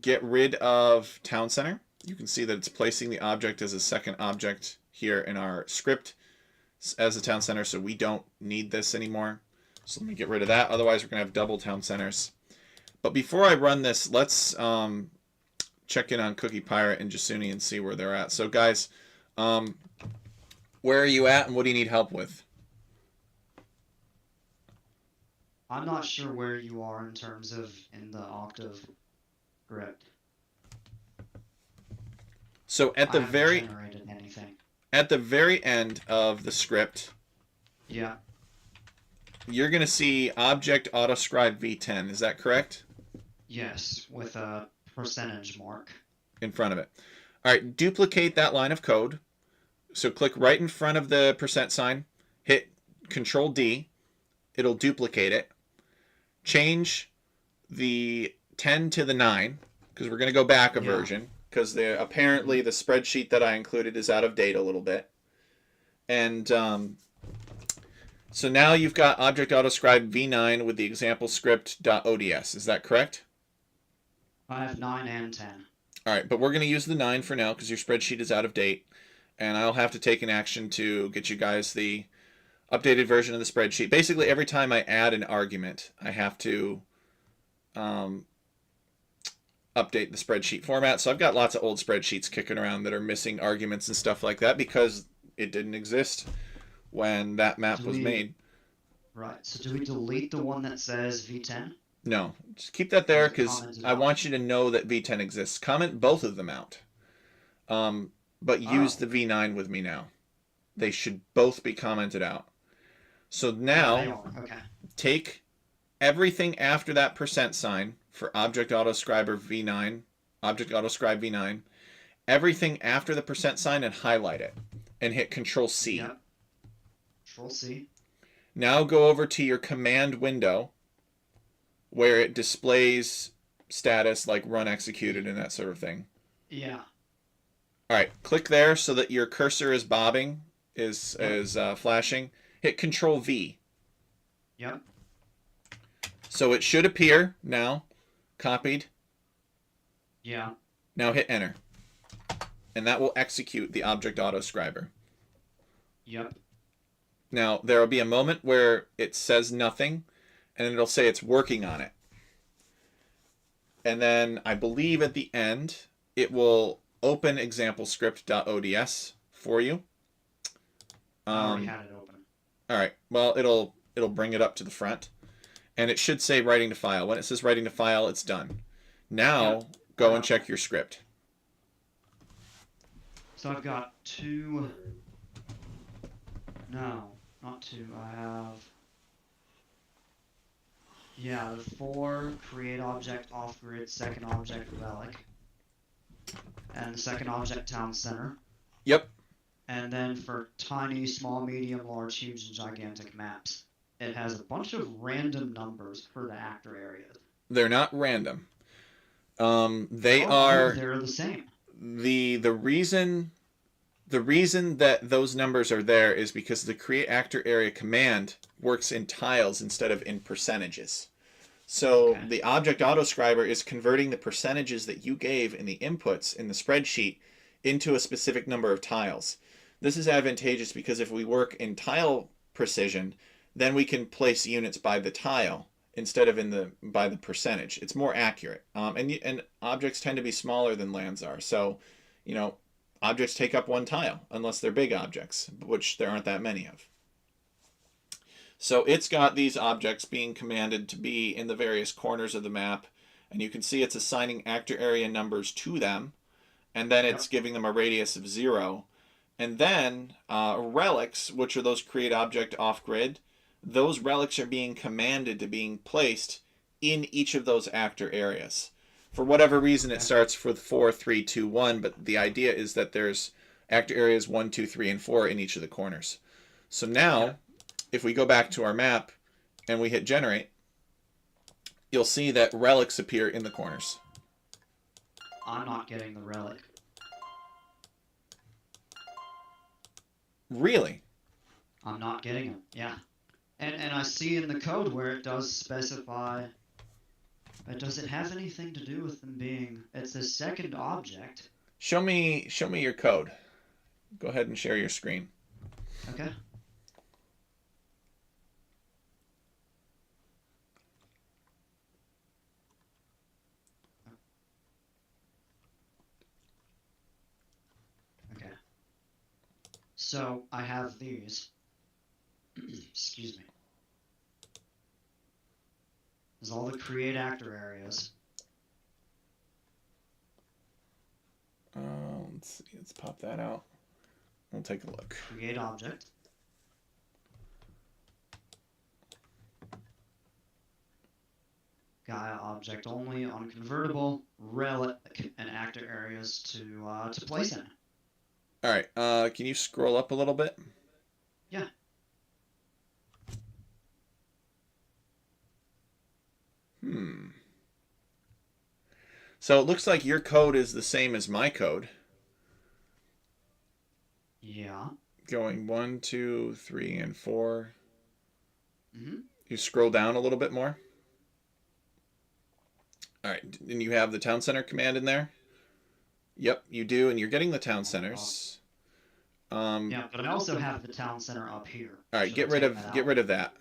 get rid of town center. You can see that it's placing the object as a second object here in our script as a town center, so we don't need this anymore. So let me get rid of that. Otherwise, we're going to have double town centers. But before I run this, let's check in on Cookie Pirate and Jasuni and see where they're at. So guys, where are you at and what do you need help with? I'm not sure where you are in terms of in the Octave script. So at the at the very end of the script, yeah, you're going to see object autoscribe v10. Is that correct? Yes, with a percentage mark in front of it. All right, duplicate that line of code. So click right in front of the %sign, hit Control D. It'll duplicate it. Change the 10 to the 9 because we're going to go back a version because apparently the spreadsheet that I included is out of date a little bit. And so now you've got object autoscribe v9 with the example script.ods. Is that correct? I have 9 and 10. All right, but we're going to use the 9 for now because your spreadsheet is out of date. And I'll have to take an action to get you guys the Updated version of the spreadsheet. Basically, every time I add an argument, I have to update the spreadsheet format. So I've got lots of old spreadsheets kicking around that are missing arguments and stuff like that because it didn't exist when that map was made. Right. So do we delete the one that says V10? No, just keep that there because Comment it I out. want you to know that V10 exists. Comment both of them out. But use the V9 with me now. They should both be commented out. So now, They are. Okay. take everything after that percent sign for Object Autoscriber V9, Object Autoscribe V9, everything after the percent sign and highlight it and hit Control C. Yep. Control C. Now go over to your command window where it displays status like run executed and that sort of thing. Yeah. All right, click there so that your cursor is bobbing, is flashing. Hit Control V. Yep. So it should appear now, copied. Yeah. Now hit Enter. And that will execute the Object Autoscriber. Yep. Now, there will be a moment where it says nothing, and it'll say it's working on it. And then I believe at the end, it will open examplescript.ods for you. I already had it open. All right. Well, it'll bring it up to the front, and it should say writing to file. When it says writing to file, it's done. Now go and check your script. So I've got two. No, not two. I have. Yeah, the 4 create object off grid, second object relic, and the second object town center. Yep. And then for tiny, small, medium, large, huge, and gigantic maps, it has a bunch of random numbers for the actor areas. They're not random. They are. They're the same. The reason that those numbers are there is because the create actor area command works in tiles instead of in percentages. So the object autoscriber is converting the percentages that you gave in the inputs in the spreadsheet into a specific number of tiles. This is advantageous because if we work in tile precision, then we can place units by the tile instead of by the percentage. It's more accurate. And objects tend to be smaller than lands are. So, objects take up one tile unless they're big objects, which there aren't that many of. So it's got these objects being commanded to be in the various corners of the map, and you can see it's assigning actor area numbers to them, and then it's giving them a radius of 0. And then relics, which are those create object off grid, those relics are being commanded to being placed in each of those actor areas. For whatever reason, it starts with 4, 3, 2, 1, but the idea is that there's actor areas 1, 2, 3, and 4 in each of the corners. So now, if we go back to our map and we hit generate, you'll see that relics appear in the corners. I'm not getting the relic. Really? I'm not getting them, yeah. And I see in the code where it does specify, but does it have anything to do with them being, it's a second object. Show me your code. Go ahead and share your screen. Okay. Okay. So I have these. Excuse me. There's all the create actor areas. Let's see. Let's pop that out. We'll take a look. Create object. Gaia object only on convertible, relic, and actor areas to place in. All right. Can you scroll up a little bit? Yeah. So it looks like your code is the same as my code. Yeah. Going 1, 2, 3, and 4. Mm-hmm. You scroll down a little bit more. All right. And you have the town center command in there? Yep, you do. And you're getting the town centers. Yeah, but I also have the town center up here. All right, Should I get rid take of that get out? rid of that,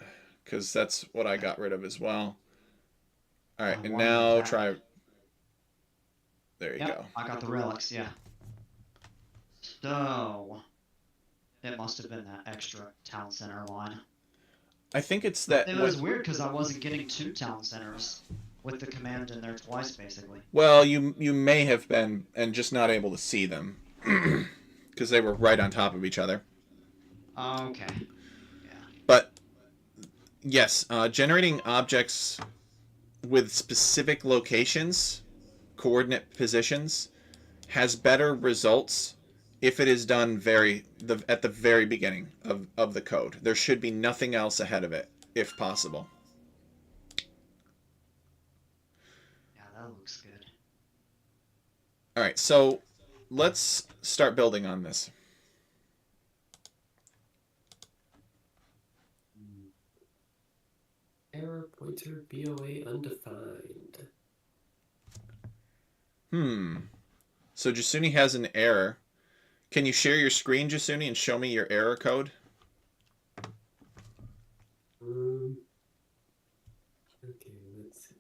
because that's what I got rid of as well. All right, I and wonder if now that- try. There you Yep, go. I got the relics, yeah. So, it must have been that extra town center line. I think it's that. It was weird because I wasn't getting 2 town centers with the command in there twice, basically. Well, you may have been and just not able to see them because they were right on top of each other. Okay. Yeah. But yes, generating objects with specific locations, coordinate positions, has better results if it is done at the very beginning of the code. There should be nothing else ahead of it, if possible. Yeah, that looks good. All right, so let's start building on this. Error pointer BOA undefined. So Jasuni has an error. Can you share your screen, Jasuni, and show me your error code? Okay, let's see.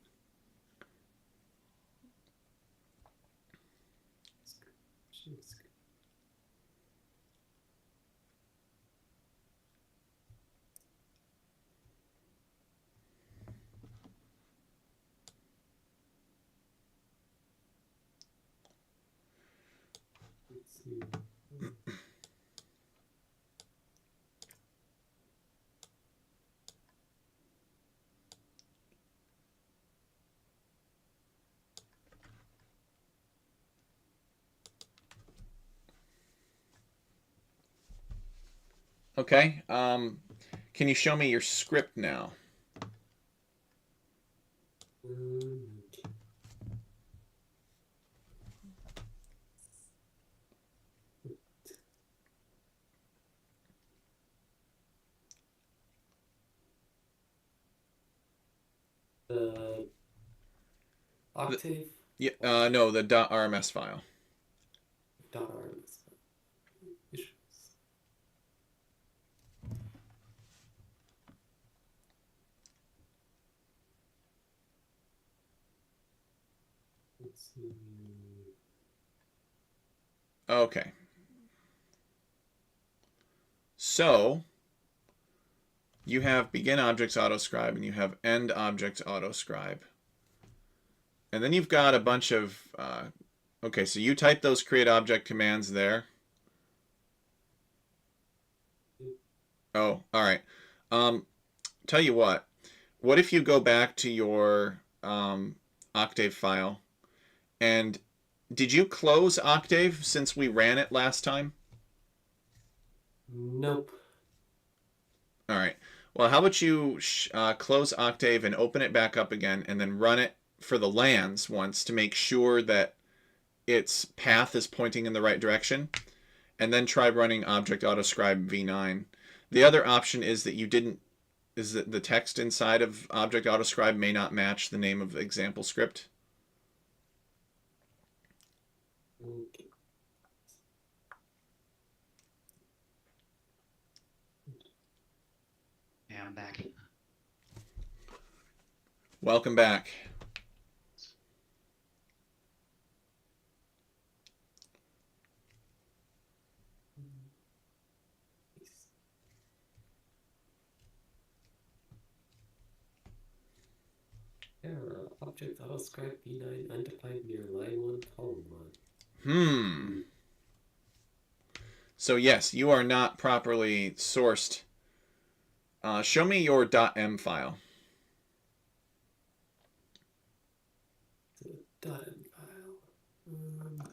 Let's see. Okay. Can you show me your script now? The Octave Yeah. No, the .rms file. .rms. Issues. Let's see. Okay. So you have begin objects autoscribe and you have end objects autoscribe. And then you've got a bunch of okay, so you type those create object commands there. Oh, all right. Tell you what if you go back to your Octave file, and did you close Octave since we ran it last time? Nope. All right. Well, how about you close Octave and open it back up again, and then run it for the lands once to make sure that its path is pointing in the right direction, and then try running object autoscribe v9. The other option is that that the text inside of object autoscribe may not match the name of the example script. Okay. Yeah, I'm back. Welcome back. Error. Object autoscribe v9 undefined near line 1, column 1. So yes, you are not properly sourced. Show me your .m file. The .m file.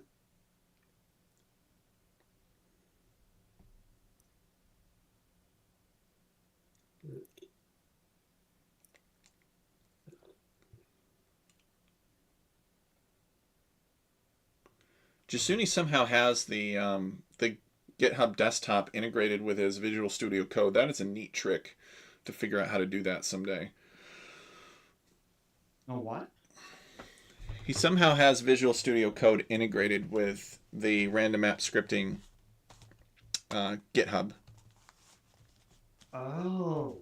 Jasuni somehow has the GitHub desktop integrated with his Visual Studio Code. That is a neat trick to figure out how to do that someday. Oh, what? He somehow has Visual Studio Code integrated with the random app scripting GitHub. Oh.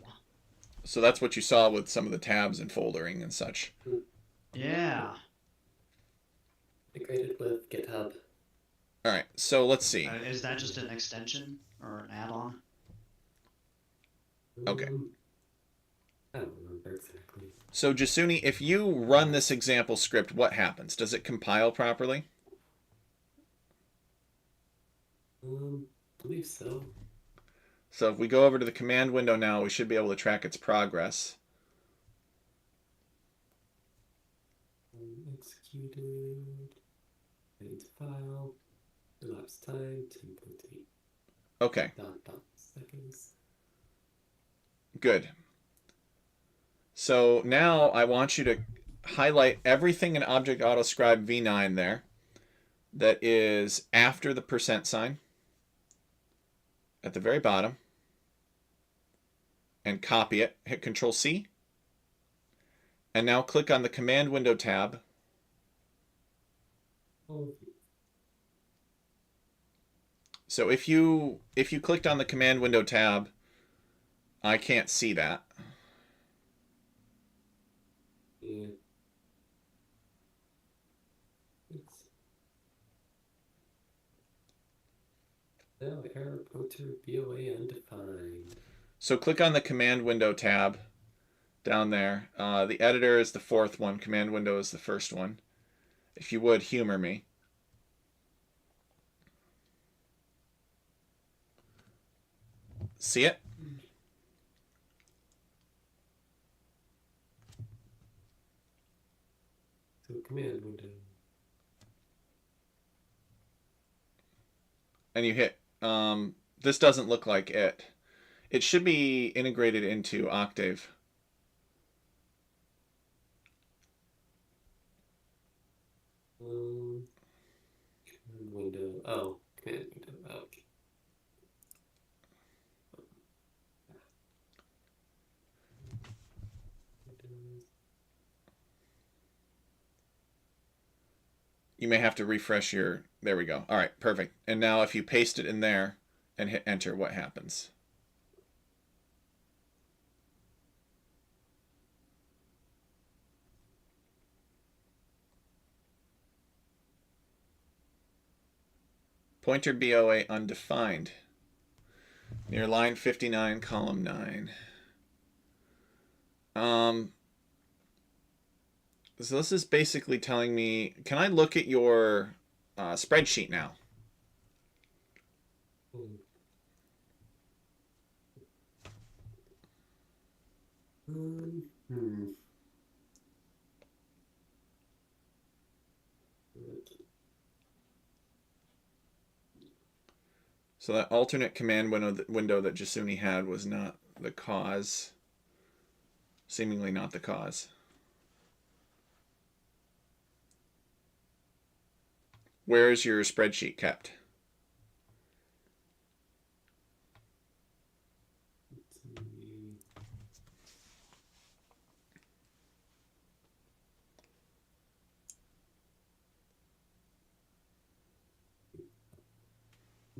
So that's what you saw with some of the tabs and foldering and such. Yeah. Integrated with GitHub. All right, so let's see. Is that just an extension or an add-on? Okay. I don't remember exactly. So Jasuni, if you run this example script, what happens? Does it compile properly? I believe so. So if we go over to the command window now, we should be able to track its progress. Executed. Edit file. Elapsed time 10.8. Okay. Seconds. Good. So now I want you to highlight everything in Object Autoscribe v9 there that is after the %sign at the very bottom, and copy it. Hit Control-C. And now click on the Command Window tab. So if you clicked on the Command Window tab, I can't see that. Yeah. No, error pointer BOA undefined. So click on the Command Window tab down there. The editor is the fourth one. Command Window is the first one. If you would, humor me. See it? So command window. And you hit, this doesn't look like it. It should be integrated into Octave. Command window. Oh, command window. Oh, okay. You may have to refresh your, there we go. All right, perfect. And now if you paste it in there and hit enter, what happens? Pointer BOA undefined. Near line 59, column 9. So this is basically telling me, can I look at your spreadsheet now? So that alternate command window that Jasuni had was not the cause. Seemingly not the cause. Where is your spreadsheet kept?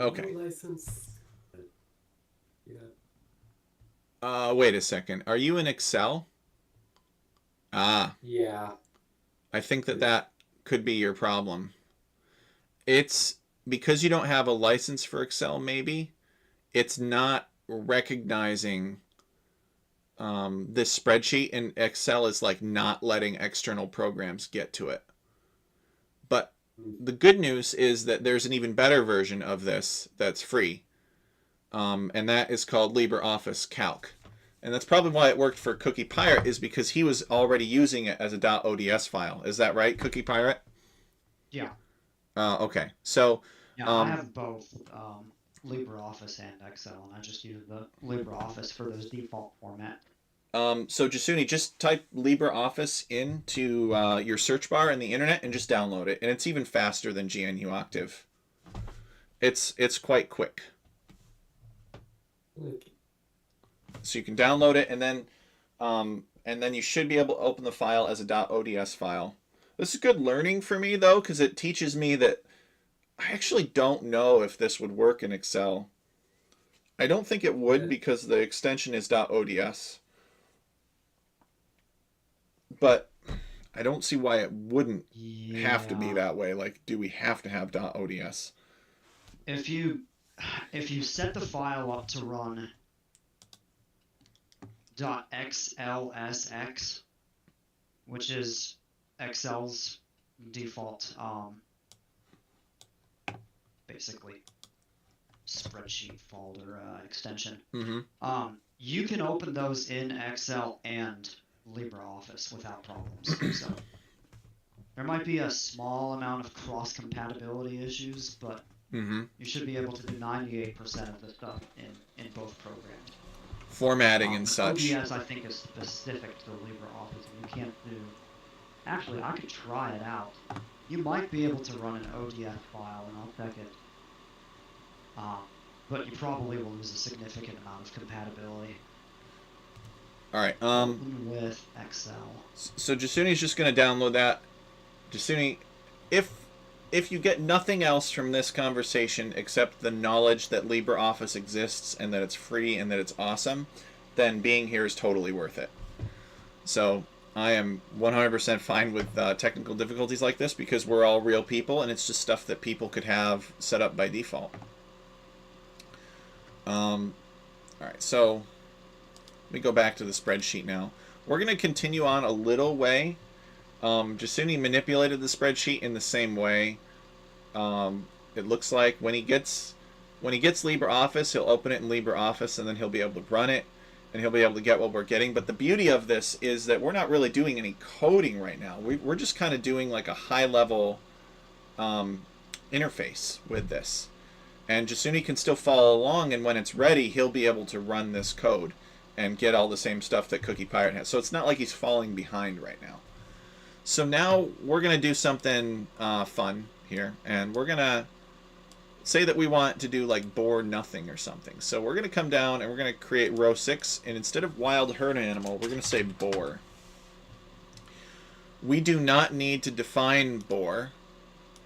Okay. No license. Yeah. Wait a second. Are you in Excel? Ah. Yeah. I think that could be your problem. It's because you don't have a license for Excel, maybe. It's not recognizing this spreadsheet, and Excel is like not letting external programs get to it. But the good news is that there's an even better version of this that's free, and that is called LibreOffice Calc. And that's probably why it worked for Cookie Pirate, is because he was already using it as a .ods file. Is that right, Cookie Pirate? Yeah. Okay. So yeah, I have both LibreOffice and Excel, and I just use the LibreOffice for those default format. So Jasuni, just type LibreOffice into your search bar in the internet and just download it, and it's even faster than GNU Octave. It's quite quick. Okay. So you can download it, and then you should be able to open the file as a .ods file. This is good learning for me though, because it teaches me that I actually don't know if this would work in Excel. I don't think it would Yeah. because the extension is .ods. But I don't see why it wouldn't have to be Yeah. that way. Like, do we have to have .ods? If you set the file up to run .xlsx, which is Excel's default basically spreadsheet folder extension. Mm-hmm. You can open those in Excel and LibreOffice without problems. So there might be a small amount of cross-compatibility issues, but Mm-hmm. you should be able to do 98% of the stuff in both programs. Formatting and such. ODS, I think, is specific to LibreOffice, and you can't do... Actually, I could try it out. You might be able to run an ODS file, and I'll check it. But you probably will lose a significant amount of compatibility. All right. Open with Excel. So Jasuni's just going to download that. Jasuni, if you get nothing else from this conversation except the knowledge that LibreOffice exists and that it's free and that it's awesome, then being here is totally worth it. So I am 100% fine with technical difficulties like this because we're all real people and it's just stuff that people could have set up by default. All right, so let me go back to the spreadsheet now. We're going to continue on a little way. Jasuni manipulated the spreadsheet in the same way. It looks like when he gets LibreOffice, he'll open it in LibreOffice and then he'll be able to run it and he'll be able to get what we're getting. But the beauty of this is that we're not really doing any coding right now. We're just kind of doing like a high-level interface with this. And Jasuni can still follow along, and when it's ready, he'll be able to run this code and get all the same stuff that Cookie Pirate has. So it's not like he's falling behind right now. So now we're going to do something fun here, and we're going to say that we want to do like bore nothing or something. So we're going to come down and we're going to create row 6, and instead of wild herd animal, we're going to say boar. We do not need to define boar,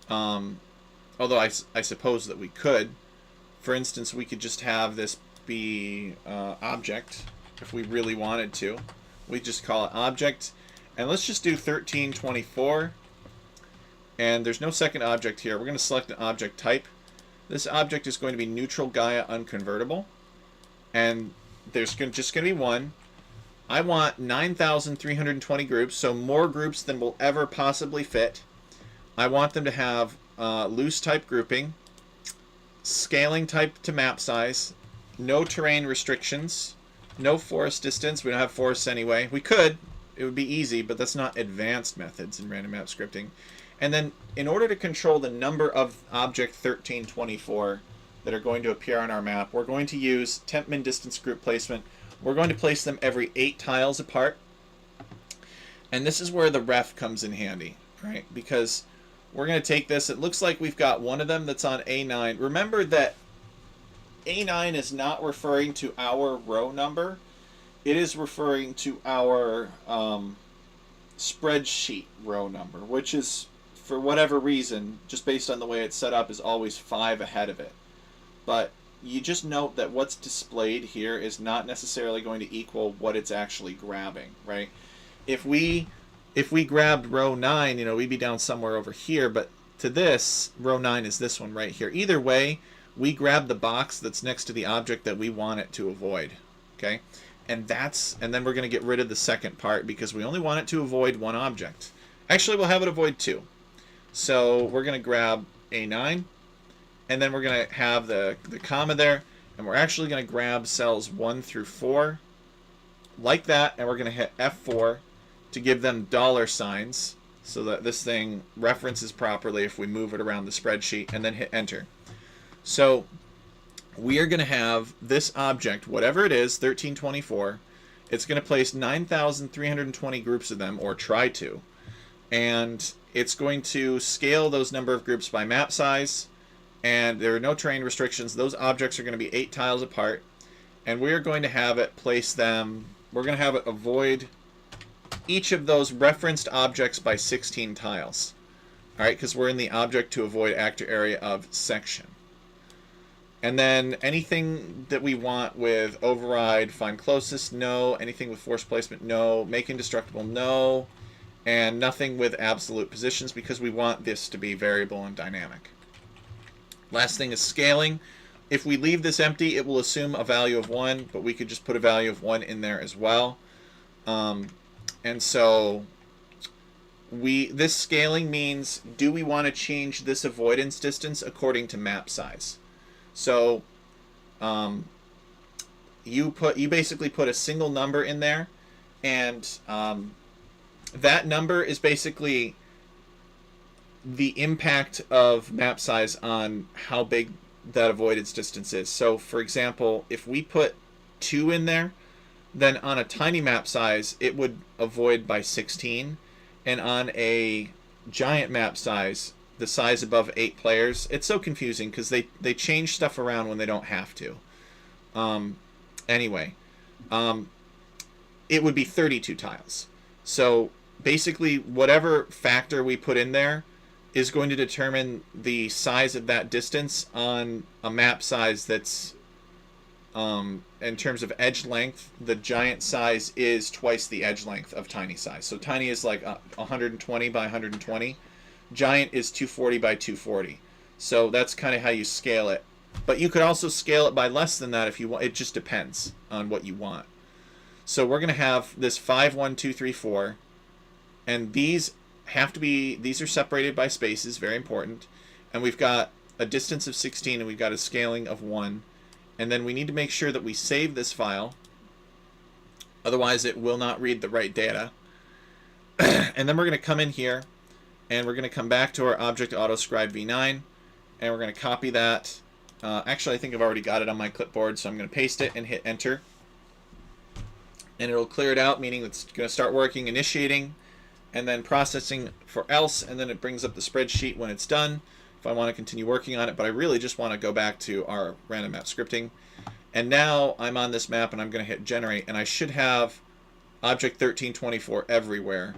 although I suppose that we could. For instance, we could just have this be object if we really wanted to. We just call it object. And let's just do 1324. And there's no second object here. We're going to select an object type. This object is going to be neutral Gaia unconvertible. And there's just going to be one. I want 9,320 groups, so more groups than will ever possibly fit. I want them to have loose type grouping, scaling type to map size, no terrain restrictions, no forest distance. We don't have forests anyway. We could. It would be easy, but that's not advanced methods in random map scripting. And then in order to control the number of object 1324 that are going to appear on our map, we're going to use temp min distance group placement. We're going to place them every 8 tiles apart. And this is where the ref comes in handy, right? Because we're going to take this. It looks like we've got one of them that's on A9. Remember that A9 is not referring to our row number. It is referring to our spreadsheet row number, which is, for whatever reason, just based on the way it's set up, is always 5 ahead of it. But you just note that what's displayed here is not necessarily going to equal what it's actually grabbing, right? If we grabbed row 9, we'd be down somewhere over here, but to this, row 9 is this one right here. Either way, we grab the box that's next to the object that we want it to avoid, okay? And then we're going to get rid of the second part because we only want it to avoid one object. Actually, we'll have it avoid 2. So we're going to grab A9, and then we're going to have the comma there, and we're actually going to grab cells 1 through 4 like that, and we're going to hit F4 to give them $signs so that this thing references properly if we move it around the spreadsheet, and then hit enter. So we are going to have this object, whatever it is, 1324, it's going to place 9,320 groups of them, or try to, and it's going to scale those number of groups by map size, and there are no terrain restrictions. Those objects are going to be 8 tiles apart, and we're going to have it place them, we're going to have it avoid each of those referenced objects by 16 tiles. Alright, because we're in the object to avoid actor area of section. And then anything that we want with override, find closest, no. Anything with force placement, no. Make indestructible, no. And nothing with absolute positions because we want this to be variable and dynamic. Last thing is scaling. If we leave this empty, it will assume a value of 1, but we could just put a value of 1 in there as well. And so this scaling means, do we want to change this avoidance distance according to map size? So you basically put a single number in there, and that number is basically the impact of map size on how big that avoidance distance is. So for example, if we put 2 in there, then on a tiny map size it would avoid by 16, and on a giant map size, the size above 8 players, it's so confusing because they change stuff around when they don't have to. Anyway, it would be 32 tiles. So basically whatever factor we put in there is going to determine the size of that distance on a map size that's, in terms of edge length, the giant size is twice the edge length of tiny size. So tiny is like 120 by 120. Giant is 240 by 240. So that's kind of how you scale it. But you could also scale it by less than that if you want. It just depends on what you want. So we're going to have this 5, 1, 2, 3, 4. And these are separated by spaces, very important. And we've got a distance of 16 and we've got a scaling of 1. And then we need to make sure that we save this file. Otherwise it will not read the right data. And then we're going to come in here and we're going to come back to our object autoscribe v9 and we're going to copy that. Actually, I think I've already got it on my clipboard, so I'm going to paste it and hit enter. And it'll clear it out, meaning it's going to start working, initiating, and then processing for else, and then it brings up the spreadsheet when it's done if I want to continue working on it. But I really just want to go back to our random map scripting. And now I'm on this map and I'm going to hit generate, and I should have object 1324 everywhere,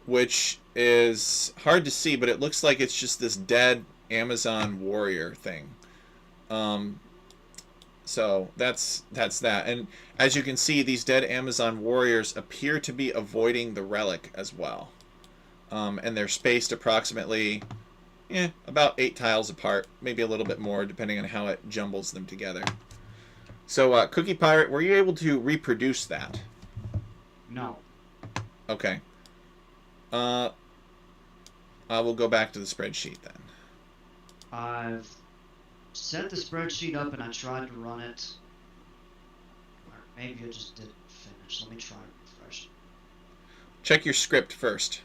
which is hard to see, but it looks like it's just this dead Amazon warrior thing. So that's that. And as you can see, these dead Amazon warriors appear to be avoiding the relic as well. And they're spaced approximately about 8 tiles apart, maybe a little bit more depending on how it jumbles them together. So Cookie Pirate, were you able to reproduce that? No. Okay. I will go back to the spreadsheet then. I've set the spreadsheet up and I tried to run it. Or maybe I just didn't finish. Let me try and refresh. Check your script first.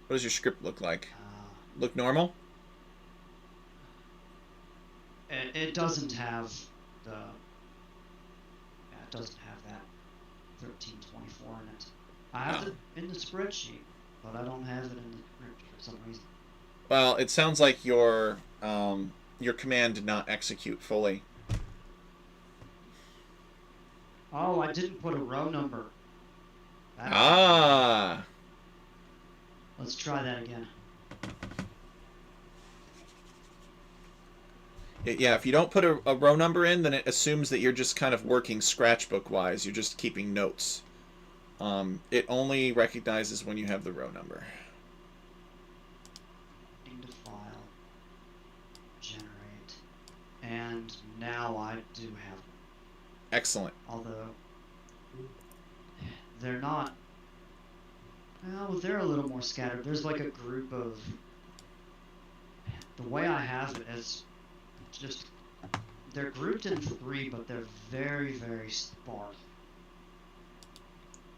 What does your script look like? Look normal? It doesn't have the... Yeah, it doesn't have that 1324 in it. I have it in the spreadsheet, but I don't have it in the script for some reason. Well, it sounds like your command did not execute fully. Oh, I didn't put a row number. Ah! Let's try that again. Yeah, if you don't put a row number in, then it assumes that you're just kind of working scratchbook-wise. You're just keeping notes. It only recognizes when you have the row number. Into file. Generate. And now I do have... Excellent. Although... They're not... Well, they're a little more scattered. There's like a group of... The way I have it is just... They're grouped in 3, but they're very, very sparse.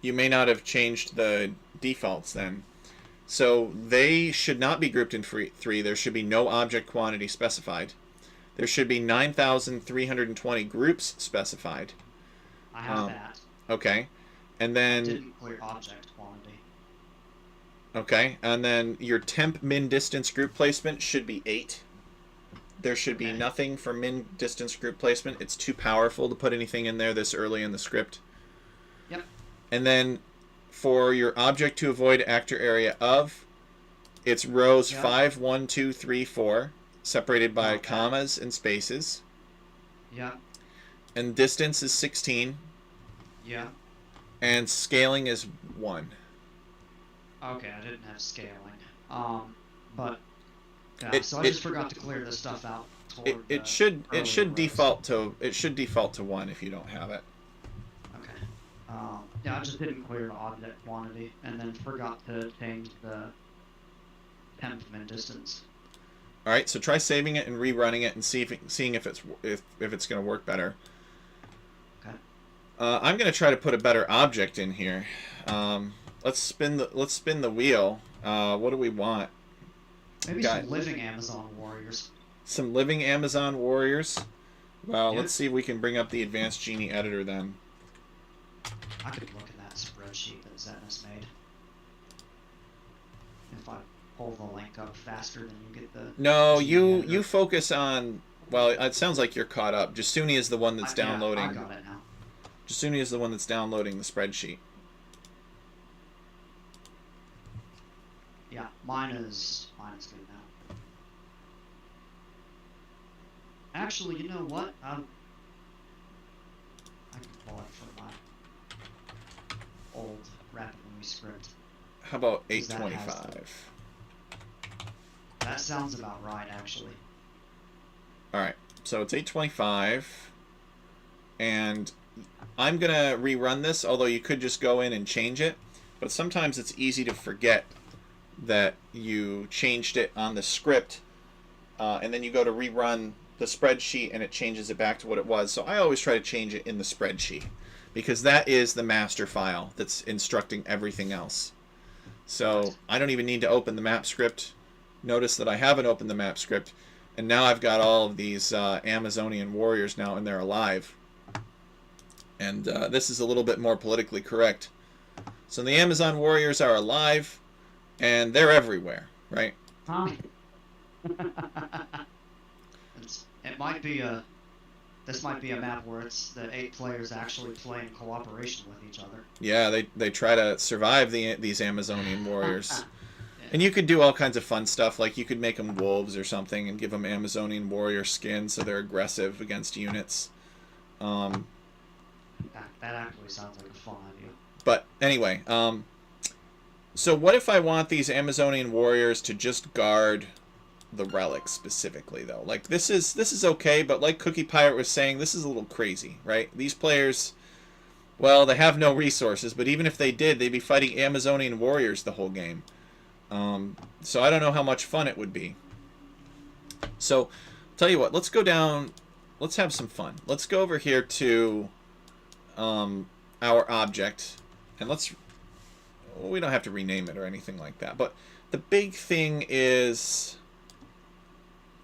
You may not have changed the defaults then. So they should not be grouped in 3. There should be no object quantity specified. There should be 9,320 groups specified. I have that. Okay. And then... Didn't clear object quantity. Okay. And then your temp min distance group placement should be 8. There should be nothing for min distance group placement. It's too powerful to put anything in there this early in the script. Yep. And then for your object to avoid actor area of, it's rows 5, 1, 2, 3, 4, separated by commas and spaces. Yeah. And distance is 16. Yeah. And scaling is 1. Okay, I didn't have scaling. But yeah, It so I it just forgot to clear this stuff out it, toward it the should it earlier should rows. default to 1 if you don't have it. Okay. Yeah, I just didn't clear the object quantity, and then forgot to change the temp min distance. All right, so try saving it and rerunning it and seeing if it's going to work better. Okay. I'm going to try to put a better object in here. Let's spin the wheel. What do we want? Maybe some living Amazon warriors. Some living Amazon warriors. Well, Yeah. let's see if we can bring up the advanced genie editor then. I could look in that spreadsheet that Zetnus made. If I pull the link up faster than you get the... No, genie editor. you focus on... Well, it sounds like you're caught up. Jasuni is the one that's downloading. Yeah, I got it now. Jasuni is the one that's downloading the spreadsheet. Yeah, mine is good now. Actually, you know what? I can pull it from my old rapid movie script. How about 'Cause that has 825? That sounds about right, actually. Alright, so it's 825. And I'm going to rerun this, although you could just go in and change it. But sometimes it's easy to forget that you changed it on the script. And then you go to rerun the spreadsheet and it changes it back to what it was. So I always try to change it in the spreadsheet, because that is the master file that's instructing everything else. So I don't even need to open the map script. Notice that I haven't opened the map script, and now I've got all of these Amazonian warriors now, and they're alive. And this is a little bit more politically correct. So the Amazon warriors are alive, and they're everywhere, right? It might be a... This might be a map where it's the 8 players actually play in cooperation with each other. Yeah, they try to survive these Amazonian warriors. Yeah. And you could do all kinds of fun stuff, like you could make them wolves or something and give them Amazonian warrior skin so they're aggressive against units. That actually sounds like a fun idea. But anyway, so what if I want these Amazonian warriors to just guard the relics specifically, though? Like, this is okay, but like Cookie Pirate was saying, this is a little crazy, right? These players, well, they have no resources, but even if they did, they'd be fighting Amazonian warriors the whole game. So I don't know how much fun it would be. So, tell you what, let's go down, let's have some fun. Let's go over here to our object, and we don't have to rename it or anything like that, but the big thing is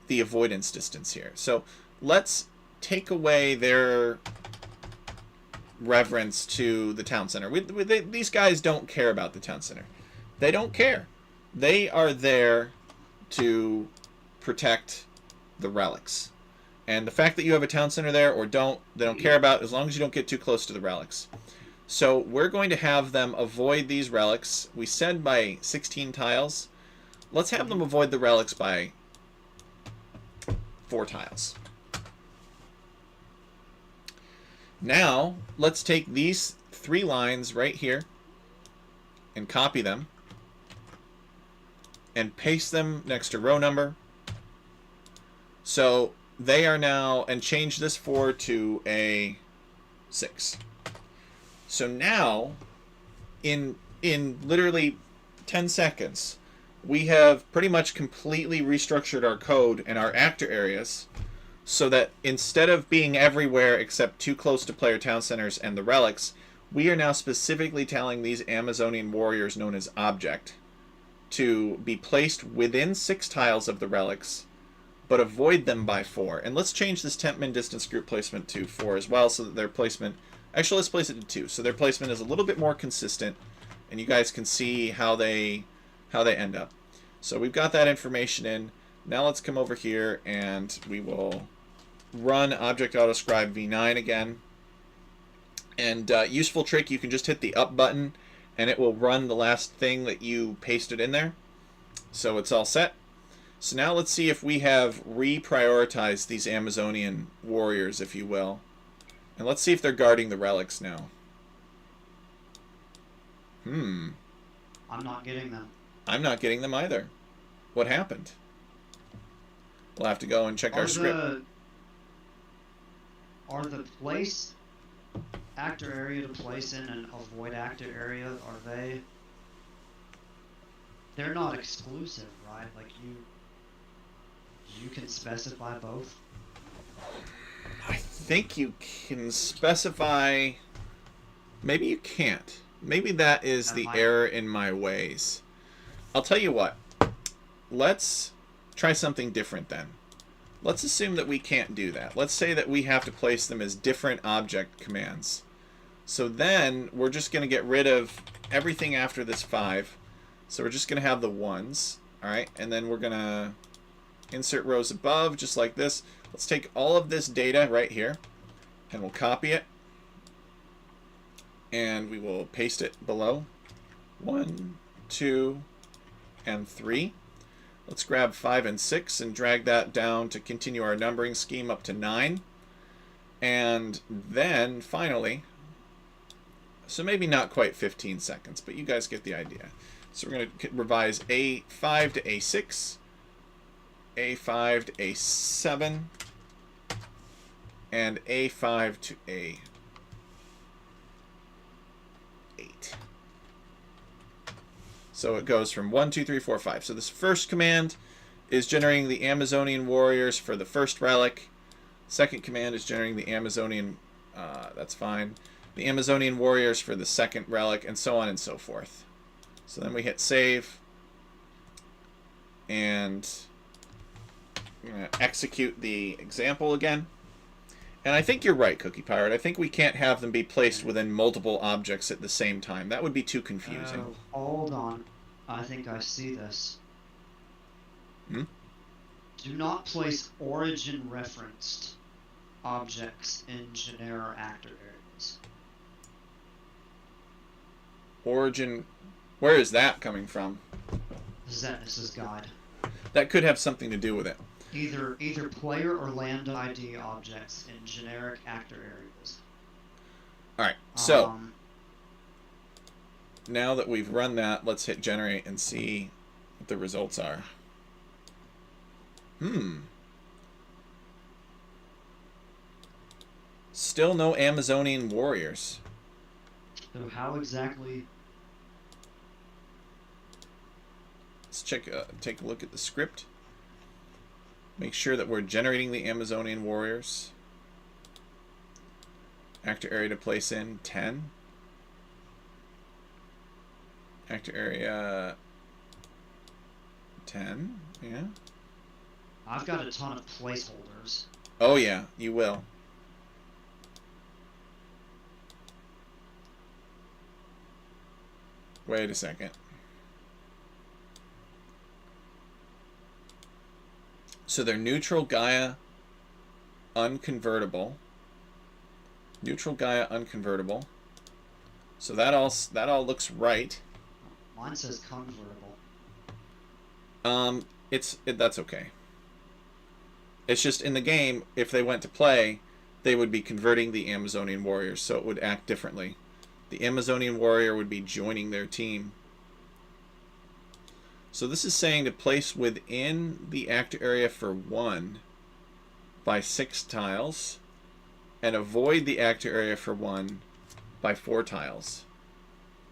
the avoidance distance here. So let's take away their reverence to the town center. These guys don't care about the town center. They don't care. They are there to protect the relics. And the fact that you have a town center there or don't, they don't care about, as long as you don't get too close to the relics. So we're going to have them avoid these relics. We said by 16 tiles. Let's have them avoid the relics by 4 tiles. Now, let's take these 3 lines right here and copy them and paste them next to row number. So they are now, and change this 4 to a 6. So now, in literally 10 seconds, we have pretty much completely restructured our code and our actor areas so that instead of being everywhere except too close to player town centers and the relics, we are now specifically telling these Amazonian warriors known as object to be placed within 6 tiles of the relics, but avoid them by 4. And let's change this temp min distance group placement to 4 as well, so that their placement... Actually, let's place it to 2, so their placement is a little bit more consistent, and you guys can see how they end up. So we've got that information in. Now let's come over here, and we will run Object Autoscribe v9 again. And useful trick, you can just hit the up button, and it will run the last thing that you pasted in there. So it's all set. So now let's see if we have reprioritized these Amazonian warriors, if you will. And let's see if they're guarding the relics now. I'm not getting them. I'm not getting them either. What happened? We'll have to go and check our script. Are the place actor area to place in and avoid actor area, are they? They're not exclusive, right? Like you can specify both. I think you can specify. Maybe you can't. Maybe that is the error in my ways. I'll tell you what. Let's try something different then. Let's assume that we can't do that. Let's say that we have to place them as different object commands. So then we're just going to get rid of everything after this 5. So we're just going to have the 1s. Alright, and then we're going to insert rows above, just like this. Let's take all of this data right here, and we'll copy it. And we will paste it below. 1, 2, and 3. Let's grab 5 and 6 and drag that down to continue our numbering scheme up to 9. And then, finally, so maybe not quite 15 seconds, but you guys get the idea. So we're going to revise A5 to A6, A5 to A7, and A5 to A8. So it goes from 1, 2, 3, 4, 5. So this first command is generating the Amazonian warriors for the first relic. Second command is generating the Amazonian, that's fine, the Amazonian warriors for the second relic, and so on and so forth. So then we hit save, and I'm going to execute the example again. And I think you're right, Cookie Pirate. I think we can't have them be placed within multiple objects at the same time. That would be too confusing. Hold on. I think I see this. Hmm? Do not place origin referenced objects in genera actor areas. Origin, where is that coming from? Zetness's guide. That could have something to do with it. Either player or land ID objects in generic actor areas. Alright, so now that we've run that, let's hit generate and see what the results are. Still no Amazonian warriors. So how exactly? Let's take a look at the script. Make sure that we're generating the Amazonian warriors. Actor area to place in 10. Actor area 10. Yeah. I've got a ton of placeholders. Oh yeah, you will. Wait a second. So they're neutral Gaia unconvertible. Neutral Gaia unconvertible. So that all looks right. Mine says convertible. That's okay. It's just in the game, if they went to play, they would be converting the Amazonian warriors, so it would act differently. The Amazonian warrior would be joining their team. So this is saying to place within the actor area for 1 by 6 tiles and avoid the actor area for 1 by 4 tiles.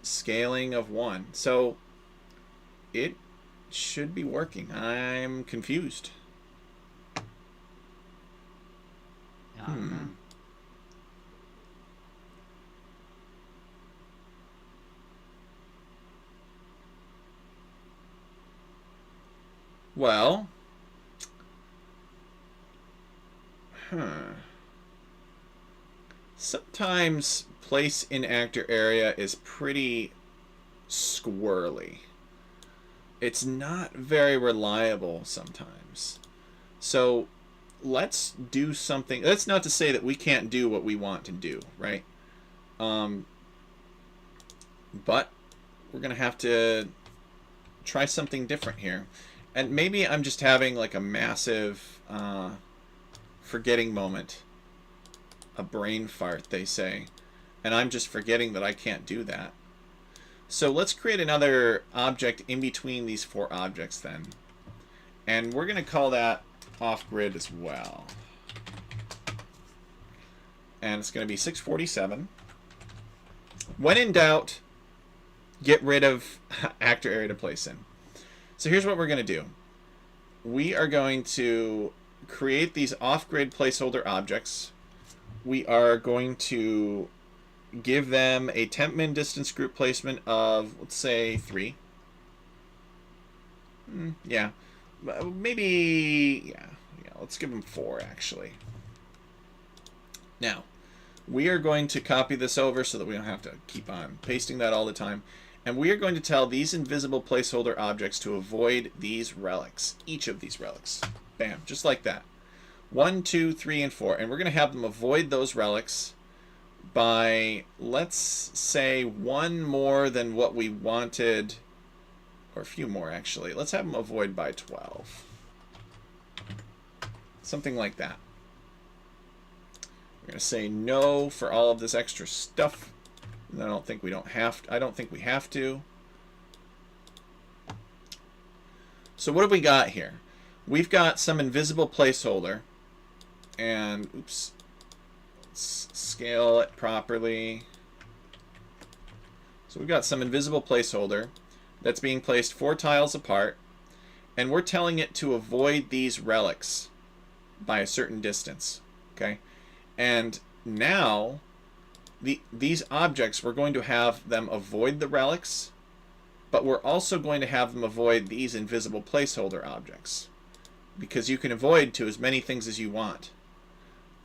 Scaling of 1. So it should be working. I'm confused. Yeah, okay. Well, sometimes place in actor area is pretty squirrely. It's not very reliable sometimes. So let's do something. That's not to say that we can't do what we want to do, right? But we're going to have to try something different here. And maybe I'm just having like a massive forgetting moment. A brain fart, they say. And I'm just forgetting that I can't do that. So let's create another object in between these 4 objects then. And we're going to call that off-grid as well. And it's going to be 647. When in doubt, get rid of actor area to place in. So here's what we're going to do. We are going to create these off-grid placeholder objects. We are going to give them a temp min distance group placement of, let's say, 3. Yeah. Maybe, yeah, let's give them 4, actually. Now, we are going to copy this over so that we don't have to keep on pasting that all the time. And we are going to tell these invisible placeholder objects to avoid these relics, each of these relics. Bam, just like that. 1, 2, 3, and 4. And we're going to have them avoid those relics by, let's say, 1 more than what we wanted, or a few more, actually. Let's have them avoid by 12. Something like that. We're going to say no for all of this extra stuff. I don't think we have to. So what have we got here? We've got some invisible placeholder. And, oops. Let's scale it properly. So we've got some invisible placeholder that's being placed 4 tiles apart. And we're telling it to avoid these relics by a certain distance. Okay? And now, these objects, we're going to have them avoid the relics, but we're also going to have them avoid these invisible placeholder objects, because you can avoid to as many things as you want.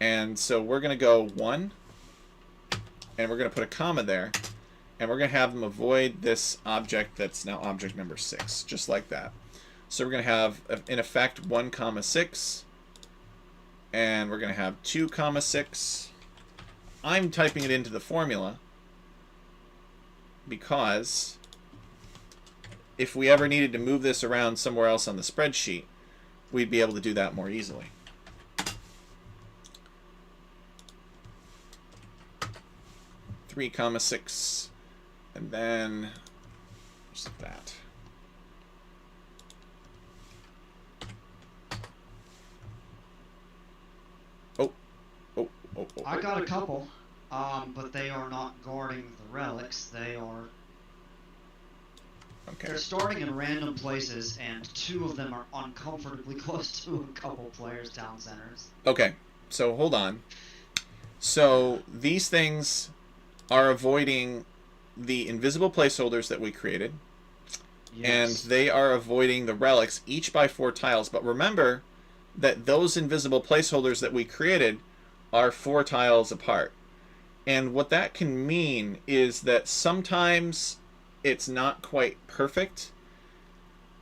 And so we're going to go 1, and we're going to put a comma there, and we're going to have them avoid this object that's now object number 6, just like that. So we're going to have, in effect, 1, 6, and we're going to have 2, 6. I'm typing it into the formula because if we ever needed to move this around somewhere else on the spreadsheet, we'd be able to do that more easily. Three, 6, and then just that. I got a couple, but they are not guarding the relics. They are. Okay. They're starting in random places, and 2 of them are uncomfortably close to a couple players' town centers. Okay, so hold on. So these things are avoiding the invisible placeholders that we created, and they are avoiding the relics, each by 4 tiles. But remember that those invisible placeholders that we created are 4 tiles apart. And what that can mean is that sometimes it's not quite perfect.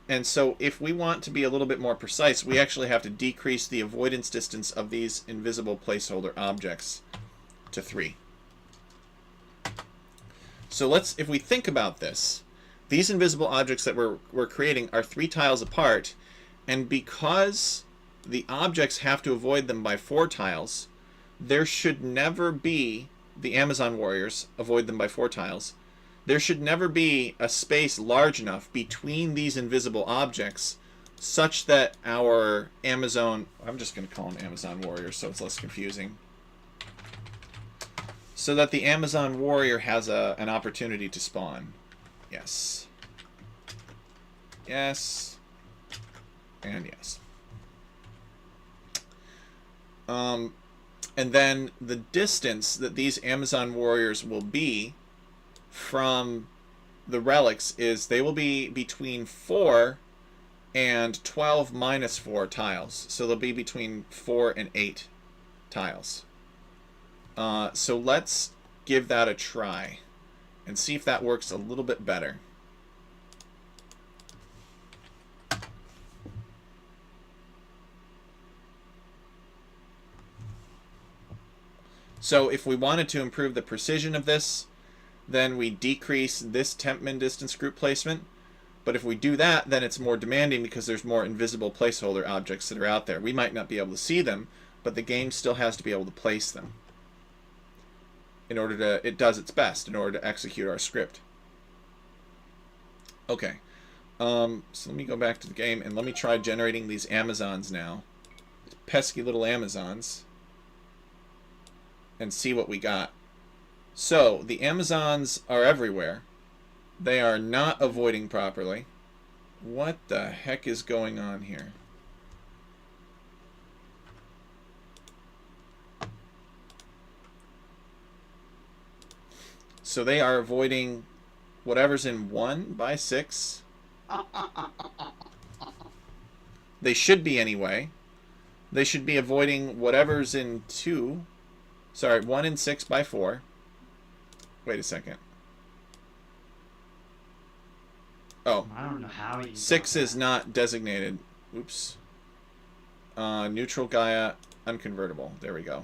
And so if we want to be a little bit more precise, we actually have to decrease the avoidance distance of these invisible placeholder objects to 3. So if we think about this, these invisible objects that we're creating are 3 tiles apart, and because the objects have to avoid them by 4 tiles, there should never be, the Amazon warriors avoid them by 4 tiles, there should never be a space large enough between these invisible objects such that our Amazon, I'm just going to call them Amazon warriors so it's less confusing, so that the Amazon warrior has an opportunity to spawn. Yes. Yes. And yes. And then the distance that these Amazon warriors will be from the relics is they will be between 4 and 12 minus 4 tiles. So they'll be between 4 and 8 tiles. So let's give that a try and see if that works a little bit better. So if we wanted to improve the precision of this, then we decrease this temp min distance group placement. But if we do that, then it's more demanding because there's more invisible placeholder objects that are out there. We might not be able to see them, but the game still has to be able to place them. It does its best in order to execute our script. Okay. So let me go back to the game and let me try generating these Amazons now. These pesky little Amazons. And see what we got. So, the Amazons are everywhere. They are not avoiding properly. What the heck is going on here? So they are avoiding whatever's in 1 by 6. They should be anyway. They should be avoiding whatever's in 2. Sorry, 1 and 6 by 4. Wait a second. Oh. I don't know how you 6 is not designated. Oops. Neutral Gaia, unconvertible. There we go.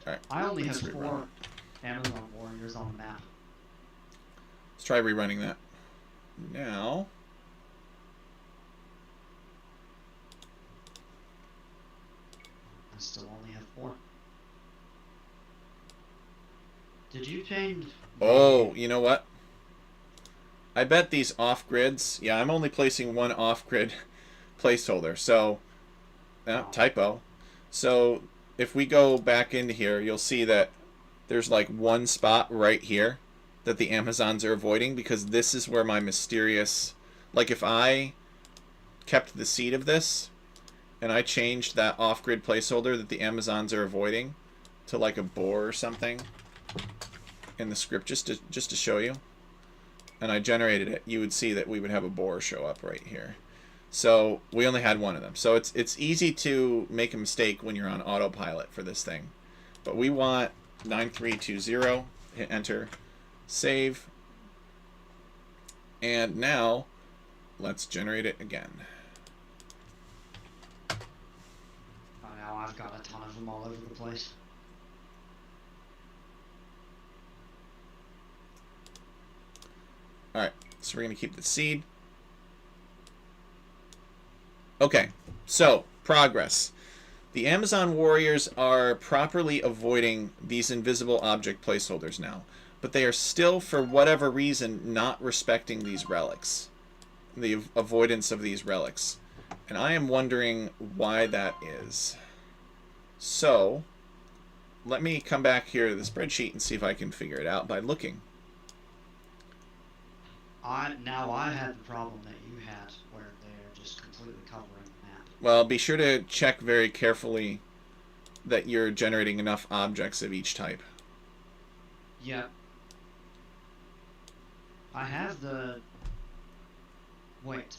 Alright. I only have let's 4 Amazon warriors on the map. Let's try rerunning that. Now. I still only have 4. Did you change? Oh, you know what? I bet these off-grids... Yeah, I'm only placing 1 off-grid placeholder. So, typo. So, if we go back into here, you'll see that there's like 1 spot right here that the Amazons are avoiding, because this is where my mysterious... Like, if I kept the seed of this, and I changed that off-grid placeholder that the Amazons are avoiding to like a boar or something in the script, just to show you, and I generated it, you would see that we would have a boar show up right here. So we only had 1 of them. So it's easy to make a mistake when you're on autopilot for this thing. But we want 9320, hit enter, save, and now let's generate it again. Oh, now I've got a ton of them all over the place. Alright, so we're going to keep the seed. Okay, so, progress. The Amazon warriors are properly avoiding these invisible object placeholders now, but they are still, for whatever reason, not respecting these relics. The avoidance of these relics. And I am wondering why that is. So, let me come back here to the spreadsheet and see if I can figure it out by looking. Now I had the problem that you had, where they're just completely covering the map. Well, be sure to check very carefully that you're generating enough objects of each type. Yep. I have the... Wait.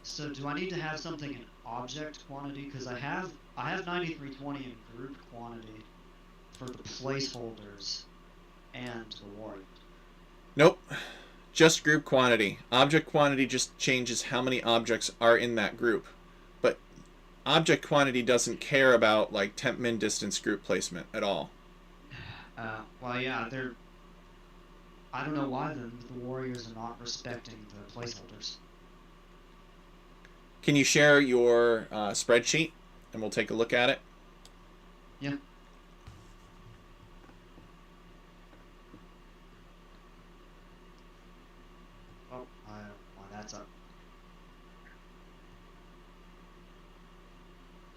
So do I need to have something in object quantity? Because I have 9320 in group quantity for the placeholders and the warriors. Nope. Just group quantity. Object quantity just changes how many objects are in that group. But object quantity doesn't care about like temp min distance group placement at all. Well, yeah, they're... I don't know why the warriors are not respecting the placeholders. Can you share your spreadsheet and we'll take a look at it? Yeah. Oh, why that's up.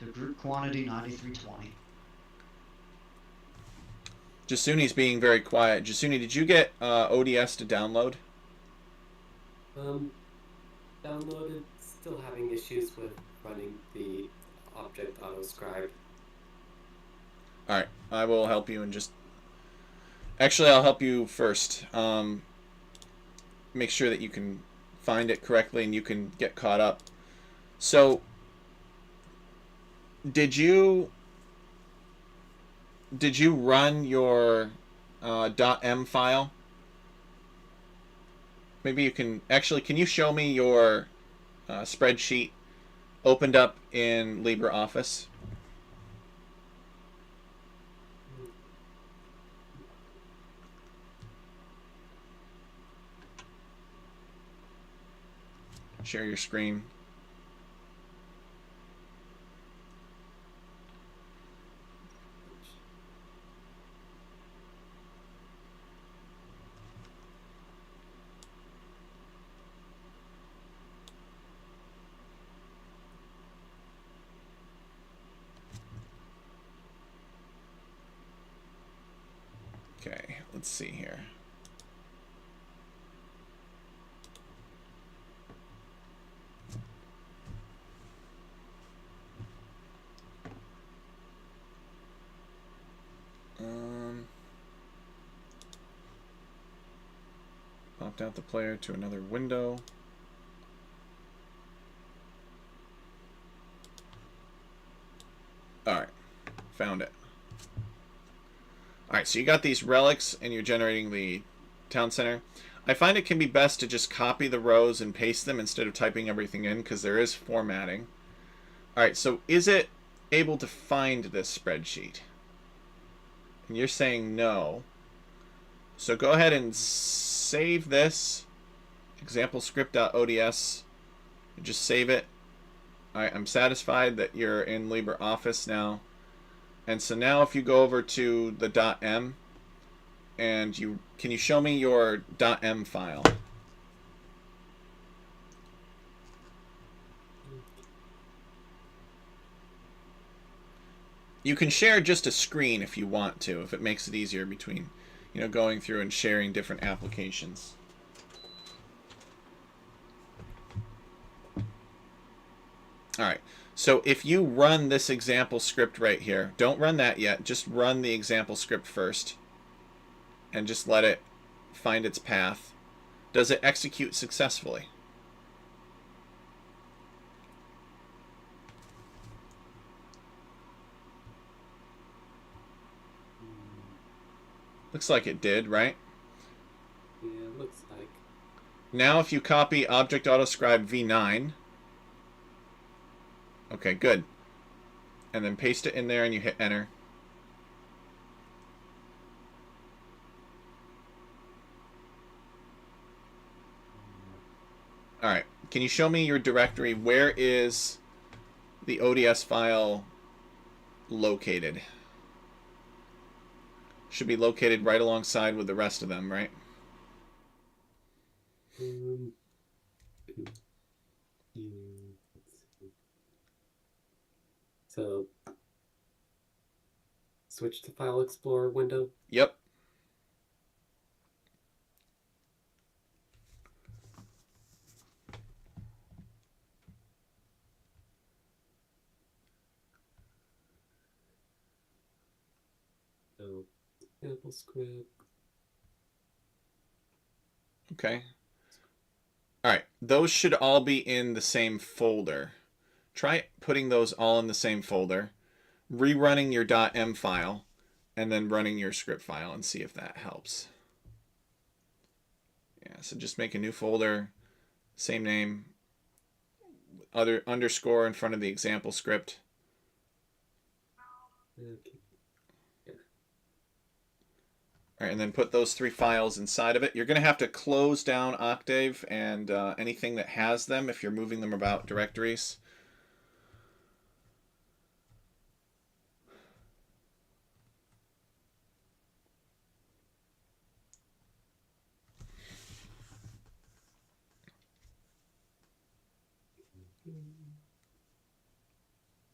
The group quantity 9320. Jasuni's being very quiet. Jasuni, did you get ODS to download? Downloaded, still having issues with running the object auto scribe. Alright, I will help you and just... Actually, I'll help you first. Make sure that you can find it correctly and you can get caught up. So, did you run your .m file? Maybe you can... Actually, can you show me your spreadsheet opened up in LibreOffice? share your screen. Okay, let's see here. Popped out the player to another window. Alright, found it. Alright, so you got these relics and you're generating the town center. I find it can be best to just copy the rows and paste them instead of typing everything in because there is formatting. Alright, so is it able to find this spreadsheet? And you're saying no. So go ahead and save this example script.ods and just save it. Alright, I'm satisfied that you're in LibreOffice now. And so now if you go over to the .m and can you show me your .m file? You can share just a screen if you want to, if it makes it easier between, you know, going through and sharing different applications. Alright, so if you run this example script right here, don't run that yet, just run the example script first and just let it find its path. Does it execute successfully? Looks like it did, right? Yeah, it looks like. Now if you copy object autoscribe v9, okay, good. And then paste it in there and you hit enter. Alright, can you show me your directory? Where is the ODS file located? Should be located right alongside with the rest of them, right? Let's see. So, switch to File Explorer window. Yep. So, sample script. Okay. Alright, those should all be in the same folder. Try putting those all in the same folder, rerunning your .m file, and then running your script file and see if that helps. Yeah, so just make a new folder, same name, other underscore in front of the example script. Okay. All right, and then put those 3 files inside of it. You're going to have to close down Octave and anything that has them if you're moving them about directories.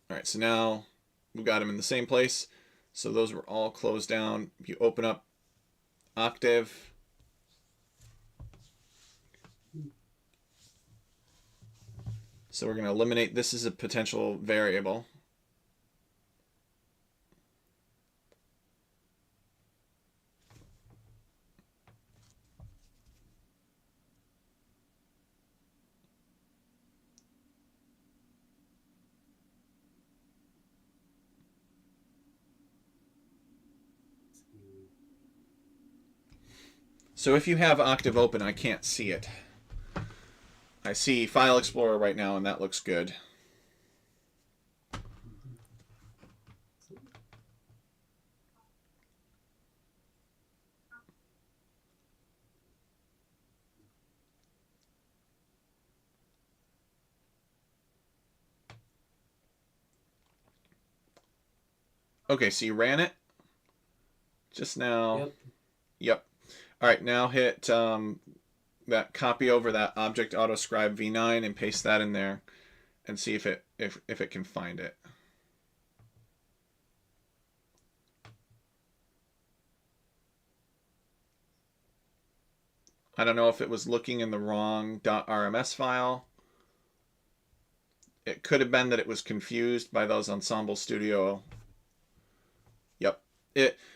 All right, so now we've got them in the same place. So those were all closed down. If you open up Octave, so we're going to eliminate this as a potential variable. So if you have Octave open, I can't see it. I see File Explorer right now, and that looks good. Okay, so you ran it just now. Yep. Yep. All right, now hit that copy over that object autoscribe v9 and paste that in there and see if it can find it. I don't know if it was looking in the wrong .rms file. It could have been that it was confused by those Ensemble Studio. Yep.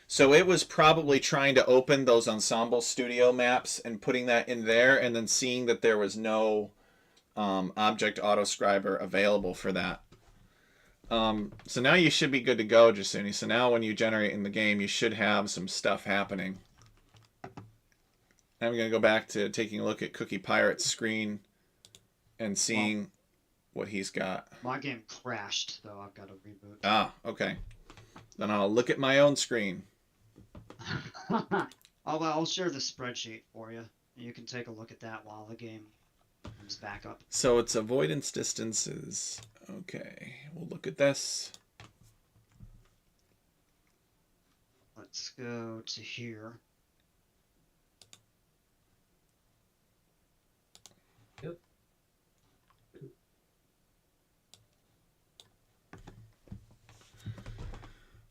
So it was probably trying to open those Ensemble Studio maps and putting that in there and then seeing that there was no object autoscriber available for that. So now you should be good to go, Jasuni. So now when you generate in the game, you should have some stuff happening. I'm going to go back to taking a look at Cookie Pirate's screen and seeing what he's got. My game crashed, though. I've got to reboot. Ah, okay. Then I'll look at my own screen. I'll share the spreadsheet for you. You can take a look at that while the game comes back up. So it's avoidance distances. Okay, we'll look at this. Let's go to here. Yep.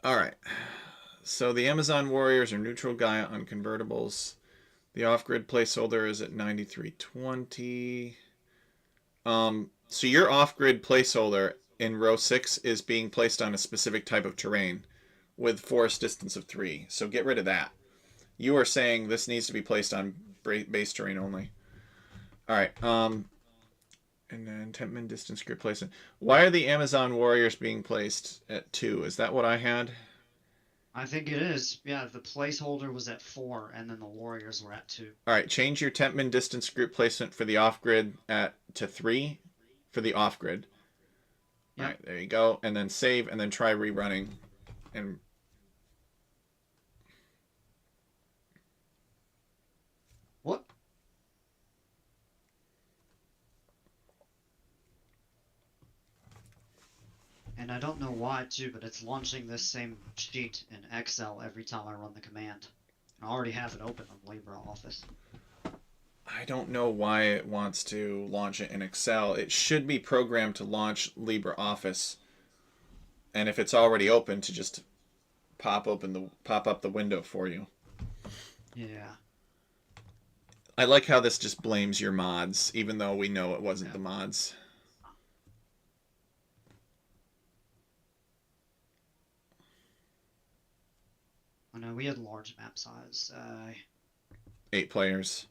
All right. So the Amazon Warriors are neutral Gaia on convertibles. The off-grid placeholder is at 9320. So your off-grid placeholder in row 6 is being placed on a specific type of terrain with forest distance of 3. So get rid of that. You are saying this needs to be placed on base terrain only. All right. And then 10-min distance grid placement. Why are the Amazon Warriors being placed at 2? Is that what I had? I think it is. Yeah, the placeholder was at 4, and then the Warriors were at 2. All right, change your 10-min distance group placement for the off-grid to 3 for the off-grid. Yep. All right, there you go. And then save, and then try rerunning. And What? And I don't know why, too, but it's launching this same sheet in Excel every time I run the command. I already have it open on LibreOffice. I don't know why it wants to launch it in Excel. It should be programmed to launch LibreOffice. And if it's already open, to just pop up the window for you. Yeah. I like how this just blames your mods, even though we know it wasn't the mods. I know we had large map size. 8 players.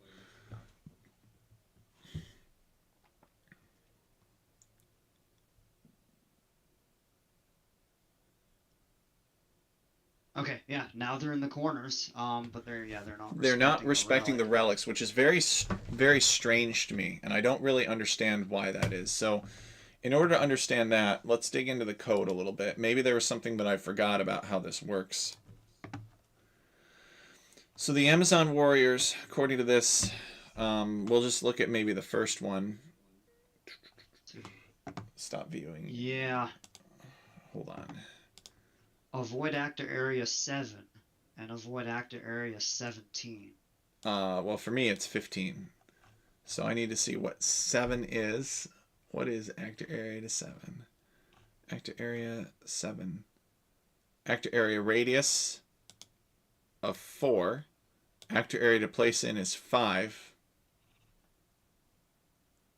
Okay, yeah. Now they're in the corners. But they're not. They're not respecting the the relics, which is very strange to me, and I don't really understand why that is. So, in order to understand that, let's dig into the code a little bit. Maybe there was something that I forgot about how this works. So the Amazon Warriors, according to this, we'll just look at maybe the first one. Stop viewing. Yeah. Hold on. Avoid actor area 7 and avoid actor area 17. Well, for me, it's 15. So I need to see what 7 is. What is actor area to 7? Actor area 7. Actor area radius of 4. Actor area to place in is 5.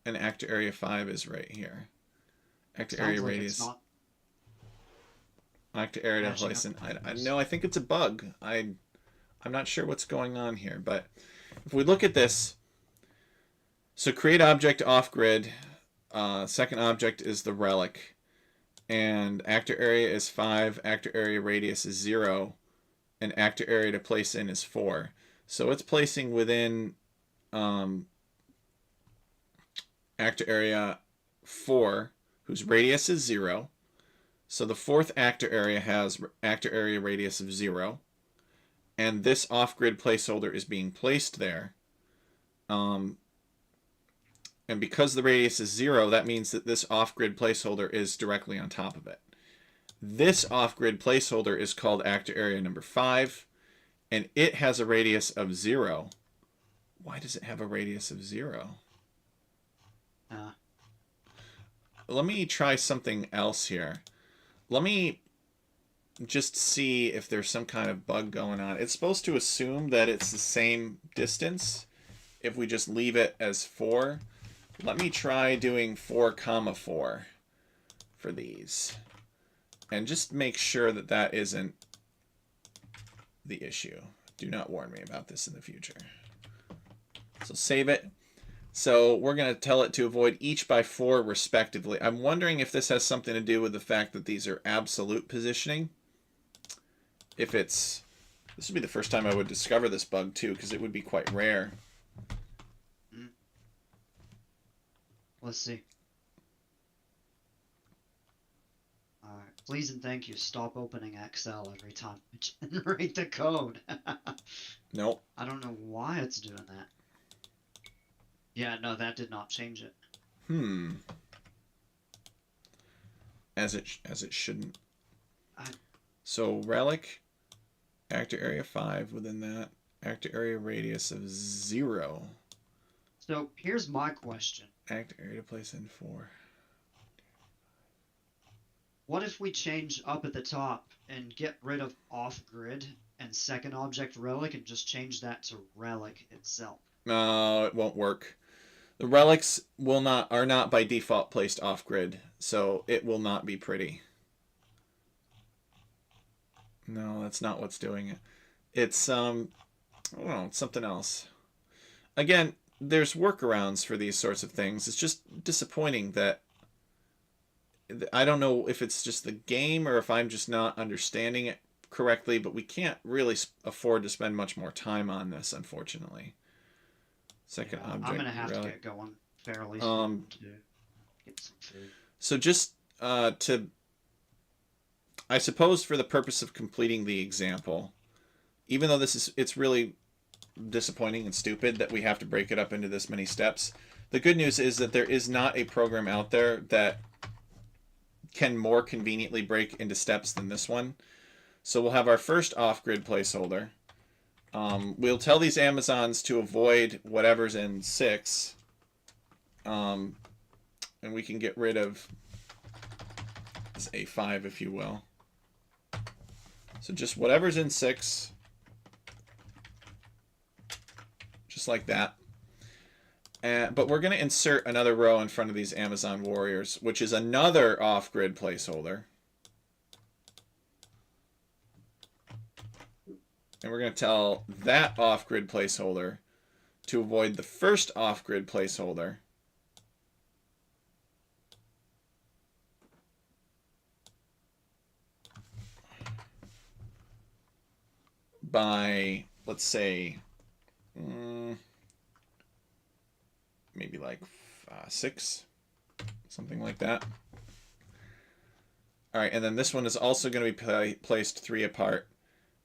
And actor area 5 is right here. Actor area Sounds like radius. it's not Actor area to matching place in. up. No, I think it's a bug. I'm not sure what's going on here, but if we look at this, so create object off grid. Second object is the relic, and actor area is 5. Actor area radius is 0, and actor area to place in is 4. So it's placing within actor area 4, whose radius is 0. So the fourth actor area has actor area radius of 0. And this off-grid placeholder is being placed there. And because the radius is 0, that means that this off-grid placeholder is directly on top of it. This off-grid placeholder is called actor area number 5, and it has a radius of 0. Why does it have a radius of 0? Let me try something else here. Let me just see if there's some kind of bug going on. It's supposed to assume that it's the same distance if we just leave it as 4. Let me try doing 4, 4 for these. And just make sure that that isn't the issue. Do not warn me about this in the future. So save it. So we're going to tell it to avoid each by 4 respectively. I'm wondering if this has something to do with the fact that these are absolute positioning. If it's... This would be the first time I would discover this bug too, because it would be quite rare. Let's see. Alright, please and thank you. Stop opening Excel every time I generate the code. Nope. I don't know why it's doing that. Yeah, no, that did not change it. As it shouldn't. So relic, actor area 5 within that, actor area radius of 0. So here's my question. Actor area to place in 4. What if we change up at the top and get rid of off-grid and second object relic and just change that to relic itself? No, it won't work. The relics are not by default placed off grid, so it will not be pretty. No, that's not what's doing it. It's I don't know, it's something else. Again, there's workarounds for these sorts of things. It's just disappointing that I don't know if it's just the game or if I'm just not understanding it correctly, but we can't really afford to spend much more time on this, unfortunately. Second object. I'm gonna have to get going fairly soon to get some food. So just I suppose for the purpose of completing the example, even though it's really disappointing and stupid that we have to break it up into this many steps, the good news is that there is not a program out there that can more conveniently break into steps than this one. So we'll have our first off-grid placeholder. We'll tell these Amazons to avoid whatever's in 6. And we can get rid of this A5, if you will. So just whatever's in 6. Just like that. But we're going to insert another row in front of these Amazon warriors, which is another off-grid placeholder. And we're going to tell that off-grid placeholder to avoid the first off-grid placeholder by, let's say, maybe like 6, something like that. All right, and then this one is also going to be placed 3 apart.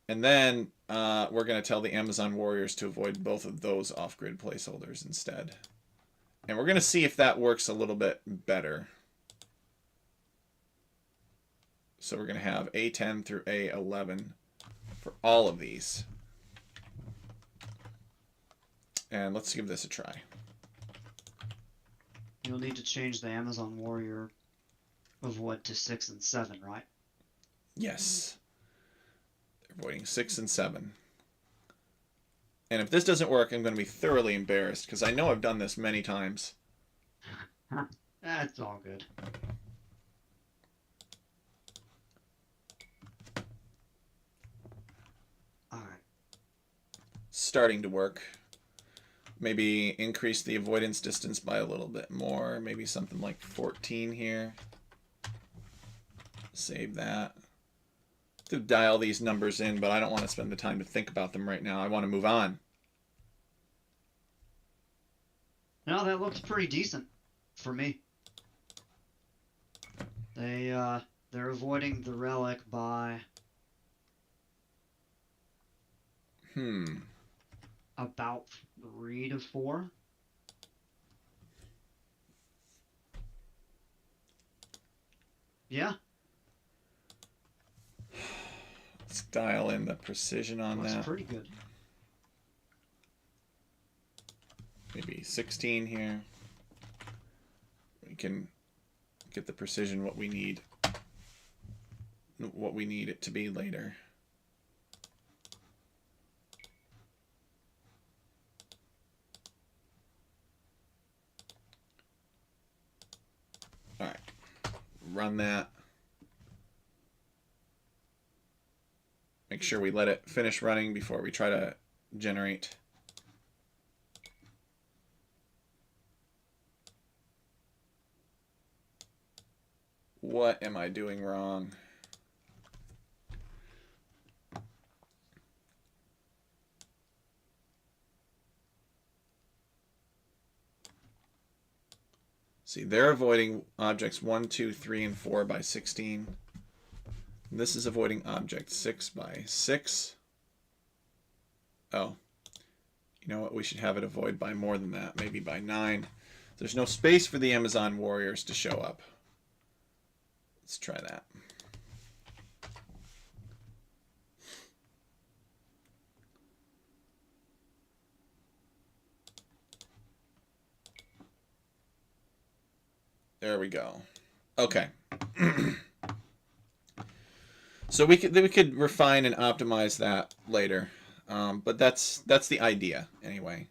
And then we're going to tell the Amazon warriors to avoid both of those off-grid placeholders instead. And we're going to see if that works a little bit better. So we're going to have A10 through A11 for all of these. And let's give this a try. You'll need to change the Amazon warrior avoid to 6 and 7, right? Yes. Avoiding 6 and 7. And if this doesn't work, I'm going to be thoroughly embarrassed, because I know I've done this many times. That's all good. Alright. Starting to work. Maybe increase the avoidance distance by a little bit more. Maybe something like 14 here. Save that. To dial these numbers in, but I don't want to spend the time to think about them right now. I want to move on. No, that looks pretty decent for me. They're avoiding the relic by about 3 to 4. Yeah. Let's dial in the precision on That's that. pretty good. Maybe 16 here. We can get the precision what we need it to be later. All right, run that. Make sure we let it finish running before we try to generate. What am I doing wrong? See, they're avoiding objects 1, 2, 3, and 4 by 16. And this is avoiding object 6 by 6. Oh. You know what? We should have it avoid by more than that. Maybe by 9. There's no space for the Amazon warriors to show up. Let's try that. There we go. Okay. So we could refine and optimize that later, but that's the idea anyway.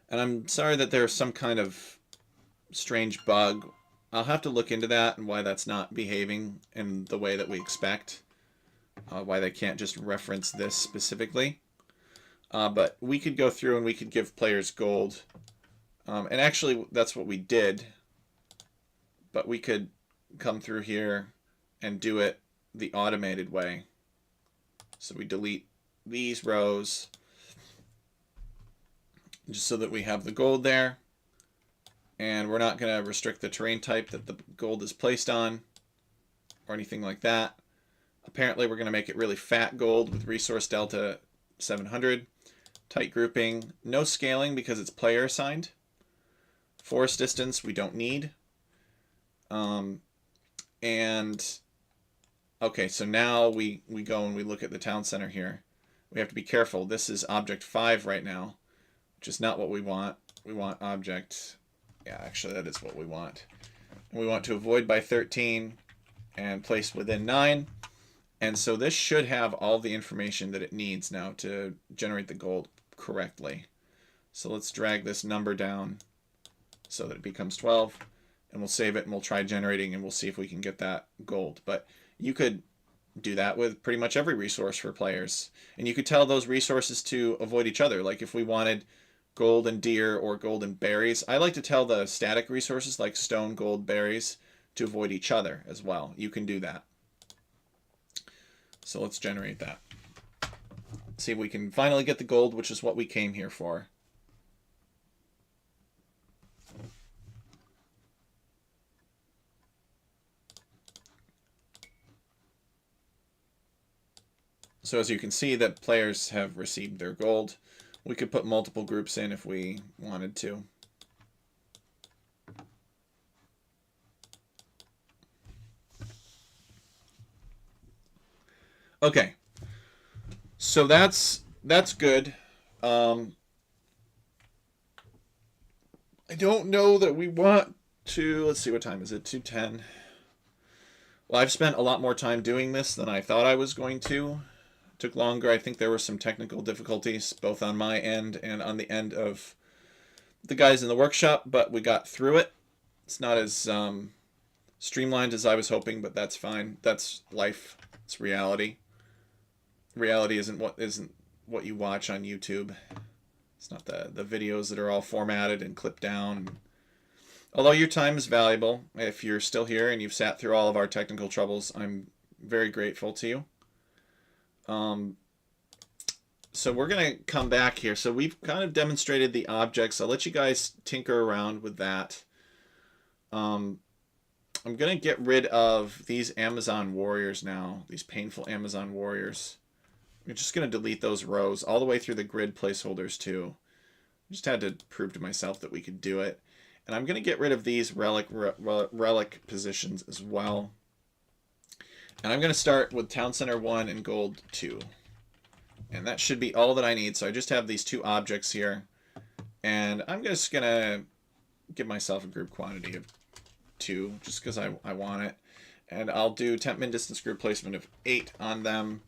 And I'm sorry that there's some kind of strange bug. I'll have to look into that and why that's not behaving in the way that we expect. Why they can't just reference this specifically. But we could go through and we could give players gold. And actually, that's what we did. But we could come through here and do it the automated way. So we delete these rows just so that we have the gold there. And we're not going to restrict the terrain type that the gold is placed on or anything like that. Apparently we're going to make it really fat gold with resource delta 700. Tight grouping. No scaling because it's player assigned. Forest distance we don't need. And okay, so now we go and we look at the town center here. We have to be careful. This is object 5 right now, which is not what we want. We want object, yeah, actually that is what we want. And we want to avoid by 13 and place within 9. And so this should have all the information that it needs now to generate the gold correctly. So let's drag this number down so that it becomes 12. And we'll save it and we'll try generating and we'll see if we can get that gold. But you could do that with pretty much every resource for players. And you could tell those resources to avoid each other. Like if we wanted gold and deer or gold and berries, I like to tell the static resources like stone, gold, berries to avoid each other as well. You can do that. So let's generate that. See if we can finally get the gold, which is what we came here for. So as you can see that players have received their gold. We could put multiple groups in if we wanted to. Okay. So that's good. I don't know that we want to, let's see, what time is it? 2:10. Well, I've spent a lot more time doing this than I thought I was going to. Took longer. I think there were some technical difficulties both on my end and on the end of the guys in the workshop, but we got through it. It's not as streamlined as I was hoping, but that's fine. That's life. It's reality. Reality isn't what you watch on YouTube. It's not the videos that are all formatted and clipped down. Although your time is valuable, if you're still here and you've sat through all of our technical troubles, I'm very grateful to you. So we're going to come back here. So we've kind of demonstrated the objects. I'll let you guys tinker around with that. I'm going to get rid of these Amazon warriors now, these painful Amazon warriors. I'm just going to delete those rows all the way through the grid placeholders too. I just had to prove to myself that we could do it. And I'm going to get rid of these relic positions as well. And I'm going to start with Town Center 1 and Gold 2. And that should be all that I need. So I just have these 2 objects here. And I'm just going to give myself a group quantity of 2, just because I want it. And I'll do temp min distance group placement of 8 on them.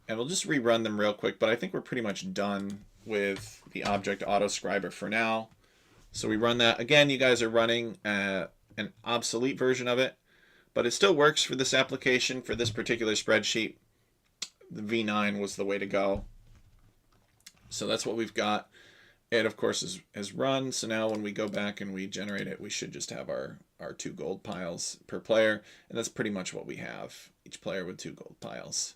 And we'll just rerun them real quick. But I think we're pretty much done with the object autoscriber for now. So we run that. Again, you guys are running an obsolete version of it. But it still works for this application, for this particular spreadsheet. The V9 was the way to go. So that's what we've got. It, of course, is run. So now when we go back and we generate it, we should just have our 2 gold piles per player. And that's pretty much what we have. Each player with 2 gold piles.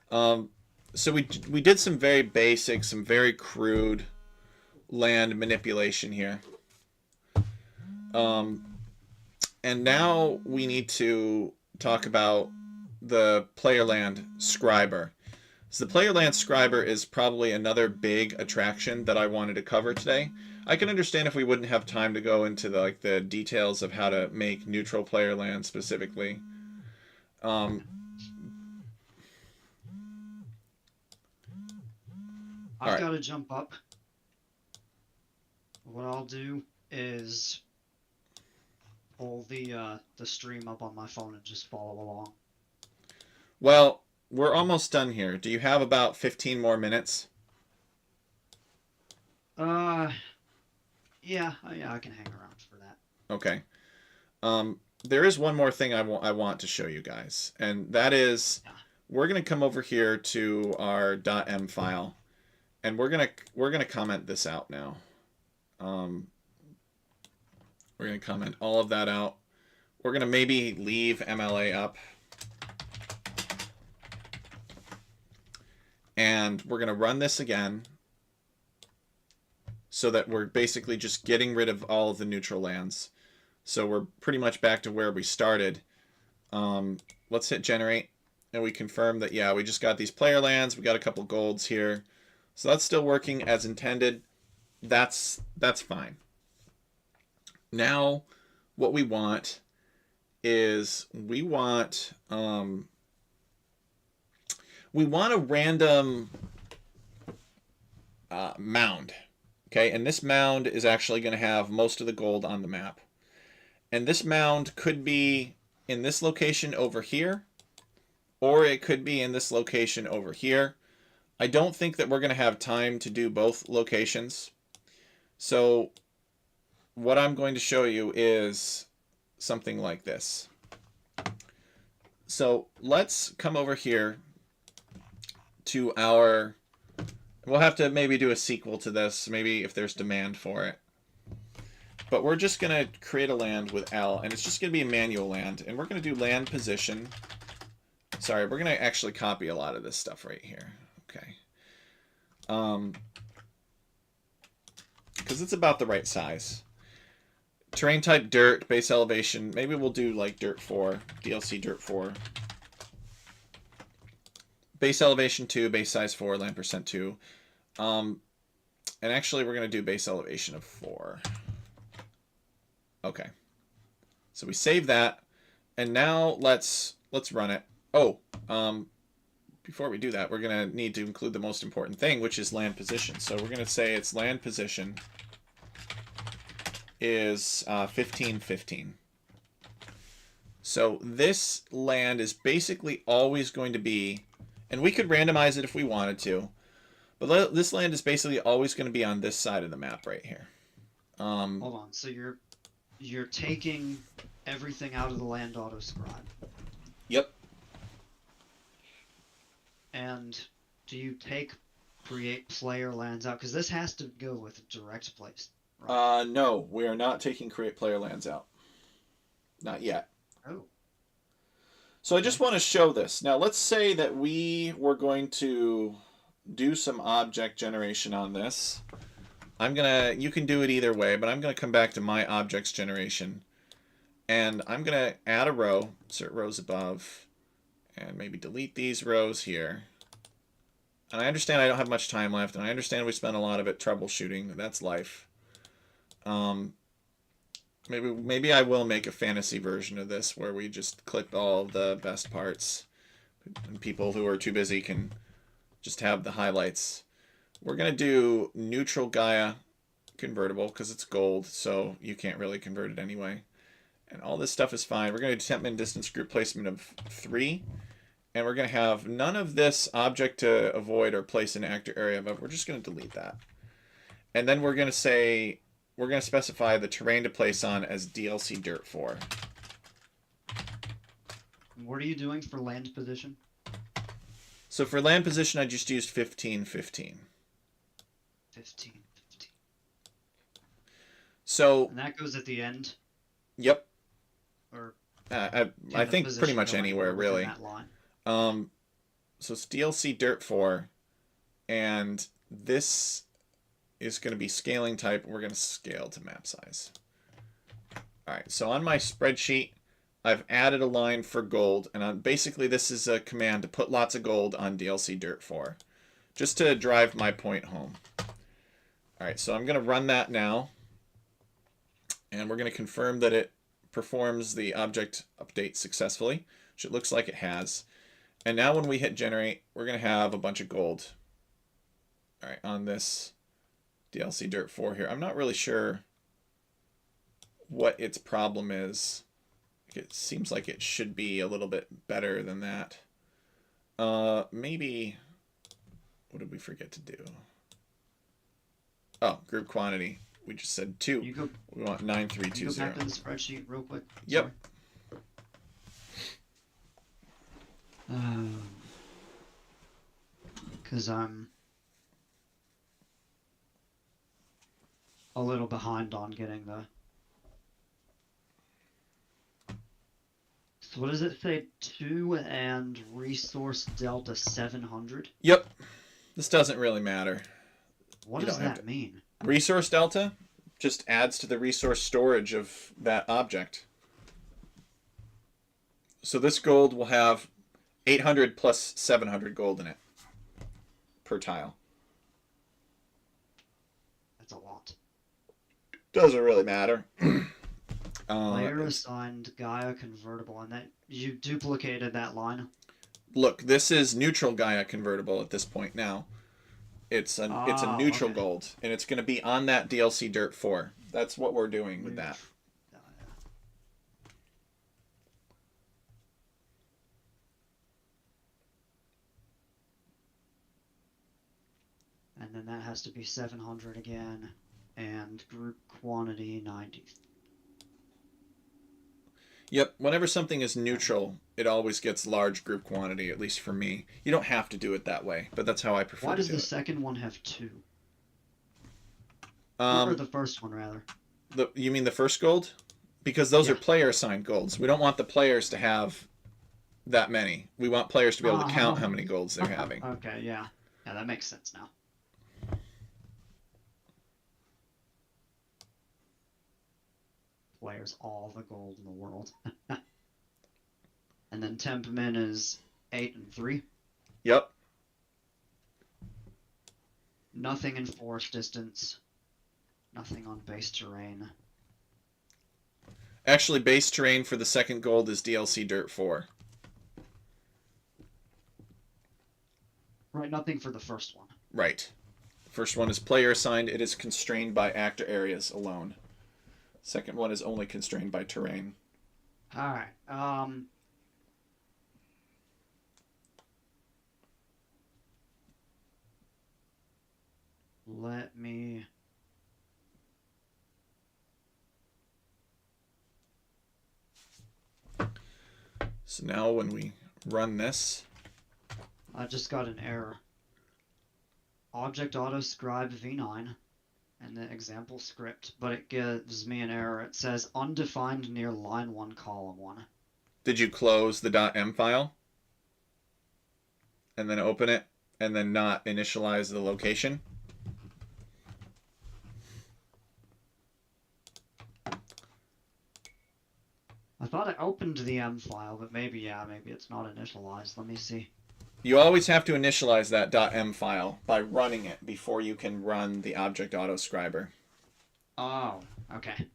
So we did some very basic, some very crude land manipulation here. And now we need to talk about the player land scriber. So the player land scriber is probably another big attraction that I wanted to cover today. I can understand if we wouldn't have time to go into the details of how to make neutral player land specifically. I've Alright. got to jump up. What I'll do is pull the stream up on my phone and just follow along. Well, we're almost done here. Do you have about 15 more minutes? Yeah, I can hang around for that. Okay. There is one more thing I want to show you guys, and that is we're gonna come over here to our .m file, and we're gonna comment this out now. We're gonna comment all of that out. We're gonna maybe leave MLA up, and we're gonna run this again, so that we're basically just getting rid of all of the neutral lands. So we're pretty much back to where we started. Let's hit generate, and we confirm that, yeah, we just got these player lands. We got a couple golds here. So that's still working as intended. That's fine. Now, what we want is we want a random mound. Okay, and this mound is actually going to have most of the gold on the map. And this mound could be in this location over here, or it could be in this location over here. I don't think that we're going to have time to do both locations. So what I'm going to show you is something like this. So let's come over here to our... We'll have to maybe do a sequel to this, maybe if there's demand for it. But we're just going to create a land with L, and it's just going to be a manual land. And we're going to do land position. Sorry, we're going to actually copy a lot of this stuff right here. Okay. Because it's about the right size. Terrain type dirt, base elevation. Maybe we'll do like dirt 4, DLC dirt 4. Base elevation 2, base size 4, land percent 2. And actually we're going to do base elevation of 4. Okay. So we save that, and now let's run it. Oh, before we do that, we're going to need to include the most important thing, which is land position. So we're going to say its land position is 1515. So this land is basically always going to be, and we could randomize it if we wanted to, but this land is basically always going to be on this side of the map right here. Hold on. So you're taking everything out of the land auto scribe. Yep. And do you create player lands out? Because this has to go with direct place. Right? No, we are not taking create player lands out. Not yet. Oh. So I just want to show this. Now let's say that we were going to do some object generation on this. You can do it either way, but I'm going to come back to my objects generation. And I'm going to add a row, insert rows above, and maybe delete these rows here. And I understand I don't have much time left, and I understand we spent a lot of it troubleshooting. That's life. Maybe I will make a fantasy version of this where we just clip all the best parts, and people who are too busy can just have the highlights. We're gonna do neutral Gaia convertible because it's gold, so you can't really convert it anyway. And all this stuff is fine. We're gonna do temp and distance group placement of 3. And we're going to have none of this object to avoid or place in actor area, but we're just going to delete that. And then we're going to specify the terrain to place on as DLC Dirt 4. What are you doing for land position? So for land position, I just used 15, 15. 15, 15. So... And that goes at the end? Yep. Or... I think pretty much anywhere, really. That line. So it's DLC Dirt 4, and this is going to be scaling type, and we're going to scale to map size. Alright, so on my spreadsheet, I've added a line for gold, and basically this is a command to put lots of gold on DLC Dirt 4, just to drive my point home. Alright, so I'm going to run that now, and we're going to confirm that it performs the object update successfully, which it looks like it has. And now when we hit generate, we're going to have a bunch of gold. All right, on this DLC Dirt 4 here. I'm not really sure what its problem is. It seems like it should be a little bit better than that. Maybe, what did we forget to do? Oh, group quantity. We just said 2. We want 9320. You go back to the spreadsheet real quick. Yep. Sorry. Because I'm a little behind on getting the... So what does it say? 2 and resource delta 700? Yep. This doesn't really matter. What does that mean? Resource delta just adds to the resource storage of that object. So this gold will have 800 plus 700 gold in it per tile. That's a lot. Doesn't really matter. Player assigned Gaia convertible, and that you duplicated that line. Look, this is neutral Gaia convertible at this point now. It's a neutral gold, and it's going to be on that DLC Dirt 4. That's what we're doing with that. And then that has to be 700 again, and group quantity 90. Yep, whenever something is neutral, it always gets large group quantity, at least for me. You don't have to do it that way, but that's how I prefer to do it. Why does the second one have 2? Or the first one, rather. You mean the first gold? Because those are player-assigned golds. We don't want the players to have that many. We want players to be able to count how many golds they're having. Okay, yeah. Yeah, that makes sense now. Players all the gold in the world. And then temp min is 8 and 3. Yep. Nothing in forest distance. Nothing on base terrain. Actually, base terrain for the second gold is DLC Dirt 4. Right, nothing for the first one. Right. First one is player assigned. It is constrained by actor areas alone. Second one is only constrained by terrain. Alright, let me... So now when we run this... I just got an error. Object auto scribe v9 and the example script, but it gives me an error. It says undefined near line 1 column 1. Did you close the .m file? And then open it? And then not initialize the location? I thought I opened the M file, but maybe, yeah, maybe it's not initialized. Let me see. You always have to initialize that .m file by running it before you can run the object auto scriber. Oh, okay.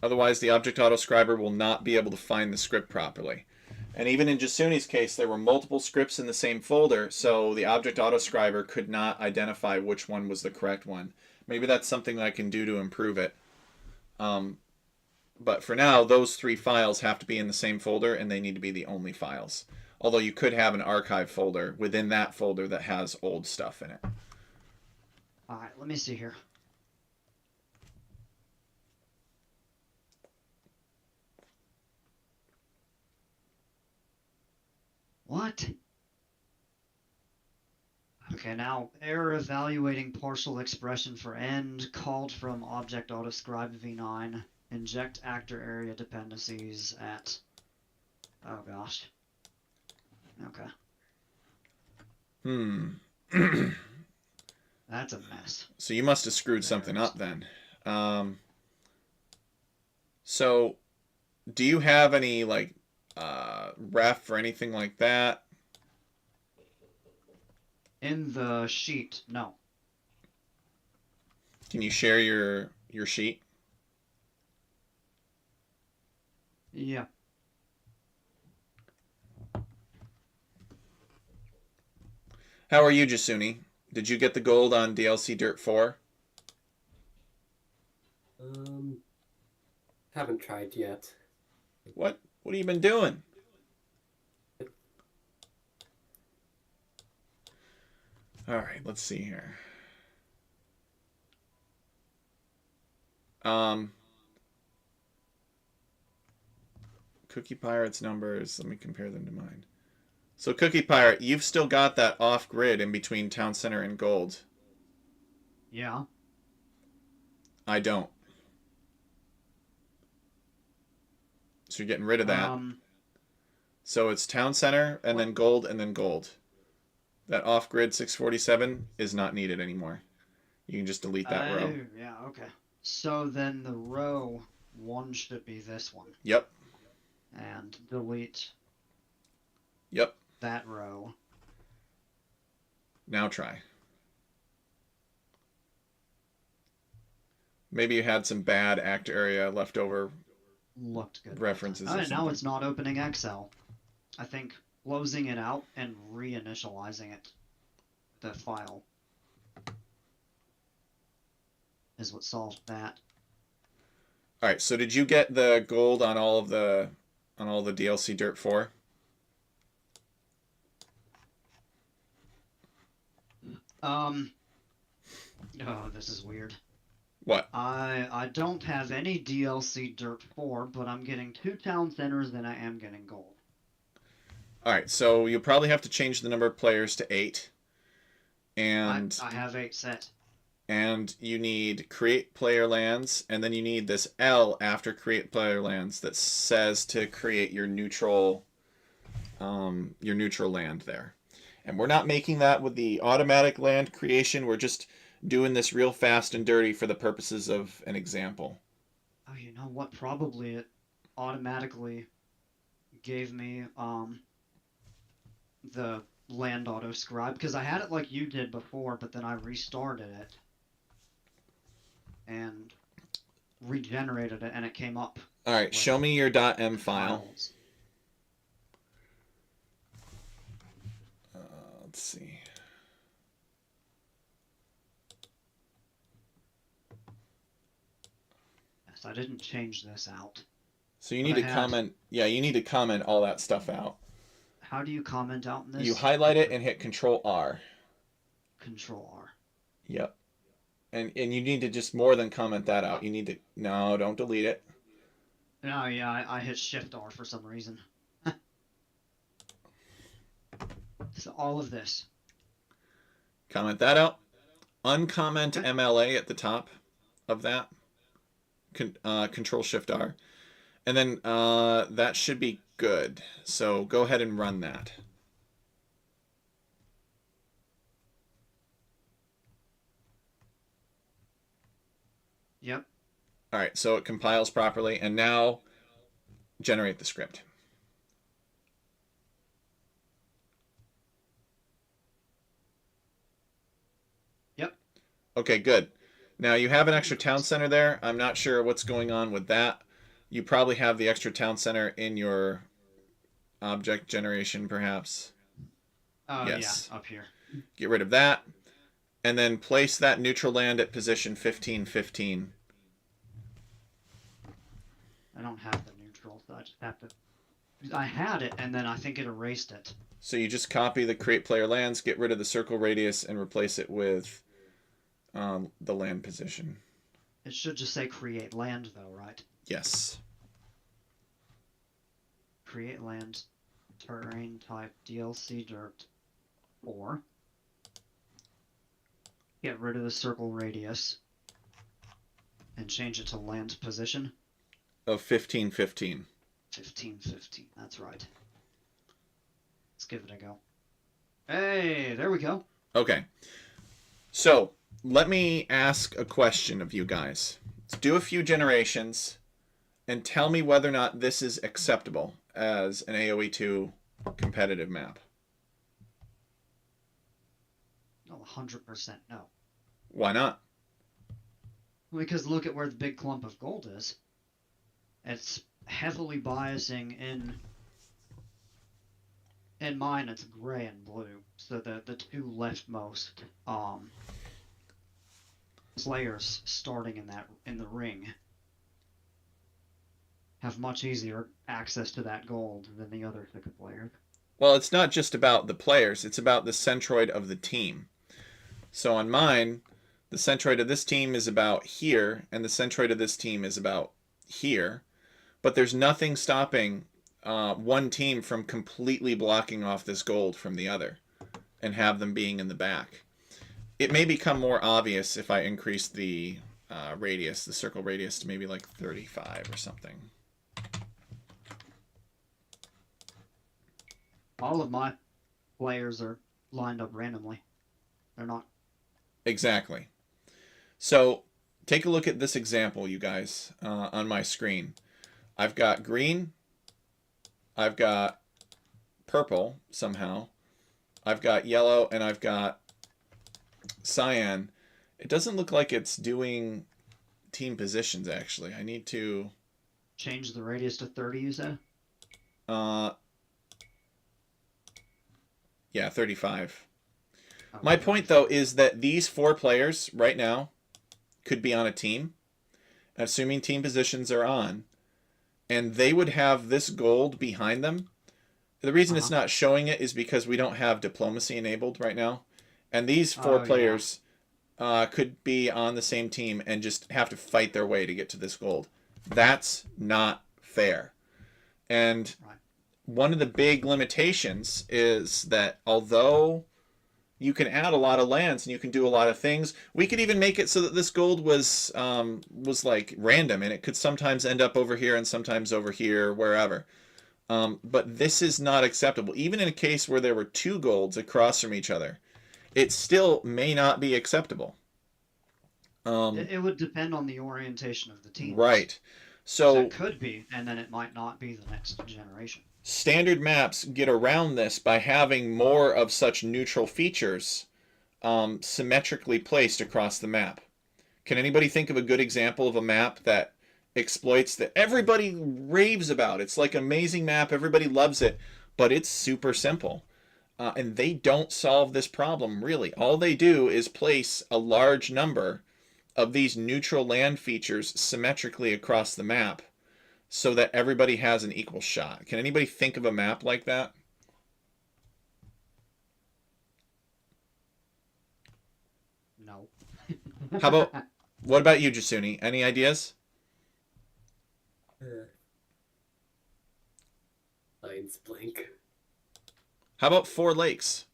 Otherwise, the object autoscriber will not be able to find the script properly. And even in Jasuni's case, there were multiple scripts in the same folder, so the object autoscriber could not identify which one was the correct one. Maybe that's something that I can do to improve it. But for now, those 3 files have to be in the same folder, and they need to be the only files. Although you could have an archive folder within that folder that has old stuff in it. Alright, let me see here. What? Okay, now error evaluating partial expression for end called from object autoscribe v9. Inject actor area dependencies at. Oh gosh. Okay. That's a mess. So you must have screwed something up then. So, do you have any like ref or anything like that? In the sheet, no. Can you share your sheet? Yeah. How are you, Jasuni? Did you get the gold on DLC Dirt 4? Haven't tried yet. What have you been doing? All right, let's see here. Cookie Pirate's numbers, let me compare them to mine. So Cookie Pirate, you've still got that off-grid in between Town Center and Gold. Yeah. I don't. So you're getting rid of that. So it's Town Center and then Gold and then Gold. That off-grid 647 is not needed anymore. You can just delete that row. Yeah, okay. So then the row 1 should be this one. Yep. And delete Yep. that row. Now try. Maybe you had some bad act area leftover Looked good. references. Alright, now it's not opening Excel. I think closing it out and reinitializing it, the file, is what solved that. All right. So did you get the gold on all the DLC Dirt 4? Oh, this is weird. What? I don't have any DLC Dirt 4, but I'm getting 2 town centers and I am getting gold. All right. So you'll probably have to change the number of players to 8. And I have 8 set. And you need create player lands, and then you need this L after create player lands that says to create your neutral land there. And we're not making that with the automatic land creation. We're just doing this real fast and dirty for the purposes of an example. Oh, you know what? Probably it automatically gave me the land auto scribe, because I had it like you did before, but then I restarted it and regenerated it, and it came up. All right, show me your .m file. Let's see. Yes, I didn't change this out. So you need to comment. Yeah, you need to comment all that stuff out. How do you comment out in this? You highlight it and hit Control R. Control R. Yep. And you need to just more than comment that out. You need to... No, don't delete it. No, yeah, I hit Shift R for some reason. So all of this. Comment that out. Uncomment MLA at the top of that. Control Shift R. And then that should be good. So go ahead and run that. Yep. All right, so it compiles properly, and now generate the script. Yep. Okay, good. Now you have an extra town center there. I'm not sure what's going on with that. You probably have the extra town center in your object generation, perhaps. Oh, Yes. yeah, up here. Get rid of that. And then place that neutral land at position 1515. I don't have the neutral, so I just have to... I had it, and then I think it erased it. So you just copy the create player lands, get rid of the circle radius, and replace it with the land position. It should just say create land, though, right? Yes. Create land, terrain type, DLC dirt, 4. Get rid of the circle radius, and change it to land position. Of 1515. 1515, that's right. Let's give it a go. Hey, there we go. Okay. So, let me ask a question of you guys. Let's do a few generations and tell me whether or not this is acceptable as an AOE2 competitive map. Oh, 100% no. Why not? Because look at where the big clump of gold is. It's heavily biasing in mine it's gray and blue. So the two leftmost players starting in the ring have much easier access to that gold than the other 6 players. Well, it's not just about the players, it's about the centroid of the team. So on mine, the centroid of this team is about here, and the centroid of this team is about here. But there's nothing stopping one team from completely blocking off this gold from the other and have them being in the back. It may become more obvious if I increase the radius, the circle radius, to maybe like 35 or something. All of my players are lined up randomly. They're not. Exactly. So take a look at this example, you guys, on my screen. I've got green. I've got purple somehow. I've got yellow, and I've got cyan. It doesn't look like it's doing team positions, actually. I need to... Change the radius to 30, you said? Yeah, 35. Okay. My point, though, is that these 4 players right now could be on a team, assuming team positions are on, and they would have this gold behind them. The reason it's not showing it is because we don't have diplomacy enabled right now. And these 4 players could be on the same team and just have to fight their way to get to this gold. That's not fair. And one of the big limitations is that although you can add a lot of lands and you can do a lot of things, we could even make it so that this gold was like random, and it could sometimes end up over here and sometimes over here, wherever. But this is not acceptable. Even in a case where there were 2 golds across from each other, it still may not be acceptable. It would depend on the orientation of the team. Right. So it could be, and then it might not be the next generation. Standard maps get around this by having more of such neutral features symmetrically placed across the map. Can anybody think of a good example of a map that exploits that everybody raves about? It's like an amazing map, everybody loves it, but it's super simple. And they don't solve this problem, really. All they do is place a large number of these neutral land features symmetrically across the map so that everybody has an equal shot. Can anybody think of a map like that? No. What about you, Jasuni? Any ideas? Lines blink. How about 4 lakes?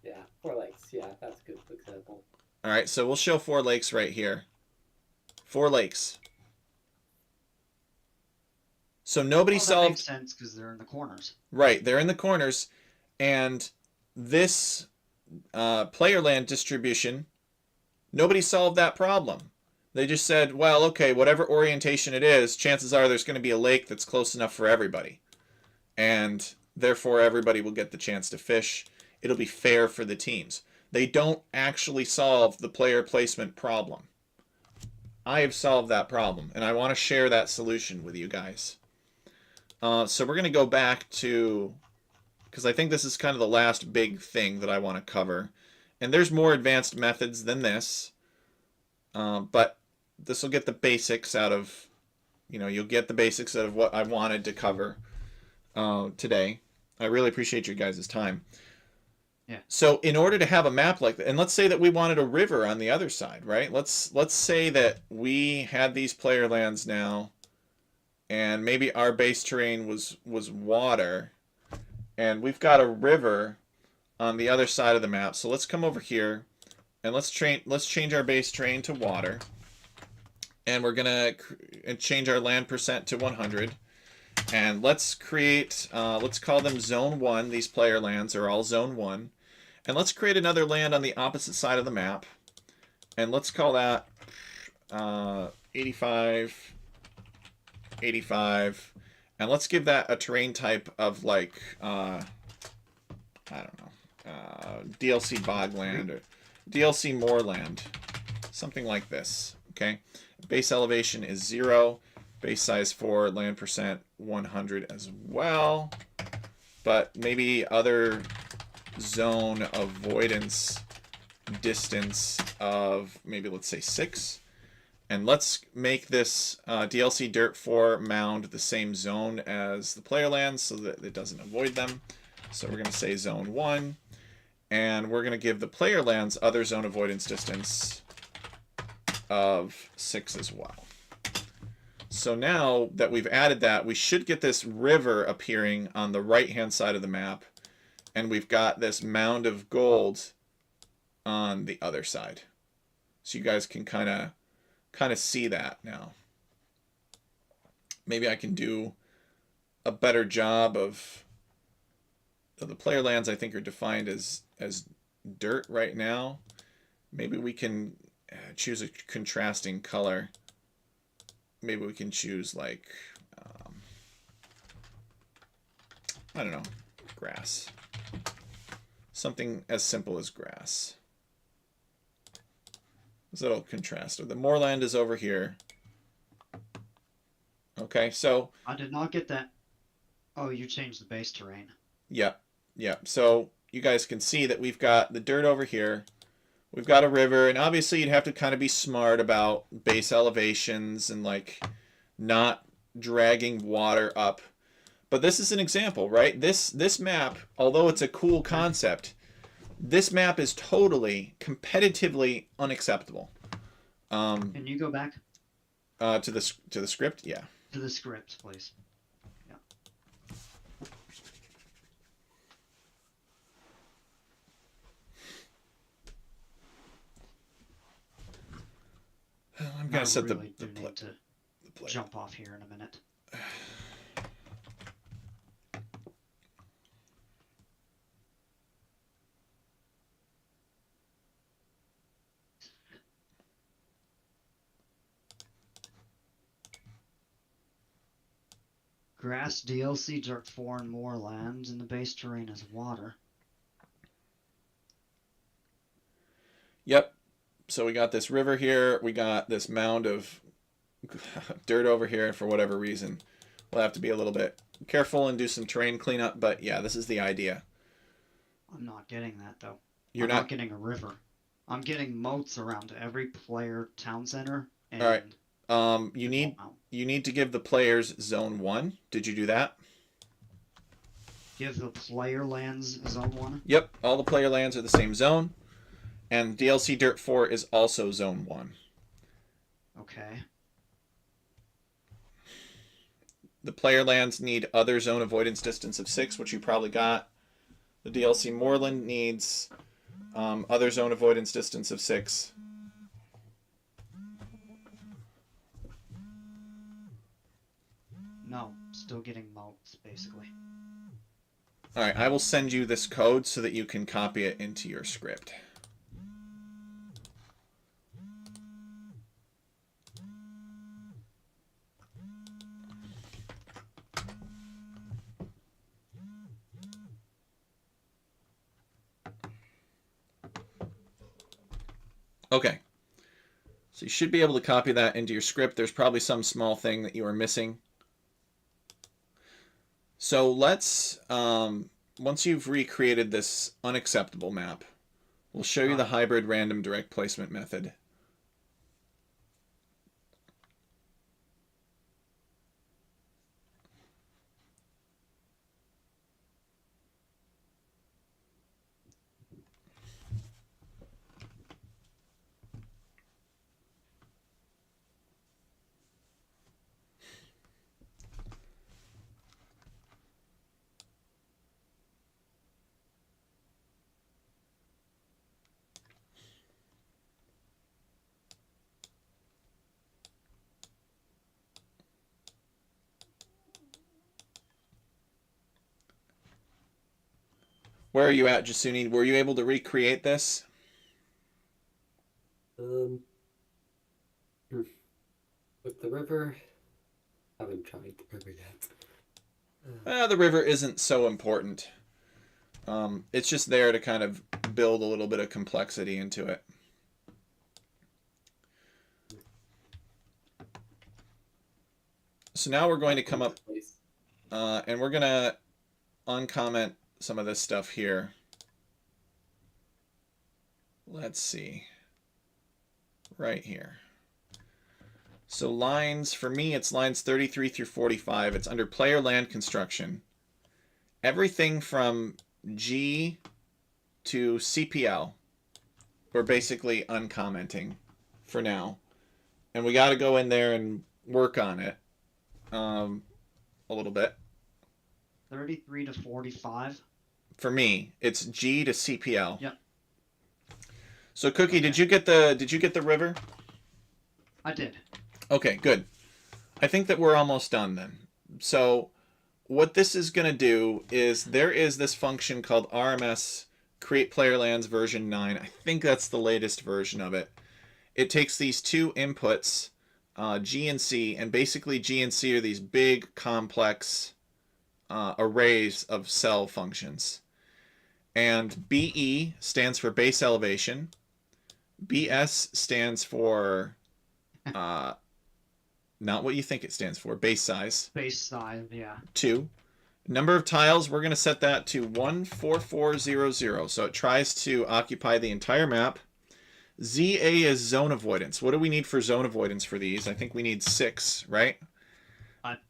Yeah, 4 lakes. Yeah, that's a good example. All right, so we'll show 4 lakes right here. 4 lakes. So nobody solved... That makes sense because they're in the corners. Right, they're in the corners, and this player land distribution, nobody solved that problem. They just said, well, okay, whatever orientation it is, chances are there's going to be a lake that's close enough for everybody. And therefore everybody will get the chance to fish. It'll be fair for the teams. They don't actually solve the player placement problem. I have solved that problem, and I want to share that solution with you guys. So we're going to go back to, because I think this is kind of the last big thing that I want to cover. And there's more advanced methods than this, but this will get the basics out of, you'll get the basics out of what I wanted to cover today. I really appreciate your guys' time. Yeah. So in order to have a map like that, and let's say that we wanted a river on the other side, right? Let's say that we had these player lands now, and maybe our base terrain was water, and we've got a river on the other side of the map. So let's come over here, and let's change our base terrain to water, and we're gonna change our land percent to 100. And let's create, let's call them Zone 1. These player lands are all Zone 1. And let's create another land on the opposite side of the map. And let's call that 85, 85. And let's give that a terrain type of like, I don't know, DLC Bogland or DLC Moorland. Something like this, okay? Base elevation is 0. Base size 4, land percent 100 as well. But maybe other zone avoidance distance of maybe, let's say 6. And let's make this DLC Dirt 4 mound the same zone as the player lands so that it doesn't avoid them. So we're going to say Zone 1. And we're going to give the player lands other zone avoidance distance of 6 as well. So now that we've added that, we should get this river appearing on the right-hand side of the map. And we've got this mound of gold on the other side. So you guys can kind of see that now. Maybe I can do a better job of the player lands. I think are defined as dirt right now. Maybe we can choose a contrasting color. Maybe we can choose like, I don't know, grass. Something as simple as grass. So that'll contrast. The moorland is over here. Okay, so... I did not get that. Oh, you changed the base terrain. Yeah, yeah. So you guys can see that we've got the dirt over here. We've got a river, and obviously you'd have to kind of be smart about base elevations and like not dragging water up. But this is an example, right? This map, although it's a cool concept, this map is totally competitively unacceptable. Can you go back To the script? Yeah. to the script, please? Yeah. I'm gonna set really the need to play. jump off here in a minute. Grass DLC Dirt 4 and more lands, and the base terrain is water. Yep. So we got this river here. We got this mound of dirt over here. And for whatever reason, we'll have to be a little bit careful and do some terrain cleanup. But yeah, this is the idea. I'm not getting that though. You're I'm not not getting a river. I'm getting moats around every player town center. And all right. You need to give the players zone 1. Did you do that? give the player lands zone 1. Yep. All the player lands are the same zone, and DLC Dirt 4 is also zone 1. Okay. The player lands need other zone avoidance distance of 6, which you probably got. The DLC Moorland needs other zone avoidance distance of 6. No, still getting moats, basically. Alright, I will send you this code so that you can copy it into your script. Okay. So you should be able to copy that into your script. There's probably some small thing that you are missing. So let's, once you've recreated this unacceptable map, we'll show you the hybrid random direct placement method. Where are you at, Jasuni? Were you able to recreate this? With the river, haven't tried the river yet. The river isn't so important. It's just there to kind of build a little bit of complexity into it. So now we're going to come up and we're going to uncomment some of this stuff here. Let's see. Right here. So lines, for me, it's lines 33 through 45. It's under player land construction. Everything from G to CPL, we're basically uncommenting for now. And we got to go in there and work on it a little bit. 33 to 45. For me, it's G to CPL. Yep. So Cookie, did you get the river? I did. Okay, good. I think that we're almost done then. So what this is going to do is there is this function called RMS create player lands version 9. I think that's the latest version of it. It takes these two inputs, G and C, and basically G and C are these big complex arrays of cell functions. And BE stands for base elevation. BS stands for not what you think it stands for, base size. Base size, yeah. 2. Number of tiles, we're going to set that to 14400. So it tries to occupy the entire map. ZA is zone avoidance. What do we need for zone avoidance for these? I think we need 6, right?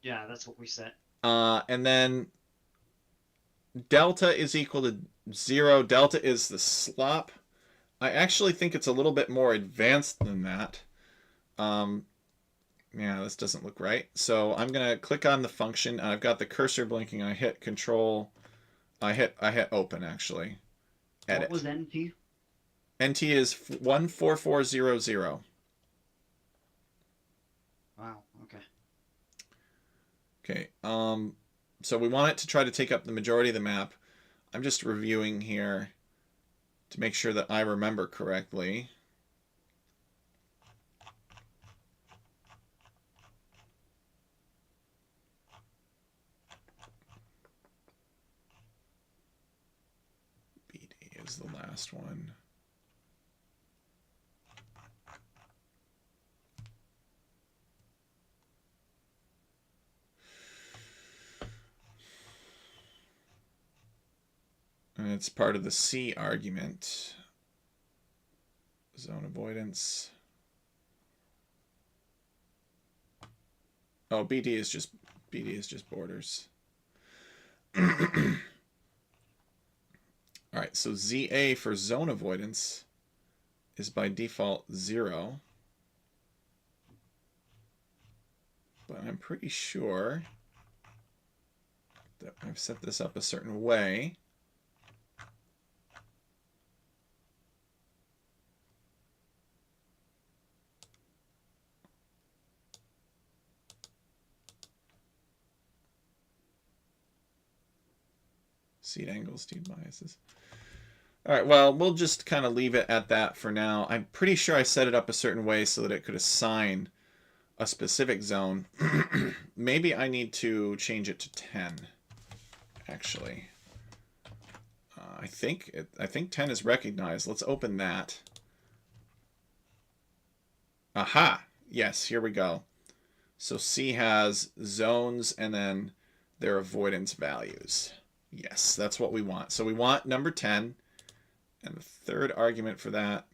Yeah, that's what we set. And then delta is equal to 0. Delta is the slop. I actually think it's a little bit more advanced than that. Yeah, this doesn't look right. So I'm going to click on the function. I've got the cursor blinking. I hit control. I hit open, actually. Edit. What was NT? NT is 14400. Wow, okay. Okay. So we want it to try to take up the majority of the map. I'm just reviewing here to make sure that I remember correctly. BD is the last one. And it's part of the C argument. Zone avoidance. Oh, BD is just borders. All right, so ZA for zone avoidance is by default 0. But I'm pretty sure that I've set this up a certain way. Seed angles, seed biases. All right, well, we'll just kind of leave it at that for now. I'm pretty sure I set it up a certain way so that it could assign a specific zone. Maybe I need to change it to 10, actually. I think 10 is recognized. Let's open that. Aha! Yes, here we go. So C has zones and then their avoidance values. Yes, that's what we want. So we want number 10. And the third argument for that,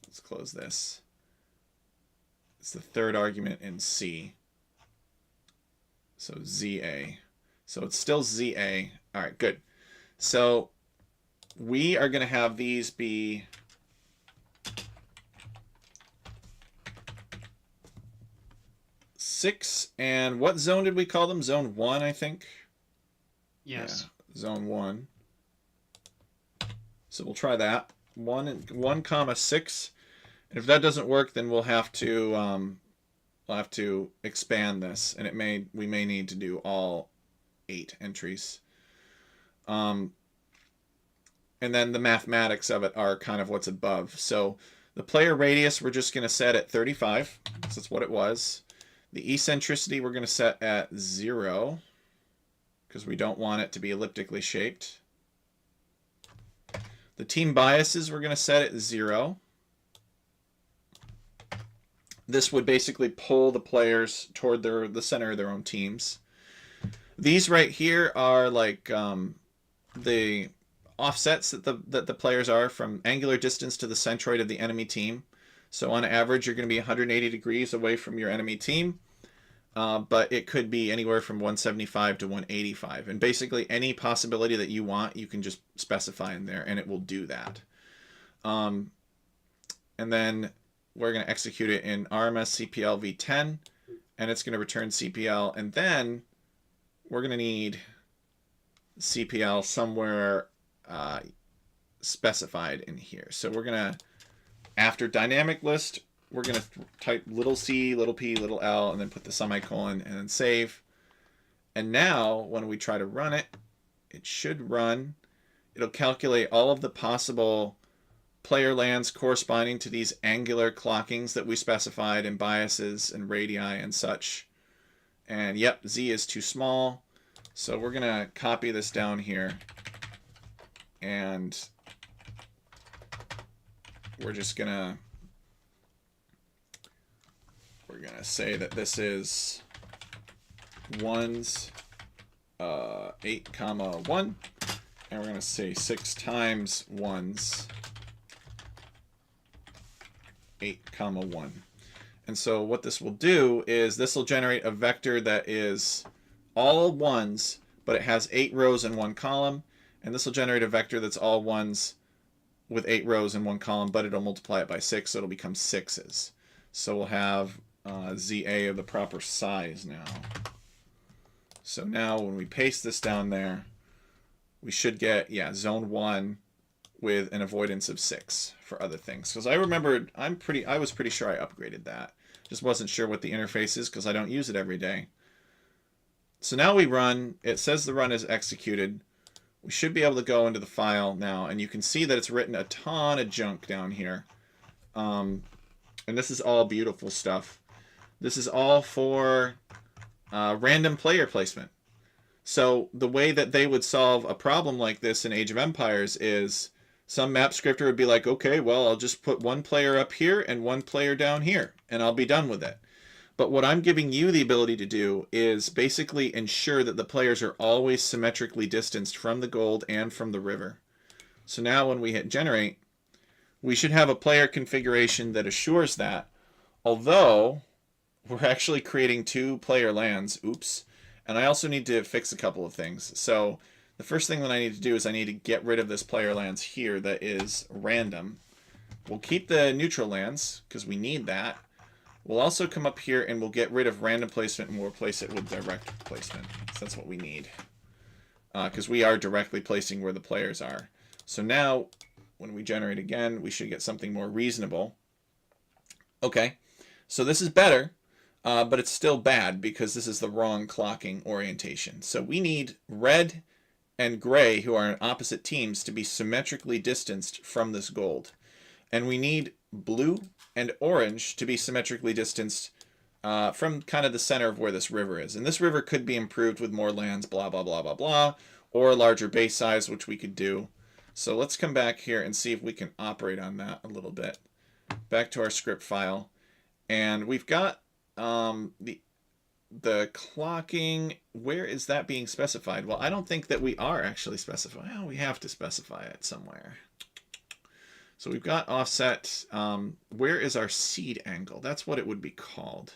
let's close this. It's the third argument in C. So ZA. So it's still ZA. All right, good. So we are going to have these be six. And what zone did we call them? Zone 1, I think. Yes. Yeah, zone 1. So we'll try that. 1 comma 6. And if that doesn't work, then we'll have to expand this, and we may need to do all 8 entries. And then the mathematics of it are kind of what's above. So the player radius we're just going to set at 35. So that's what it was. The eccentricity we're going to set at 0 because we don't want it to be elliptically shaped. The team biases we're going to set at 0. This would basically pull the players toward the center of their own teams. These right here are like the offsets that the players are from angular distance to the centroid of the enemy team. So on average, you're going to be 180 degrees away from your enemy team, but it could be anywhere from 175 to 185. And basically any possibility that you want, you can just specify in there, and it will do that. And then we're going to execute it in RMS CPL v10, and it's going to return CPL. And then we're going to need CPL somewhere specified in here. So we're going to, after dynamic list, we're going to type little c, little p, little l, and then put the semicolon and then save. And now when we try to run it, it should run. It'll calculate all of the possible player lands corresponding to these angular clockings that we specified in biases and radii and such. And yep, Z is too small. So we're going to copy this down here. And we're gonna say that this is 1s 8 comma 1, and we're gonna say 6 times 1s 8 comma 1. And so what this will do is this will generate a vector that is all 1s, but it has 8 rows in 1 column. And this will generate a vector that's all 1s with 8 rows in 1 column, but it'll multiply it by 6, so it'll become 6s. So we'll have ZA of the proper size now. So now when we paste this down there, we should get, yeah, zone 1 with an avoidance of 6 for other things. Because I remembered, I was pretty sure I upgraded that. Just wasn't sure what the interface is because I don't use it every day. So now we run, it says the run is executed. We should be able to go into the file now, and you can see that it's written a ton of junk down here. And this is all beautiful stuff. This is all for random player placement. So the way that they would solve a problem like this in Age of Empires is some map scripter would be like, okay, well, I'll just put 1 player up here and 1 player down here, and I'll be done with it. But what I'm giving you the ability to do is basically ensure that the players are always symmetrically distanced from the gold and from the river. So now when we hit generate, we should have a player configuration that assures that, although we're actually creating 2 player lands. Oops. And I also need to fix a couple of things. So the first thing that I need to do is I need to get rid of this player lands here that is random. We'll keep the neutral lands because we need that. We'll also come up here and we'll get rid of random placement and we'll replace it with direct placement. So that's what we need. Because we are directly placing where the players are. So now, when we generate again, we should get something more reasonable. Okay, so this is better, but it's still bad because this is the wrong clocking orientation. So we need red and gray, who are in opposite teams, to be symmetrically distanced from this gold. And we need blue and orange to be symmetrically distanced from kind of the center of where this river is. And this river could be improved with more lands, blah, blah, blah, blah, blah, or a larger base size, which we could do. So let's come back here and see if we can operate on that a little bit. Back to our script file. And we've got the clocking. Where is that being specified? Well, I don't think that we are actually specifying. Well, we have to specify it somewhere. So we've got offset. Where is our seed angle? That's what it would be called.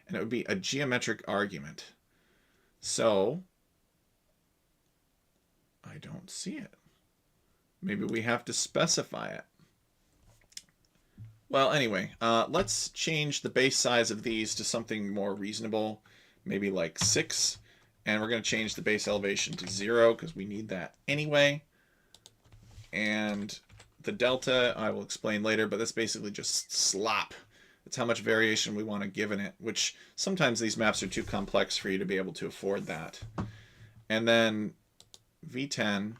And it would be a geometric argument. So I don't see it. Maybe we have to specify it. Well, anyway, let's change the base size of these to something more reasonable, maybe like 6. And we're going to change the base elevation to 0 because we need that anyway. And the delta I will explain later, but that's basically just slop. It's how much variation we want to give in it, which sometimes these maps are too complex for you to be able to afford that. And then V10,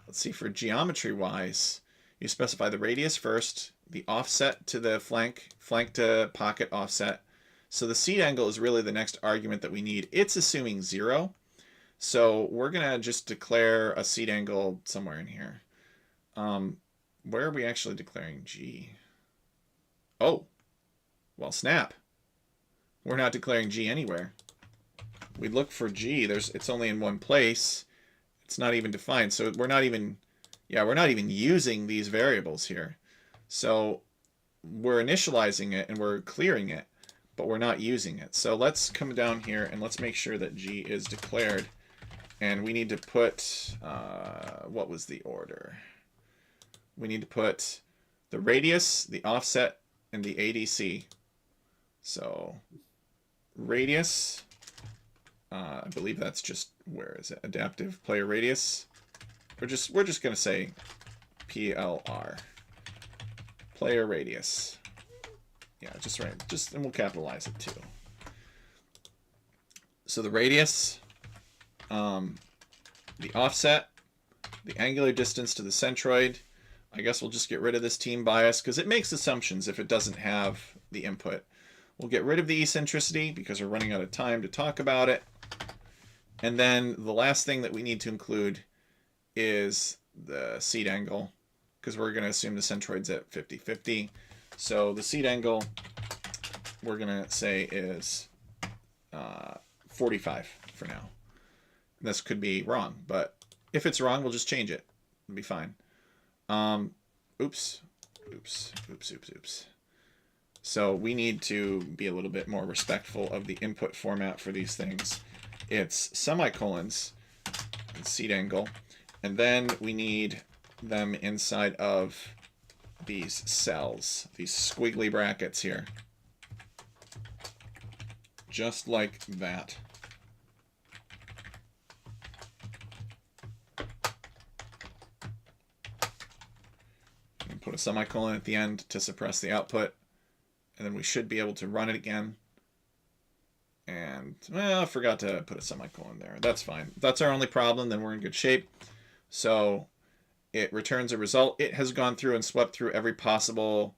let's see, for geometry-wise, you specify the radius first, the offset to the flank to pocket offset. So the seed angle is really the next argument that we need. It's assuming 0. So we're going to just declare a seed angle somewhere in here. Where are we actually declaring G? Oh, well, snap. We're not declaring G anywhere. We look for G. It's only in one place. It's not even defined. So we're not even using these variables here. So we're initializing it and we're clearing it, but we're not using it. So let's come down here and let's make sure that G is declared. And we need to put, what was the order? We need to put the radius, the offset, and the ADC. So radius, I believe that's just, where is it? Adaptive player radius. We're just going to say PLR. Player radius. Yeah, just right. And we'll capitalize it too. So the radius, the offset, the angular distance to the centroid. I guess we'll just get rid of this team bias because it makes assumptions if it doesn't have the input. We'll get rid of the eccentricity because we're running out of time to talk about it. And then the last thing that we need to include is the seed angle because we're going to assume the centroid's at 50-50. So the seed angle we're going to say is 45 for now. This could be wrong, but if it's wrong, we'll just change it. It'll be fine. Oops. So we need to be a little bit more respectful of the input format for these things. It's semicolons and seed angle, and then we need them inside of these cells, these squiggly brackets here. Just like that. Put a semicolon at the end to suppress the output, and then we should be able to run it again. And, well, I forgot to put a semicolon there. That's fine. If that's our only problem, then we're in good shape. So it returns a result. It has gone through and swept through every possible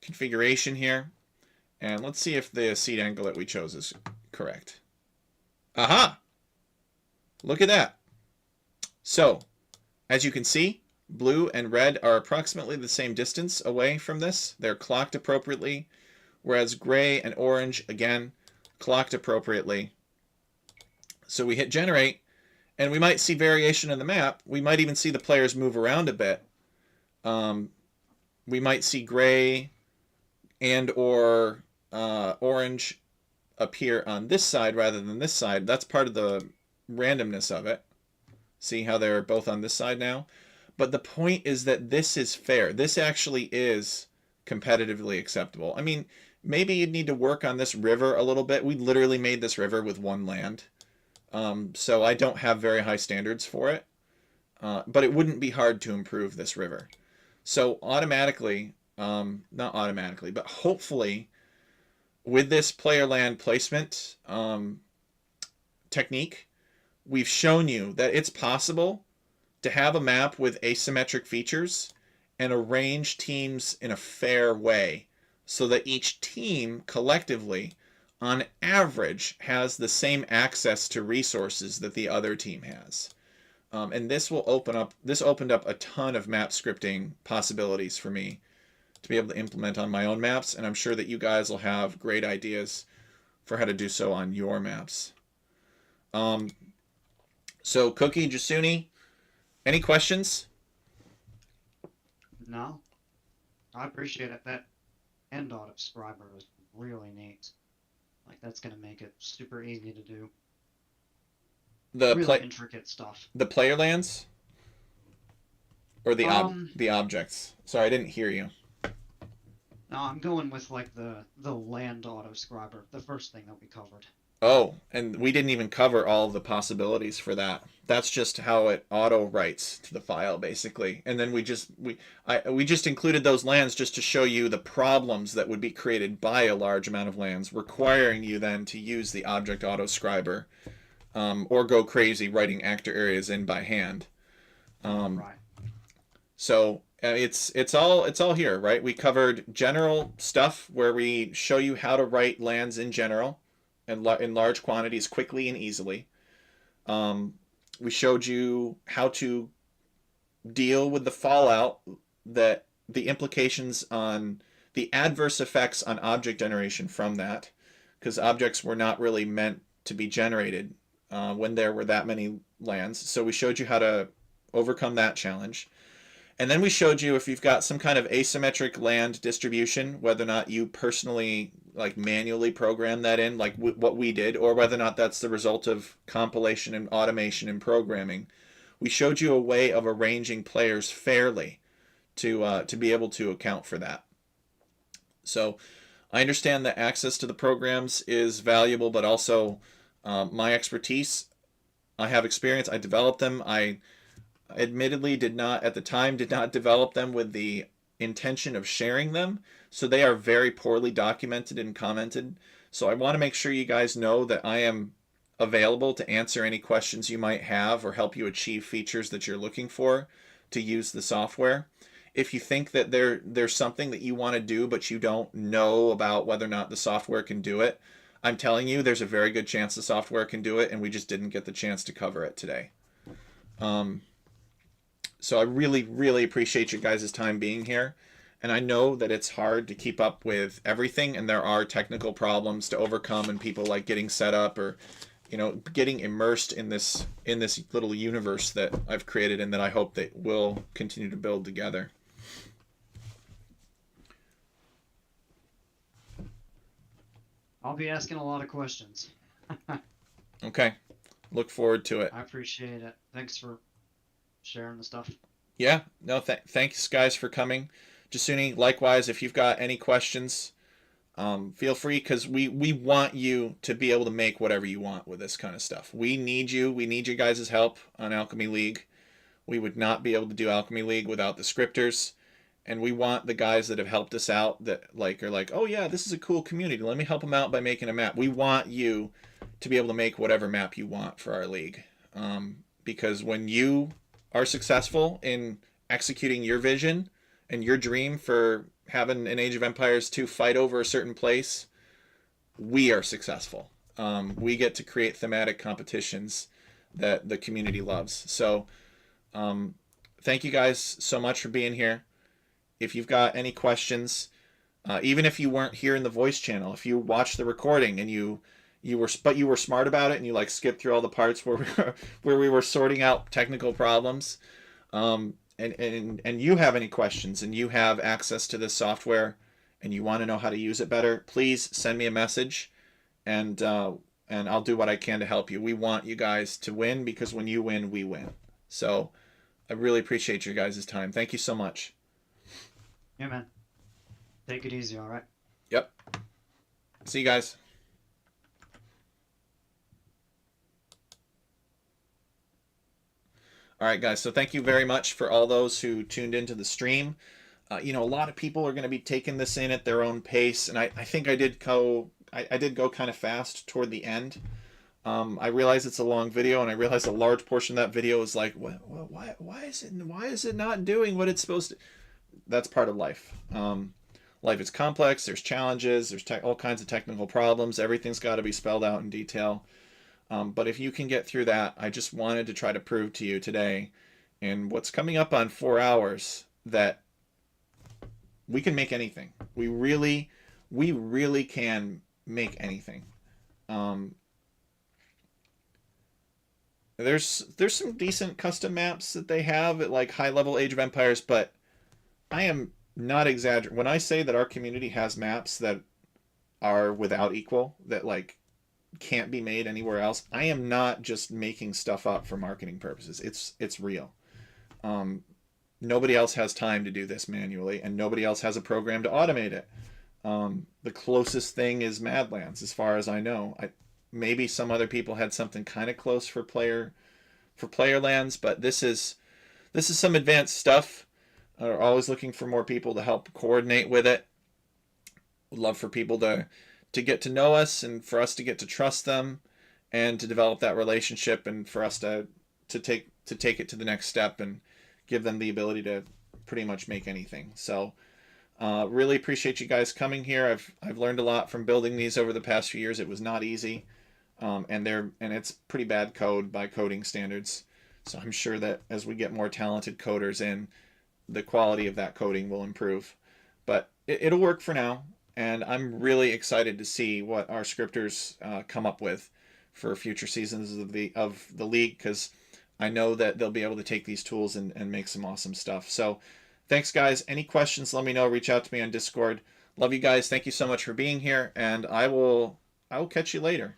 configuration here. And let's see if the seed angle that we chose is correct. Aha! Look at that. So, as you can see, blue and red are approximately the same distance away from this. They're clocked appropriately, whereas gray and orange, again, clocked appropriately. So we hit generate, and we might see variation in the map. We might even see the players move around a bit. We might see gray and or orange appear on this side rather than this side. That's part of the randomness of it. See how they're both on this side now? But the point is that this is fair. This actually is competitively acceptable. I mean, maybe you'd need to work on this river a little bit. We literally made this river with one land. So I don't have very high standards for it. But it wouldn't be hard to improve this river. So automatically, not automatically, but hopefully with this player land placement technique, we've shown you that it's possible to have a map with asymmetric features and arrange teams in a fair way so that each team collectively, on average, has the same access to resources that the other team has. And this will opened up a ton of map scripting possibilities for me to be able to implement on my own maps, and I'm sure that you guys will have great ideas for how to do so on your maps. So Cookie, Jasuni, any questions? No, I appreciate it. That end auto subscriber is really neat. Like, that's gonna make it super easy to do The really intricate stuff. the player lands or the Um, the objects? Sorry, I didn't hear you. No, I'm going with like the land auto scriber, the first thing that we covered. Oh, and we didn't even cover all of the possibilities for that. That's just how it auto writes to the file, basically. And then we just included those lands just to show you the problems that would be created by a large amount of lands, requiring you then to use the object auto scriber, or go crazy writing actor areas in by hand. Right. So it's all here, right? We covered general stuff where we show you how to write lands in general and in large quantities quickly and easily. We showed you how to deal with the fallout, that the implications on the adverse effects on object generation from that, because objects were not really meant to be generated when there were that many lands. So we showed you how to overcome that challenge. And then we showed you if you've got some kind of asymmetric land distribution, whether or not you personally like manually program that in, like what we did, or whether or not that's the result of compilation and automation and programming. We showed you a way of arranging players fairly to be able to account for that. So I understand that access to the programs is valuable, but also my expertise. I have experience. I developed them. I admittedly did not develop them with the intention of sharing them, so they are very poorly documented and commented. So I want to make sure you guys know that I am available to answer any questions you might have or help you achieve features that you're looking for to use the software. If you think that there's something that you want to do but you don't know about whether or not the software can do it, I'm telling you there's a very good chance the software can do it, and we just didn't get the chance to cover it today. So I really, really appreciate you guys' time being here. And I know that it's hard to keep up with everything, and there are technical problems to overcome, and people like getting set up or, getting immersed in this little universe that I've created and that I hope that we'll continue to build together. I'll be asking a lot of questions. Okay. Look forward to it. I appreciate it. Thanks for sharing the stuff. Yeah, no, thanks guys for coming. Jasuni, likewise, if you've got any questions, feel free, because we want you to be able to make whatever you want with this kind of stuff. We need you. We need your guys' help on Alchemy League. We would not be able to do Alchemy League without the scripters, and we want the guys that have helped us out that are like, oh yeah, this is a cool community. Let me help them out by making a map. We want you to be able to make whatever map you want for our league, because when you are successful in executing your vision and your dream for having an Age of Empires 2 fight over a certain place, we are successful. We get to create thematic competitions that the community loves. So thank you guys so much for being here. If you've got any questions, even if you weren't here in the voice channel, if you watched the recording and you were smart about it and you skipped through all the parts where we were sorting out technical problems, and you have any questions and you have access to this software and you want to know how to use it better, please send me a message, and I'll do what I can to help you. We want you guys to win, because when you win, we win. So I really appreciate your guys' time. Thank you so much. Yeah, man. Take it easy, all right? Yep. See you guys. All right, guys, so thank you very much for all those who tuned into the stream. A lot of people are going to be taking this in at their own pace, and I think I did go kind of fast toward the end. I realize it's a long video, and I realize a large portion of that video is like, why is it not doing what it's supposed to? That's part of life. Life is complex. There's challenges. There's all kinds of technical problems. Everything's got to be spelled out in detail. But if you can get through that, I just wanted to try to prove to you today, in what's coming up on 4 hours, that we can make anything. We really can make anything. There's some decent custom maps that they have at like high level Age of Empires, but I am not exaggerating when I say that our community has maps that are without equal, that like can't be made anywhere else. I am not just making stuff up for marketing purposes. It's real. Nobody else has time to do this manually, and nobody else has a program to automate it. The closest thing is Madlands, as far as I know. Maybe some other people had something kind of close for player lands, but this is some advanced stuff. We're always looking for more people to help coordinate with it. Would love for people to get to know us, and for us to get to trust them, and to develop that relationship, and for us to take it to the next step and give them the ability to pretty much make anything. So really appreciate you guys coming here. I've learned a lot from building these over the past few years. It was not easy, and it's pretty bad code by coding standards. So I'm sure that as we get more talented coders in, the quality of that coding will improve. But it'll work for now, and I'm really excited to see what our scripters come up with for future seasons of the league, because I know that they'll be able to take these tools and make some awesome stuff. So thanks, guys. Any questions, let me know. Reach out to me on Discord. Love you guys. Thank you so much for being here, and I will catch you later.